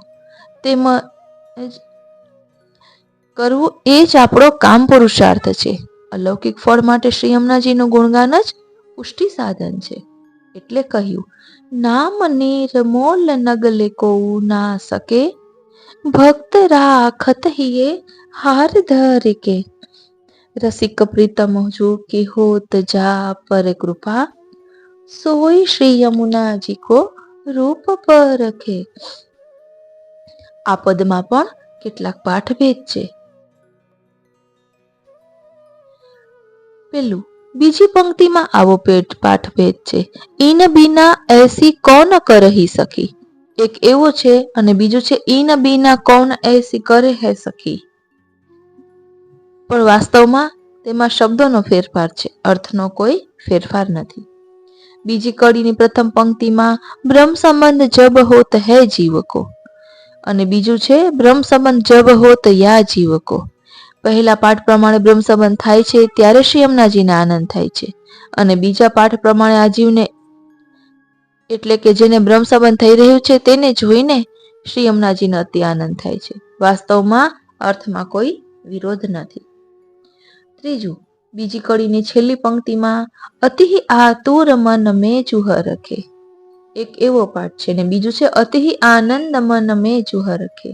Speaker 2: એ જ આપણો કામ પુરુષાર્થ છે. અલૌકિક ફળ માટે શ્રી યમુનાજીનું ગુણગાન જ પુષ્ટિ સાધન છે. એટલે કહ્યું, નામ નિર્મોલ નગલે કોઉ ના શકે, ભક્ત રાખત હિયે હાર ધરિકે. રસિક પ્રીતમ જો કે હોત જા પર કૃપા, સોય શ્રી યમુનાજી કો રૂપ પરખે. આ પદમાં પણ કેટલાક પાઠભેદ છે. પેલું, બીજી પંક્તિમાં આવો પાઠભેદ છે, ઈન બીના એસી કૌન કરહી સખી. એક એવો છે અને બીજું છે ઈન બીના કૌન એસી કરે હે સખી. પણ વાસ્તવમાં તેમાં શબ્દોનો ફેરફાર છે, અર્થનો કોઈ ફેરફાર નથી. બીજી કડીની પ્રથમ પંક્તિમાં બ્રહ્મ સંબંધ જબ હોત હે જીવકો અને બીજું છે બ્રહ્મ સંબંધ જબ હોત યા જીવકો. પહેલા પાઠ પ્રમાણે બ્રહ્મ સંબંધ થાય છે ત્યારે શ્રી યમુનાજીને આનંદ થાય છે અને બીજા પાઠ પ્રમાણે આ જીવને એટલે કે જેને બ્રહ્મ સંબંધ થઈ રહ્યું છે તેને જોઈને શ્રી યમુનાજીને અતિ આનંદ થાય છે. વાસ્તવમાં અર્થમાં કોઈ વિરોધ નથી. ત્રીજું, બીજી કડીની છેલ્લી પંક્તિમાં અતિ આતુર મન મેં જુહ રખે. એક એવો પાઠ છે ને બીજું છે અતિ આનંદ મન મેં જુહ રખે.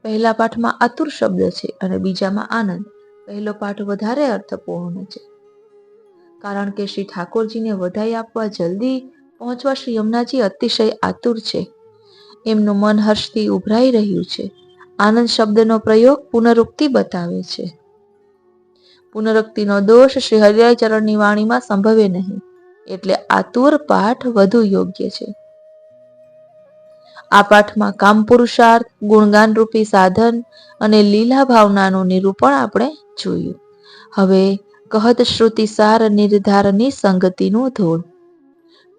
Speaker 2: પહેલા પાઠમાં આતુર શબ્દ છે અને બીજામાં આનંદ. પહેલો પાઠ વધારે અર્થપૂર્ણ છે કારણ કે શ્રી ઠાકોરજીને વધાઈ આપવા જલ્દી પહોંચવા શ્રી યમુનાજી અતિશય આતુર છે. એમનું મન હર્ષથી ઉભરાઈ રહ્યું છે. આનંદ શબ્દનો પ્રયોગ પુનરુક્તિ બતાવે છે. પુનરુક્તિનો દોષ શ્રી હરિરાય ચરણની વાણીમાં સંભવે નહીં, એટલે આતુર પાઠ વધુ યોગ્ય છે. આ પાઠમાં કામ પુરુષાર્થ, ગુણગાન રૂપી સાધન અને લીલા ભાવનાનું નિરૂપણ આપણે જોયું. હવે કહત શ્રુતિ સાર નિર્ધારની સંગતિનું ધોળ.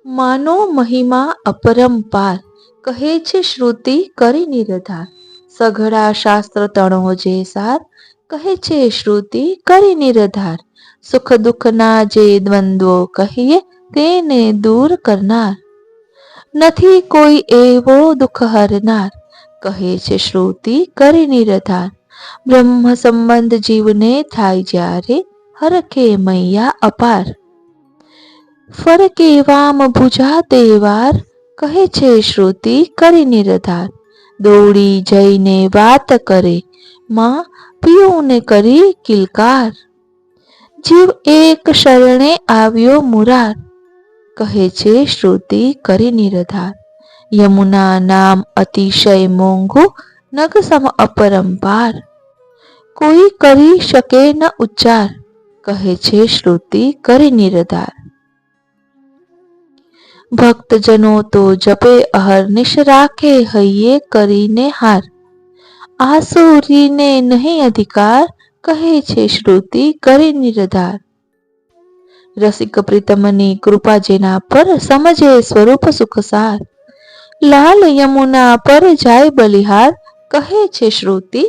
Speaker 2: માનો મહિમા અપરંપાર, કહે છે શ્રુતિ કરી નિર્ધાર. સઘળા શાસ્ત્ર તણો જે સાર, કહે છે શ્રુતિ કરી નિર્ધાર. સુખ દુઃખના જે દ્વંદ્વો કહીએ, તેને દૂર કરનાર. નથી કોઈ એવો દુઃખ હરનાર, કહે છે શ્રુતિ કરી નિર્ધાર. બ્રહ્મ સંબંધ જીવને થાય જ્યારે, હરખે મૈયા અપાર. ફરકે વામ ભુજા તેવાર, કહે છે શ્રુતિ કરી નિર્ધાર. દોડી જઈને વાત કરે, માં પિયુને કરી કિલકાર. જીવ એક શરણે આવ્યો મુરાર, કહે છે શ્રુતિ કરી નિર્ધાર. યમુના નામ અતિશય મોંઘું, નગ સમ અપરંપાર. કોઈ કરી શકે ન ઉચ્ચાર, કહે છે શ્રુતિ કરી નિર્ધાર. ભક્તજનો તો જપે અહર્નિશ, રાખે હૈયે કરીને હાર. આસુરીને નહીં અધિકાર, કહે છે શ્રુતિ કરી નિર્ધાર. રસિક પ્રીતમની કૃપા જેના પર, સમજે સ્વરૂપ સુખસાર. લાલ યમુના પર જાય બલિહાર, કહે છે શ્રુતિ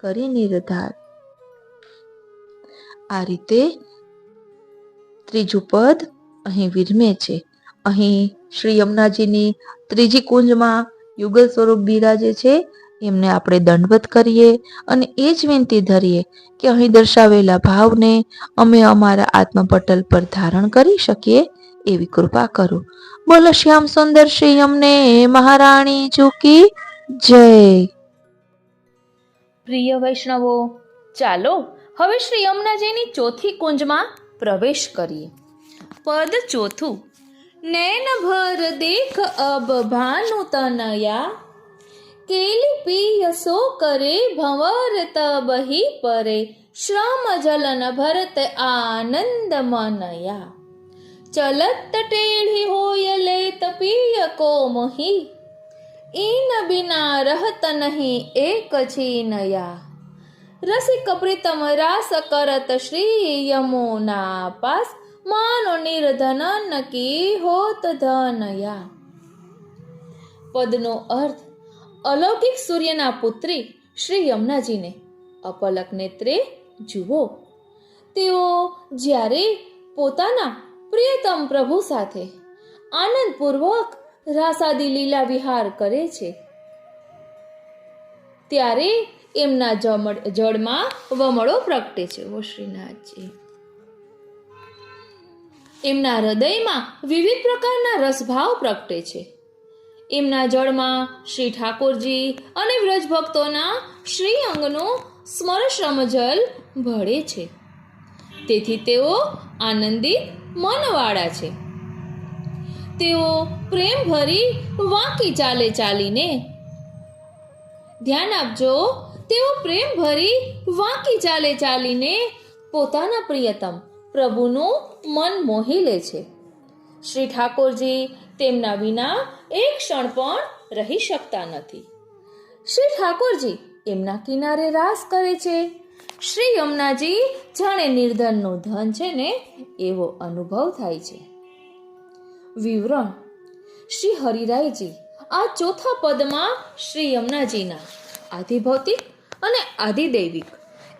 Speaker 2: કરી નિર્ધાર. આ રીતે ત્રીજું પદ અહીં વિરમે છે. અહીં શ્રી યમુનાજીની ત્રીજી કુંજમાં યુગલ સ્વરૂપ બિરાજે છે. એમને આપણે દંડવત કરીએ અને એ જ વિનંતી ધરીએ કે અહીં દર્શાવેલા ભાવને અમે અમારા આત્મપટલ પર ધારણ કરી શકીએ એવી કૃપા કરો. બોલો શ્યામ સુંદર શ્રી યમને મહારાણી કી જય.
Speaker 1: પ્રિય વૈષ્ણવો, ચાલો હવે શ્રી યમુનાજીની ચોથી કુંજમાં પ્રવેશ કરીએ. પદ ચોથું. નૈન ભર દેખ અબ ભાનુ તનયા, કેલી પિય સો કરે ભંવર તબ હી પરે. શ્રમ જલન ભરત આનંદ મનયા. ચલત ટેढ़ी હોય લેત પિય કો મોહી, ઈન બિના રહત નહીં એક છીનયા. રસિક પ્રીતમ રાસ કરત શ્રી યમુના પાસ, માનો નિર્ધનન કી હોત ધનયા. પદનો અર્થ. અલૌકિક સૂર્યના પુત્રી શ્રી યમુનાજીને અપલક નેત્રે જુઓ. તેઓ જ્યારે પોતાના પ્રિયતમ પ્રભુ સાથે આનંદપૂર્વક રાસાદી લીલા વિહાર કરે છે, ત્યારે એમના જળમાં વમળો પ્રગટે છે. ઓ શ્રીનાથજી. એમના હૃદયમાં વિવિધ પ્રકારના રસભાવ પ્રગટે છે. એમના જળમાં શ્રી ઠાકોરજી અને વ્રજ ભક્તોના શ્રી અંગનો સ્મરશ્રમ જલ ભળે છે. તેથી તેઓ આનંદિત મનવાળા છે. તેઓ પ્રેમ ભરી વાંકી ચાલે ચાલીને, ધ્યાન આપજો, તેઓ પ્રેમ ભરી વાંકી ચાલે ચાલીને પોતાના પ્રિયતમ પ્રભુનું મન મોહી લે છે. શ્રી ઠાકોરજી તેમના વિના એક ક્ષણ પણ રહી શકતા નથી. શ્રી ઠાકોરજી એમના કિનારે રાસ કરે છે. શ્રી યમુનાજી જાણે નિર્ધનનું ધન છે ને એવો અનુભવ થાય છે. વિવરણ. શ્રી હરિરાયજી આ ચોથા પદમાં શ્રી યમુનાજીના આધિભૌતિક અને આધિદૈવિક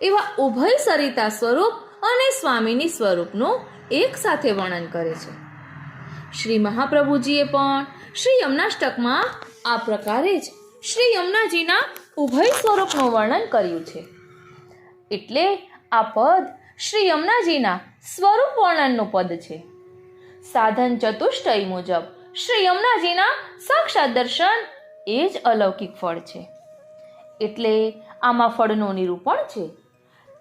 Speaker 1: એવા ઉભય સરિતા સ્વરૂપ અને સ્વામીની સ્વરૂપનું એક સાથે વર્ણન કરે છે. શ્રી મહાપ્રભુજીએ પણ શ્રી યમુનાષ્ટકમાં આ પ્રકારે જ શ્રી યમુનાજીના ઉભય સ્વરૂપનું વર્ણન કર્યું છે. એટલે આ પદ શ્રી યમુનાજીના સ્વરૂપ વર્ણનનું પદ છે. સાધન ચતુષ્ટય મુજબ શ્રી યમુનાજીના સાક્ષાત દર્શન એ જ અલૌકિક ફળ છે. એટલે આમાં ફળનું નિરૂપણ છે.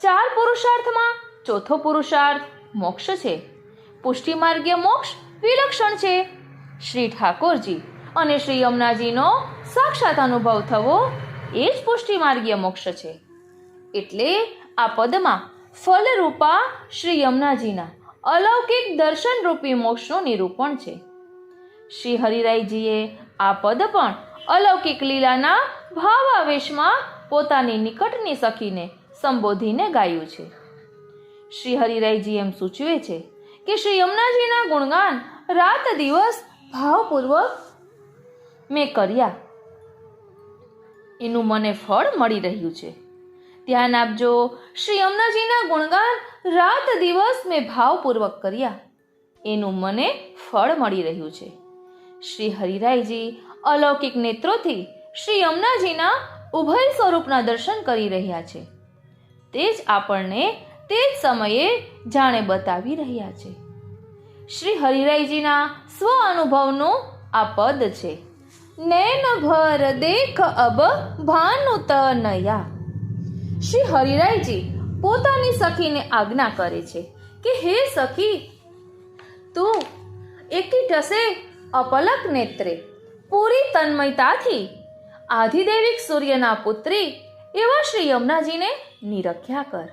Speaker 1: 4 પુરુષાર્થમાં ચોથો પુરુષાર્થ મોક્ષ છે. પુષ્ટિ માર્ગીય મોક્ષ વિલક્ષણ છે. શ્રી ઠાકોરજી અને શ્રી યમુનાજીનો સાક્ષાત અનુભવ થવો એ જ પુષ્ટિ માર્ગીય મોક્ષ છે. એટલે આ પદમાં ફલરૂપા શ્રી યમુનાજીના અલૌકિક દર્શનરૂપી મોક્ષનું નિરૂપણ છે. શ્રી હરિરાયજીએ આ પદ પણ અલૌકિક લીલાના ભાવાવેશમાં પોતાની નિકટની સખીને સંબોધીને ગાયું છે. શ્રી હરિરાયજી એમ સૂચવે છે કે શ્રી યમુનાજીના ગુણગાન રાત દિવસ ભાવપૂર્વક મેં કર્યા, એનું મને ફળ મળી રહ્યું છે. ધ્યાન આપજો, શ્રી યમુનાજીના ગુણગાન રાત દિવસ મેં ભાવપૂર્વક કર્યા, એનું મને ફળ મળી રહ્યું છે. શ્રી હરિરાયજી અલૌકિક નેત્રોથી શ્રી યમુનાજીના ઉભય સ્વરૂપના દર્શન કરી રહ્યા છે. તે જ આપણને તે જ સમયે જાણે બતાવી રહ્યા છે. શ્રી હરિરાયજીના સ્વ અનુભવનું આ પદ છે. નૈન ભર દેખ અબ ભાનુ તનયા. શ્રી હરિરાયજી પોતાની સખીને આજ્ઞા કરે છે કે હે સખી, તું એકી ટસે અપલક નેત્રે પૂરી તન્મયતાથી આધિદેવિક સૂર્યના પુત્રી એવા શ્રી યમુનાજીને નિરખ્યા કર.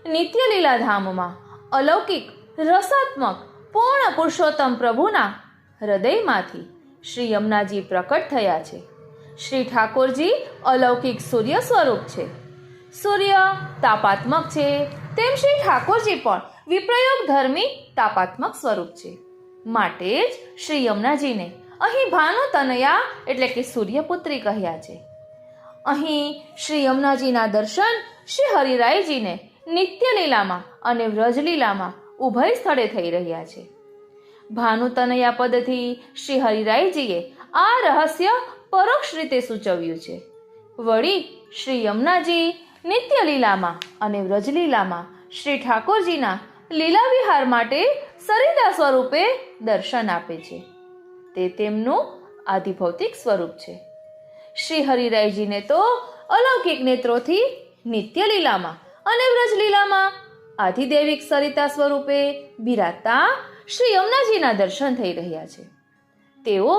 Speaker 1: નિત્ય લીલાધામમાં અલૌકિક રસાત્મક પૂર્ણ પુરુષોત્તમ પ્રભુના હૃદયમાંથી શ્રી યમુનાજી પ્રકટ થયા છે. શ્રી ઠાકોરજી અલૌકિક સૂર્ય સ્વરૂપ છે. સૂર્ય તાપાત્મક છે, તેમ શ્રી ઠાકોરજી પણ વિપ્રયોગ ધર્મી તાપાત્મક સ્વરૂપ છે. માટે જ શ્રી યમુનાજીને અહીં ભાનુ તનયા એટલે કે સૂર્યપુત્રી કહ્યા છે. અહીં શ્રી યમુનાજીના દર્શન શ્રી હરિરાયજીને નિત્ય લીલામાં અને વ્રજલીલામાં ઉભય સ્થળે થઈ રહ્યા છે. ભાનુ તનયા પદથી શ્રી હરિરાયજીએ આ રહસ્ય પરોક્ષ રીતે સૂચવ્યું છે. વળી શ્રી યમુનાજી નિત્ય લીલામાં અને વ્રજલીલામાં શ્રી ઠાકોરજીના લીલા વિહાર માટે સરિતા સ્વરૂપે દર્શન આપે છે. તે તેમનું આધિભૌતિક સ્વરૂપ છે. શ્રી હરિરાયજીને તો અલૌકિક નેત્રોથી નિત્ય લીલામાં અને વ્રજલીલામાં આધિદેવિક સરિતા સ્વરૂપે બિરાજતા શ્રી યમુનાજીના દર્શન થઈ રહ્યા છે. તેઓ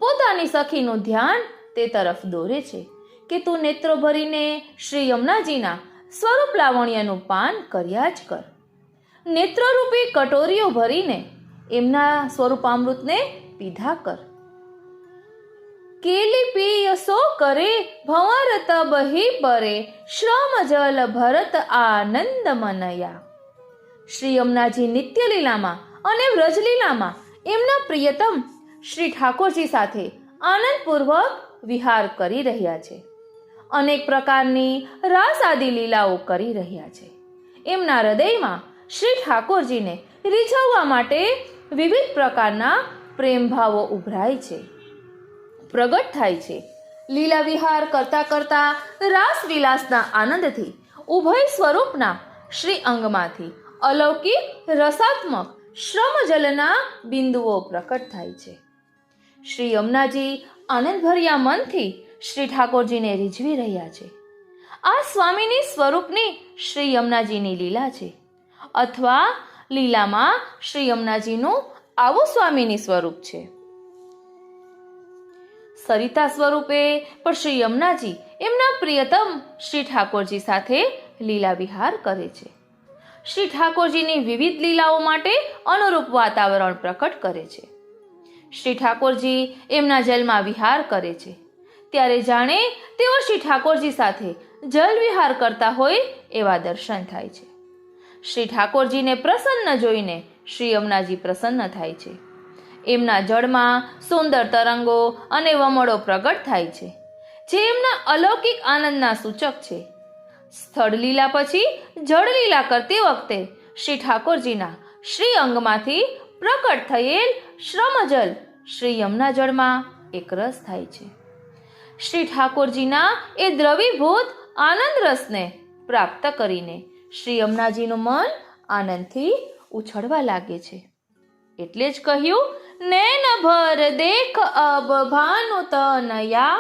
Speaker 1: પોતાની સખીનું ધ્યાન તે તરફ દોરે છે કે તું નેત્રો ભરીને શ્રી યમુનાજીના સ્વરૂપ લાવણ્યનું પાન કર્યા જ કર. નેત્રરૂપી કટોરીઓ ભરીને એમના સ્વરૂપામૃતને પીધા કર. કેલી પીય સો કરે ભંવર તબ હી પરે શ્રમ જલ ભરત આનંદ મનયા. શ્રી યમુનાજી નિત્ય લીલામાં અને વ્રજલીલામાં એમના પ્રિયતમ શ્રી ઠાકોરજી સાથે આનંદપૂર્વક વિહાર કરી રહ્યા છે. અનેક પ્રકારની રાસ આદિ લીલાઓ કરી રહ્યા છે. એમના હૃદયમાં શ્રી ઠાકોરજીને રીઝવવા માટે વિવિધ પ્રકારના પ્રેમ ભાવો ઉભરાય છે, પ્રગટ થાય છે. લીલા વિહાર કરતા કરતા રાસ વિલાસના આનંદથી ઉભય સ્વરૂપના શ્રી અંગમાંથી અલૌકિક રસાત્મક શ્રમજલના બિંદુઓ પ્રકટ થાય છે. શ્રી યમુનાજી આનંદભર્યા મનથી શ્રી ઠાકોરજીને રીઝવી રહ્યા છે. આ સ્વામીની સ્વરૂપની શ્રી યમુનાજીની લીલા છે, અથવા લીલામાં શ્રી યમુનાજીનું આવું સ્વામીની સ્વરૂપ છે. સરિતા સ્વરૂપે પણ શ્રી યમુનાજી એમના પ્રિયતમ શ્રી ઠાકોરજી સાથે લીલા વિહાર કરે છે. શ્રી ઠાકોરજીની વિવિધ લીલાઓ માટે અનુરૂપ વાતાવરણ પ્રકટ કરે છે. શ્રી ઠાકોરજી એમના જલમાં વિહાર કરે છે ત્યારે જાણે તેઓ શ્રી ઠાકોરજી સાથે જલ વિહાર કરતા હોય એવા દર્શન થાય છે. શ્રી ઠાકોરજીને પ્રસન્ન જોઈને શ્રી યમુનાજી પ્રસન્ન થાય છે. એમના જળમાં સુંદર તરંગો અને વમળો પ્રગટ થાય છે, જે એમના અલૌકિક આનંદના સૂચક છે. સ્થળ લીલા પછી જળ લીલા કરતી વખતે શ્રી ઠાકોરજીના શ્રી અંગમાંથી પ્રકટ થયેલ શ્રમજલ શ્રી યમુના જળમાં એકરસ થાય છે. શ્રી ઠાકોરજીના એ દ્રવીભૂત આનંદ રસને પ્રાપ્ત કરીને શ્રી યમુનાજીનું મન આનંદથી ઉછળવા લાગે છે. એટલે જ કહ્યું, નૈન ભર દેખ અબ ભાનુ તનયા,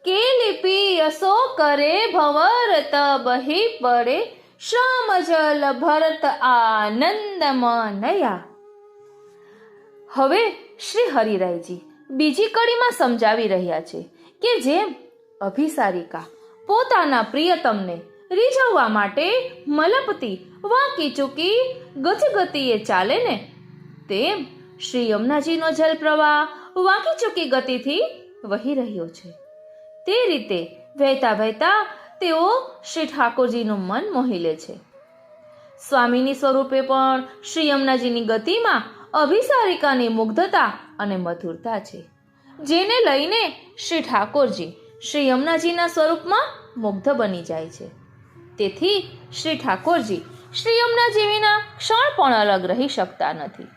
Speaker 1: કેલી પીય સો કરે ભંવર તબ હી પડે શ્રમ જલ ભરત આનંદ મનયા. હવે શ્રી હરિરાયજી બીજી કડીમાં સમજાવી રહ્યા છે કે જેમ અભિસારિકા પોતાના પ્રિયતમને રીઝવવા માટે મલપતી વાંકી ચૂકી ગતિએ ચાલે ને, તેમ શ્રી યમુનાજીનો જલ પ્રવાહ વાંકી ચૂકી ગતિથી વહી રહ્યો છે. તે રીતે વહેતા વહેતા તેઓ શ્રી ઠાકોરજીનું મન મોહી લે છે. સ્વામીની સ્વરૂપે પણ શ્રી યમુનાજીની ગતિમાં અભિસારિકાની મુગ્ધતા અને મધુરતા છે, જેને લઈને શ્રી ઠાકોરજી શ્રી યમુનાજીના સ્વરૂપમાં મુગ્ધ બની જાય છે. તેથી શ્રી ઠાકોરજી શ્રી યમુનાજી વિના ક્ષણ પણ અલગ રહી શકતા નથી.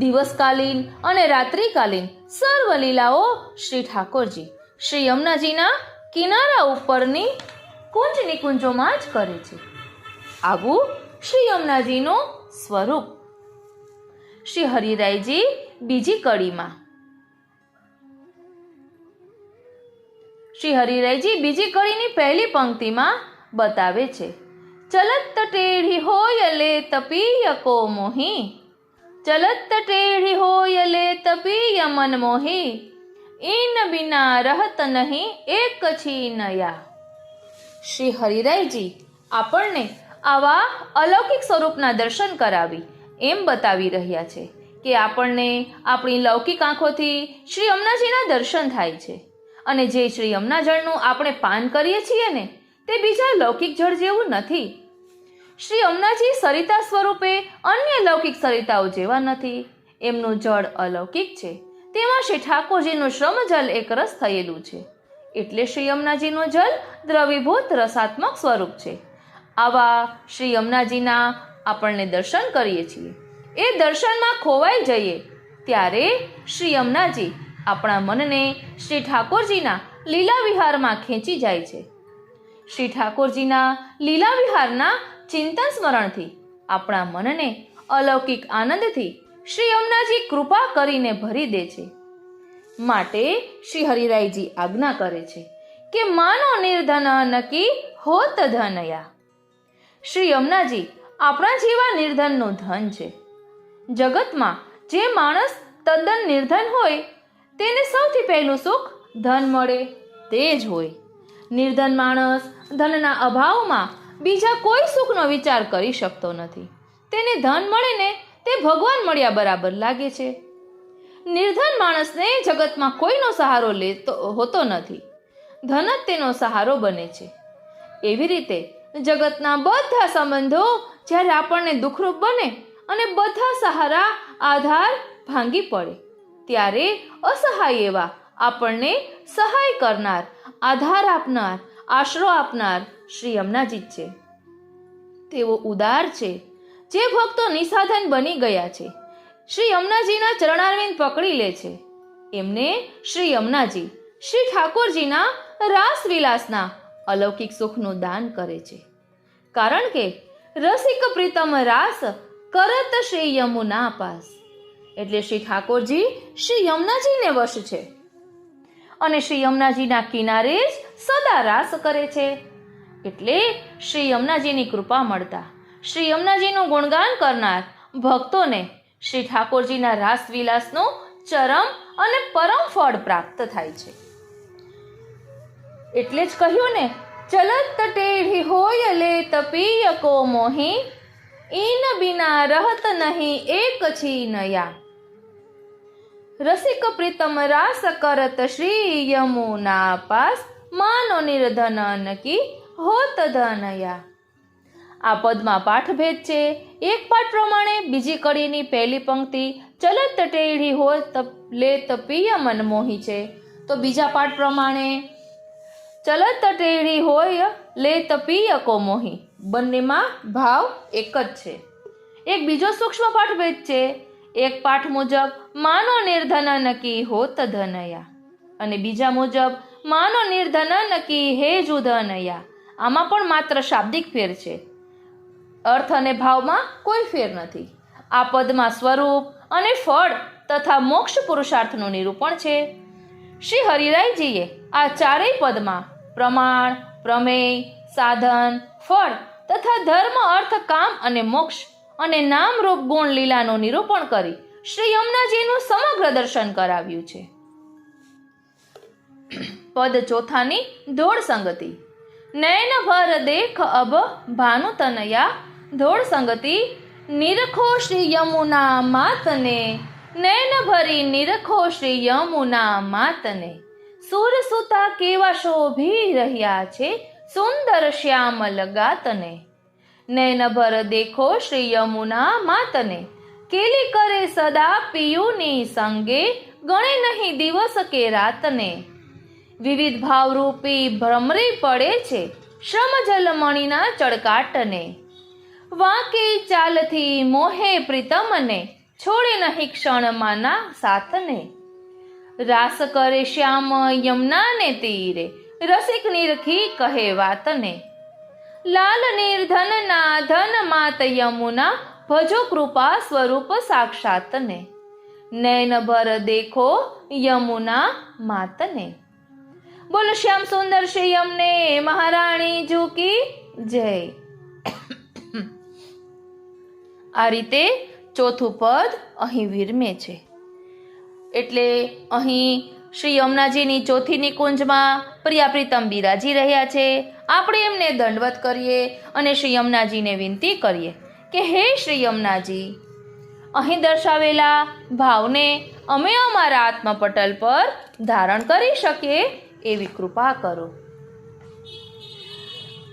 Speaker 1: દિવસકાલીન અને રાત્રિકાલીન સર્વ લીલાઓ શ્રી ઠાકોરજી શ્રી યમુનાજીના કિનારા ઉપરની કુંજ નિકુંજોમાં જ કરે છે. આવું શ્રી યમુનાજીનું સ્વરૂપ. શ્રી હરિરાયજી બીજી કડીમાં શ્રી હરિરાયજી બીજી કડીની પહેલી પંક્તિમાં બતાવે છે, ચલત ટેઢી હોય લે તપીય કો મોહી, ચલત ટેઢી હોય લે તપીય મન મોહી, ઈન બિના રહત નહીં એક છીનયા. શ્રી હરિરાયજી આપણને આવા અલૌકિક સ્વરૂપના દર્શન કરાવી એમ બતાવી રહ્યા છે કે આપણને આપણી લૌકિક આંખોથી શ્રી યમુનાજીના દર્શન થાય છે, અને જે શ્રી યમુના જળનું આપણે પાન કરીએ છીએ ને, તે બીજા લૌકિક જળ જેવું નથી. શ્રી યમુનાજી સરિતા સ્વરૂપે અન્ય લૌકિક સરિતાઓ જેવા નથી. એમનું જળ અલૌકિક છે. તેમાં શ્રી ઠાકોરજીનું શ્રમ જલ એકરસ થયેલું છે, એટલે શ્રી યમુનાજીનું જલ દ્રવીભૂત રસાત્મક સ્વરૂપ છે. આવા શ્રી યમુનાજીના આપણને દર્શન કરીએ છીએ. એ દર્શનમાં ખોવાઈ જઈએ ત્યારે શ્રી યમુનાજી આપણા મનને શ્રી ઠાકોરજીના લીલા વિહારમાં ખેંચી જાય છે. શ્રી ઠાકોરજીના લીલા વિહારના ચિંતન સ્મરણથી આપણા મનને અલૌકિક આનંદથી શ્રી યમુનાજી કૃપા કરીને ભરી દે છે. માટે શ્રી હરિરાયજી આજ્ઞા કરે છે કે માનો નિર્ધન નકી હોત ધનયા. શ્રી યમુનાજી આપણા જેવા નિર્ધનનું ધન છે. જગતમાં જે માણસ તદ્દન નિર્ધન હોય તેને સૌથી પહેલું સુખ ધન મળે તે જ હોય. નિર્ધન માણસ ધનના અભાવમાં બીજા કોઈ સુખનો વિચાર કરી શકતો નથી. તેને ધન મળે ને તે ભગવાન મળ્યા બરાબર લાગે છે. નિર્ધન માણસને જગતમાં કોઈનો સહારો લેતો હોતો નથી. ધન જ તેનો સહારો બને છે. એવી રીતે જગતના બધા સંબંધો જ્યારે આપણને દુઃખરૂપ બને અને બધા સહારા આધાર ભાંગી પડે ત્યારે અસહાય એવા આપણને સહાય કરનાર, આધાર આપનાર, આશરો આપનાર શ્રી યમુનાજી છે. તેઓ ઉદાર છે. જે ભક્તો નિસાધન બની ગયા છે, શ્રી યમુનાજીના ચરણારવિંદ પકડી લે છે, એમને શ્રી યમુનાજી શ્રી ઠાકોરજીના રાસ વિલાસના અલૌકિક સુખનું દાન કરે છે. કારણ કે રસિક પ્રીતમ રાસ કરત શ્રી યમુના પાસ. એટલે શ્રી ઠાકોરજી શ્રી યમુનાજીને વશ છે અને શ્રી યમુનાજીના કિનારે જ સદા રાસ કરે છે. એટલે શ્રી યમુનાજીની કૃપા મળતા શ્રી યમુનાજીનું ગુણગાન કરનાર ભક્તોને શ્રી ઠાકોરજીના રાસ વિલાસનું ચરમ અને પરમ ફળ પ્રાપ્ત થાય છે. એટલે જ કહ્યું ને, ચલત ટેઢી હોય લે તપીય કો મોહી, ઈન બિના રહત નહીં એક છીનયા. રસિક પ્રીતમ રાસ કરત શ્રી યમુના પાસ, માનો નિર્ધન નકી હોત ધનયા. આ પદમાં પાઠભેદ છે. એક પાઠ પ્રમાણે બીજી કડીની પહેલી પંક્તિ ચલત ટેઢી હોય લે તપીય મનમોહી છે, તો બીજા પાઠ પ્રમાણે ચલત ટેઢી હોય લે તપીય કો મોહી. બંનેમાં ભાવ એક જ છે. એક બીજો સૂક્ષ્મ પાઠભેદ છે. એક પાઠ મુજબ માનો નિર્ધન નકી હોત ધનયા અને બીજા મુજબ માનો નિર્ધન નકી હે જુ ધનયા. આમાં પણ માત્ર શાબ્દિક ફેર છે. અર્થ અને ભાવમાં કોઈ ફેર નથી. આ પદમાં સ્વરૂપ અને ફળ તથા મોક્ષ પુરુષાર્થનું નિરૂપણ છે. શ્રી હરિરાયજીએ આ ચારેય પદમાં પ્રમાણ, પ્રમેય, સાધન, ફળ તથા ધર્મ, અર્થ, કામ અને મોક્ષ અને નામરૂપ ગુણ લીલાનું નિરૂપણ કરી શ્રી યમુનાજીનું સમગ્ર દર્શન કરાવ્યું છે. પદ ચોથાની ધોળ સંગતિ. નયન ભર દેખ અબ ભાનુ તનયા ધોળ સંગતિ નિરખો શ્રી યમુના માતને નયન ભરી નિરખો શ્રી યમુના માતને. સુરસુતા કેવા શોભી રહ્યા છે સુંદર શ્યામલ ગાતને. નયન ભર દેખો શ્રી યમુના માતને કેલી કરે સદા પિયુની સંગે ગણે નહીં દિવસ કે રાતને. વિવિધ ભાવરૂપી ભ્રમરી પડે છે શ્રમ જલમણીના ચળકાટને. વાંકી ચાલથી મોહે પ્રીતમને છોડે નહીં ક્ષણમાંના સાથને. રાસ કરે શ્યામ યમુનાને તીરે રસિક નિરખી કહે વાતને. લાલ નિર્ધનના ધન માત યમુના ભજો કૃપા સ્વરૂપ સાક્ષાતને. નયન ભર દેખો યમુના માતને. બોલો શ્યામ સુંદર શ્રી યમને મહારાણી કી જય. આ રીતે ચોથું પદ અહીં વિરમે છે. એટલે અહીં શ્રી યમુનાજીની ચોથી નિકુંજમાં પ્રિયાપ્રીતમ બિરાજી રહ્યા છે. આપણે એમને દંડવત કરીએ અને શ્રી યમુનાજીને વિનંતી કરીએ કે હે શ્રી યમુનાજી, અહીં દર્શાવેલા ભાવને અમે અમારા આત્મપટલ પર ધારણ કરી શકીએ એવી કૃપા કરો.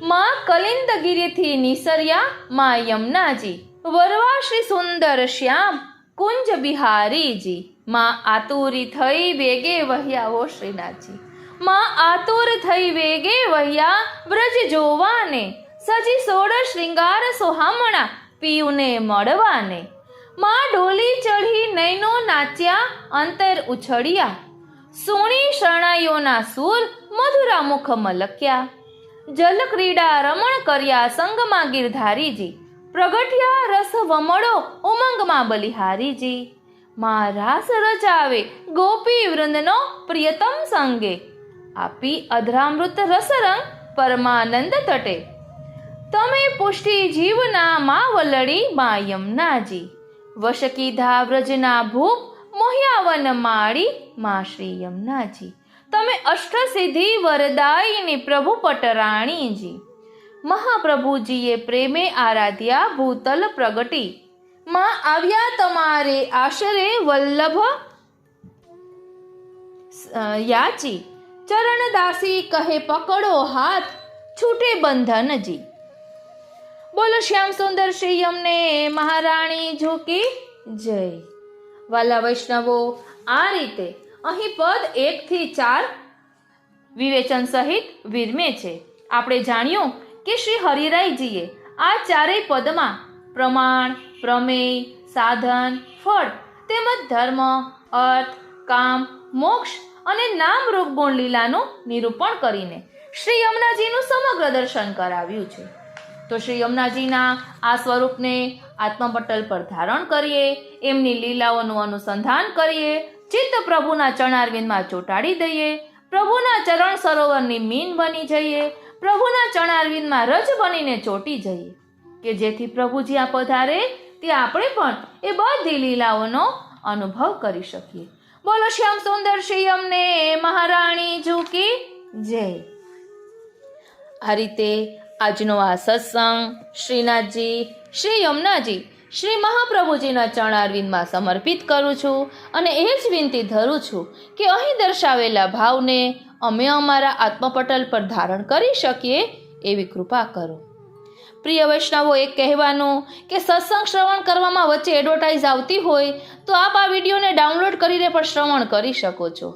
Speaker 1: માં કલિંદગીરીથી નિસર્યા માં યમુનાજી વરવા શ્રી સુંદર શ્યામ કુંજ બિહારીજી. માં આતુરી થઈ વેગે વહ્યા ઓ શ્રીનાથજી. માં આતુર થઈ વેગે વહ્યા વ્રજ જોવાને સજી સોળ શૃંગાર સોહામણા પિયુને મળવાને. માં ડોલી ચઢી નૈનો નાચ્યા અંતર ઉછળ્યા સોણી શરણાઈઓના સૂર મધુરા મુખ મલક્યા. જલ ક્રીડા રમણ કર્યા સંગમાં ગિરધારીજી પ્રગટ્યા રસ વમળો ઉમંગમાં બલિહારીજી. માં રાસ રચાવે ગોપી વૃંદનો પ્રિયતમ સંગે આપી અધરામૃત રસરંગ પરમાનંદ તટે. તમે પુષ્ટિ જીવના માં વલડી માં યમુનાજી વશ કીધા વ્રજના ભૂપ મોહ્યા વન માળી માં શ્રી યમુનાજી. તમે અષ્ટસિદ્ધિ વરદાયિની પ્રભુ પટરાણીજી. મહાપ્રભુજીએ પ્રેમે આરાધ્યા ભૂતલ પ્રગટી માં આવ્યા તમારે આશરે વલ્લભ યાચી. ચરણદાસી કહે પકડો હાથ છૂટે બંધનજી. બોલો શ્યામ સુંદર શ્રી યમને મહારાણી કી જય. વાલા વૈષ્ણવો, આ રીતે અહીં પદ 1 થી 4 વિવેચન સહિત વિરમે છે. આપણે જાણ્યું કે શ્રી હરિરાયજીએ આ ચારેય પદમાં પ્રમાણ, પ્રમેય, સાધન, ફળ તેમજ ધર્મ, અર્થ, કામ, મોક્ષ અને નામ રૂપ ગુણ લીલાનું નિરૂપણ કરીને શ્રી યમુનાજીનું સમગ્ર દર્શન કરાવ્યું છે. તો શ્રી યમુનાજીના આ સ્વરૂપને આત્મપટલ પર ધારણ કરીએ, એમની લીલાઓનું અનુસંધાન કરીએ, ચિત્ત પ્રભુના ચરણારવિંદમાં ચોંટાડી દઈએ, પ્રભુના ચરણ સરોવરની મીન બની જઈએ, પ્રભુના ચરણારવિંદમાં રજ બનીને ચોંટી જઈએ કે જેથી પ્રભુજી આ પધારે તે આપણે પણ એ બધી લીલાઓનો અનુભવ કરી શકીએ. બોલો શ્યામ સુંદર શ્રી યમને મહારાણી કી જય. આ રીતે આજનો આ સત્સંગ શ્રીનાથજી, શ્રી યમુનાજી, શ્રી મહાપ્રભુજીના ચરણારવિંદમાં સમર્પિત કરું છું અને એ જ વિનંતી ધરું છું કે અહીં દર્શાવેલા ભાવને અમે અમારા આત્મપટલ પર ધારણ કરી શકીએ એવી કૃપા કરો. પ્રિય વૈષ્ણવો, એક કહેવાનું કે સત્સંગ શ્રવણ કરવામાં વચ્ચે એડવર્ટાઇઝ આવતી હોય તો આપ આ વિડીયોને ડાઉનલોડ કરીને પણ શ્રવણ કરી શકો છો.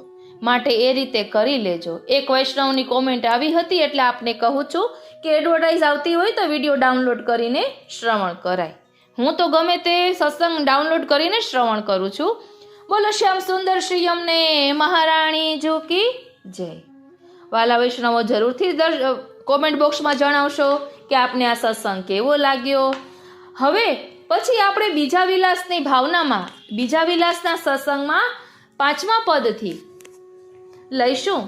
Speaker 1: માટે એ રીતે કરી લેજો. એક વૈષ્ણવની કોમેન્ટ આવી હતી એટલે આપને કહું છું કે એડવર્ટાઇઝ આવતી હોય તો વિડીયો ડાઉનલોડ કરીને શ્રવણ કરાય. હું તો ગમે તે સત્સંગ ડાઉનલોડ કરીને શ્રવણ કરું છું. બોલો શ્યામ સુંદર શ્રી યમને મહારાણી કી જય. વાલા વૈષ્ણવો, જરૂરથી કોમેન્ટ બોક્સમાં જણાવશો કે આપને આ સત્સંગ કેવો લાગ્યો. હવે પછી આપણે બીજા વિલાસની ભાવનામાં, બીજા વિલાસના સત્સંગમાં 5મા પદથી લઈશું.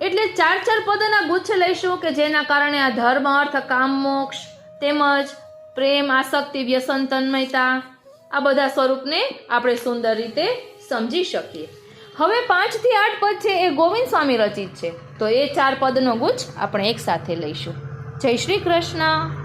Speaker 1: એટલે 4 પદના ગુચ્છ લઈશું કે જેના કારણે આ ધર્મ, અર્થ, કામ, મોક્ષ તેમજ પ્રેમ, આસક્તિ, વ્યસન, તન્મયતા આ બધા સ્વરૂપને આપણે સુંદર રીતે સમજી શકીએ. હવે 5 થી 8 પદ છે એ ગોવિંદ સ્વામી રચિત છે, તો એ 4 પદનો ગુચ્છ આપણે એક સાથે લઈશું. જય શ્રી કૃષ્ણ.